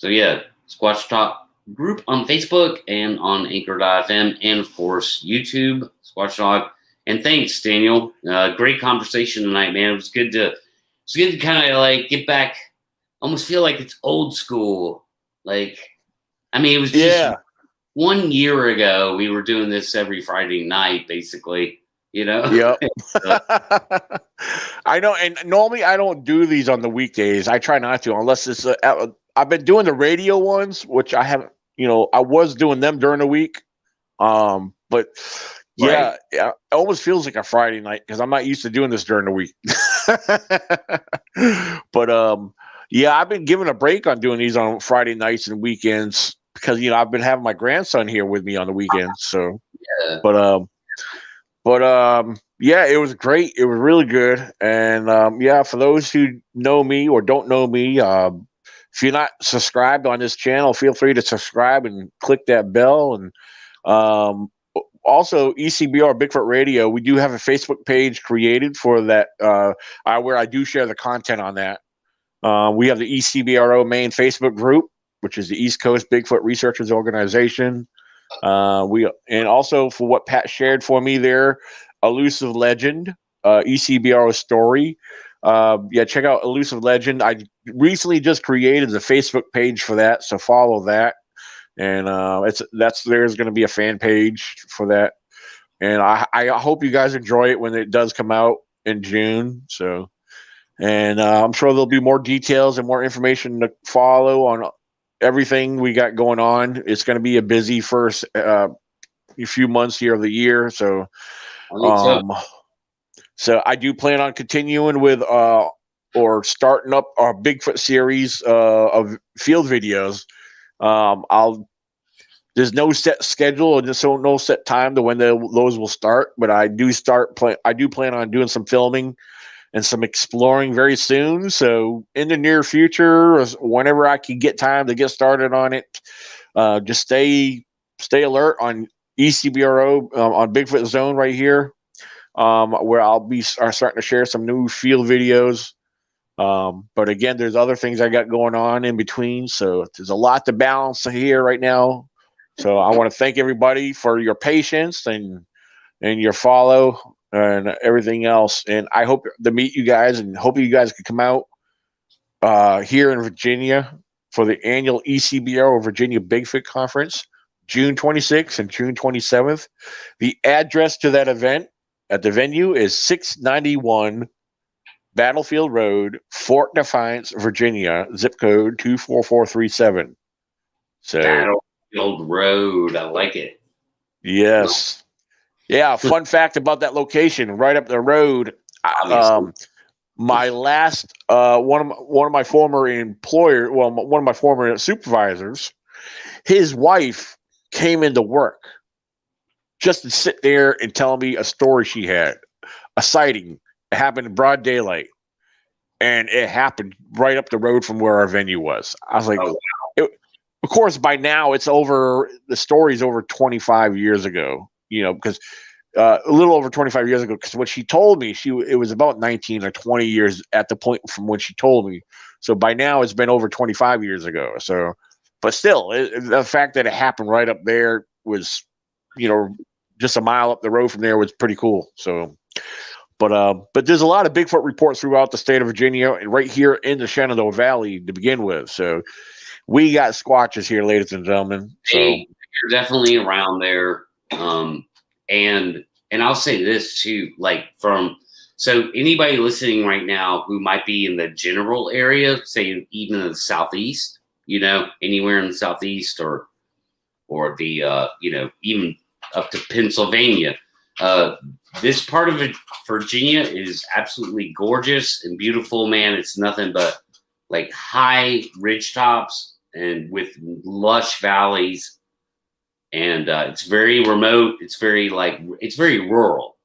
yeah, Squatch Talk group on Facebook and on Anchor.fm, and of course YouTube, Squatch Talk. And thanks, Daniel. Great conversation tonight, man. It was good to kind of get back. Almost feel like it's old school. It was just 1 year ago we were doing this every Friday night, basically. Yep. I know, and normally I don't do these on the weekdays. I try not to, unless it's. I've been doing the radio ones, which I haven't. I was doing them during the week, but. Yeah, it almost feels like a Friday night because I'm not used to doing this during the week. But I've been giving a break on doing these on Friday nights and weekends because I've been having my grandson here with me on the weekends. So, it was great. It was really good. And for those who know me or don't know me, if you're not subscribed on this channel, feel free to subscribe and click that bell. And also, ECBR Bigfoot Radio, we do have a Facebook page created for that, where I do share the content on that. We have the ECBRO main Facebook group, which is the East Coast Bigfoot Researchers Organization. And also for what Pat shared for me there, Elusive Legend, ECBRO story. Check out Elusive Legend. I recently just created the Facebook page for that, so follow that. And there's going to be a fan page for that, and I hope you guys enjoy it when it does come out in June. So, and I'm sure there'll be more details and more information to follow on everything we got going on. It's going to be a busy first few months here of the year. So, I think so. So I do plan on continuing with or starting up our Bigfoot series of field videos. There's no set schedule and just no set time to when those will start, but I do plan on doing some filming and some exploring very soon. So in the near future, or whenever I can get time to get started on it, just stay alert on ECBRO on Bigfoot Zone right here, where I'll be starting to share some new field videos. But again, there's other things I got going on in between, so there's a lot to balance here right now. So I want to thank everybody for your patience and your follow and everything else. And I hope to meet you guys and hope you guys can come out here in Virginia for the annual ECBO Virginia Bigfoot Conference, June 26th and June 27th. The address to that event at the venue is 691 Battlefield Road, Fort Defiance, Virginia, zip code 24437. So Battlefield Road, I like it. Yes. Yeah, fun fact about that location, right up the road. My last one of my former one of my former supervisors, his wife came into work just to sit there and tell me a story she had, a sighting. It happened in broad daylight, and it happened right up the road from where our venue was. I was like, oh, wow. Of course, by now it's over. The story's over 25 years ago, because a little over 25 years ago. Because when she told me, it was about 19 or 20 years at the point from when she told me. So by now it's been over 25 years ago. So, but still, the fact that it happened right up there was, just a mile up the road from there was pretty cool. So. But there's a lot of Bigfoot reports throughout the state of Virginia and right here in the Shenandoah Valley to begin with. So we got Squatches here, ladies and gentlemen. So you're definitely around there. And I'll say this too, so anybody listening right now who might be in the general area, say even in the Southeast, anywhere in the Southeast or the, even up to Pennsylvania, this part of Virginia is absolutely gorgeous and beautiful, man. It's nothing but like high ridge tops and with lush valleys. And it's very remote. It's very rural.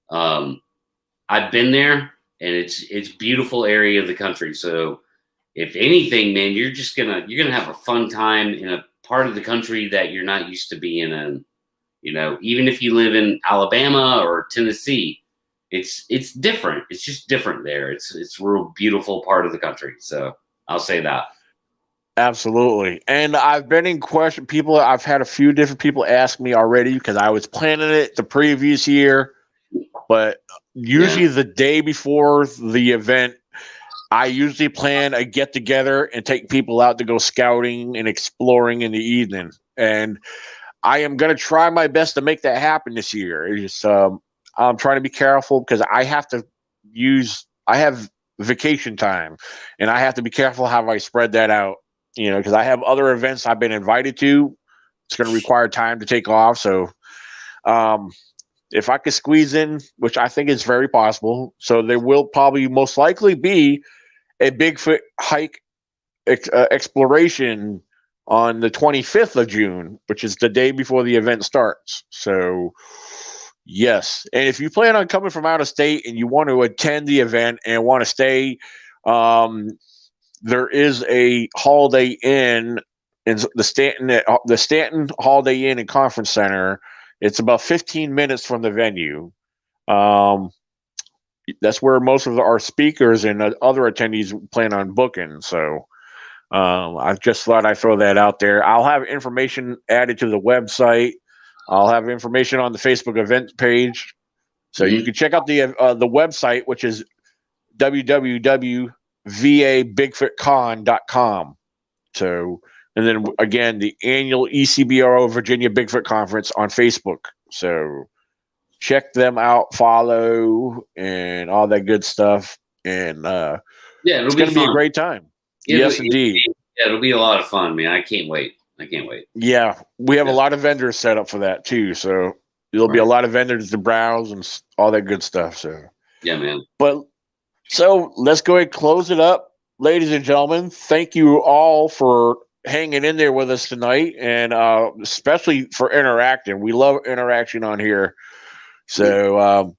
I've been there, and it's beautiful area of the country. So if anything, man, you're gonna have a fun time in a part of the country that you're not used to being in. Even if you live in Alabama or Tennessee, it's different. It's just different there. It's a real beautiful part of the country. So I'll say that. Absolutely. And I've been in question. I've had a few different people ask me already because I was planning it the previous year, but usually the day before the event, I usually plan a get together and take people out to go scouting and exploring in the evening. And I am going to try my best to make that happen this year. I'm trying to be careful because I have vacation time and I have to be careful how I spread that out, because I have other events I've been invited to. It's going to require time to take off. So if I could squeeze in, which I think is very possible. So there will probably most likely be a Bigfoot hike exploration on the 25th of June, which is the day before the event starts. So, yes. And if you plan on coming from out of state and you want to attend the event and want to stay, there is a Holiday Inn in the Stanton Holiday Inn and Conference Center. It's about 15 minutes from the venue. That's where most of our speakers and other attendees plan on booking. So, I just thought I'd throw that out there. I'll have information added to the website. I'll have information on the Facebook event page. So you can check out the website, which is www.vabigfootcon.com. So, and then again, the annual ECBRO Virginia Bigfoot Conference on Facebook. So check them out, follow, and all that good stuff. And it's going to be a great time. Yes, indeed. It'll be a lot of fun, man. I can't wait. Yeah, we have a lot of vendors set up for that too. So there'll be a lot of vendors to browse and all that good stuff. So yeah, man. But so let's go ahead and close it up, ladies and gentlemen. Thank you all for hanging in there with us tonight, and especially for interacting. We love interaction on here. So,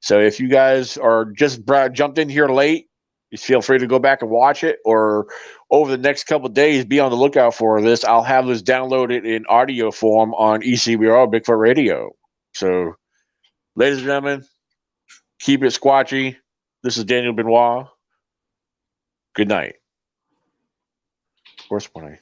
so if you guys are just jumped in here late, just feel free to go back and watch it, or over the next couple of days, be on the lookout for this. I'll have this downloaded in audio form on ECBR Bigfoot Radio. So, ladies and gentlemen, keep it squatchy. This is Daniel Benoit. Good night. Of course, when I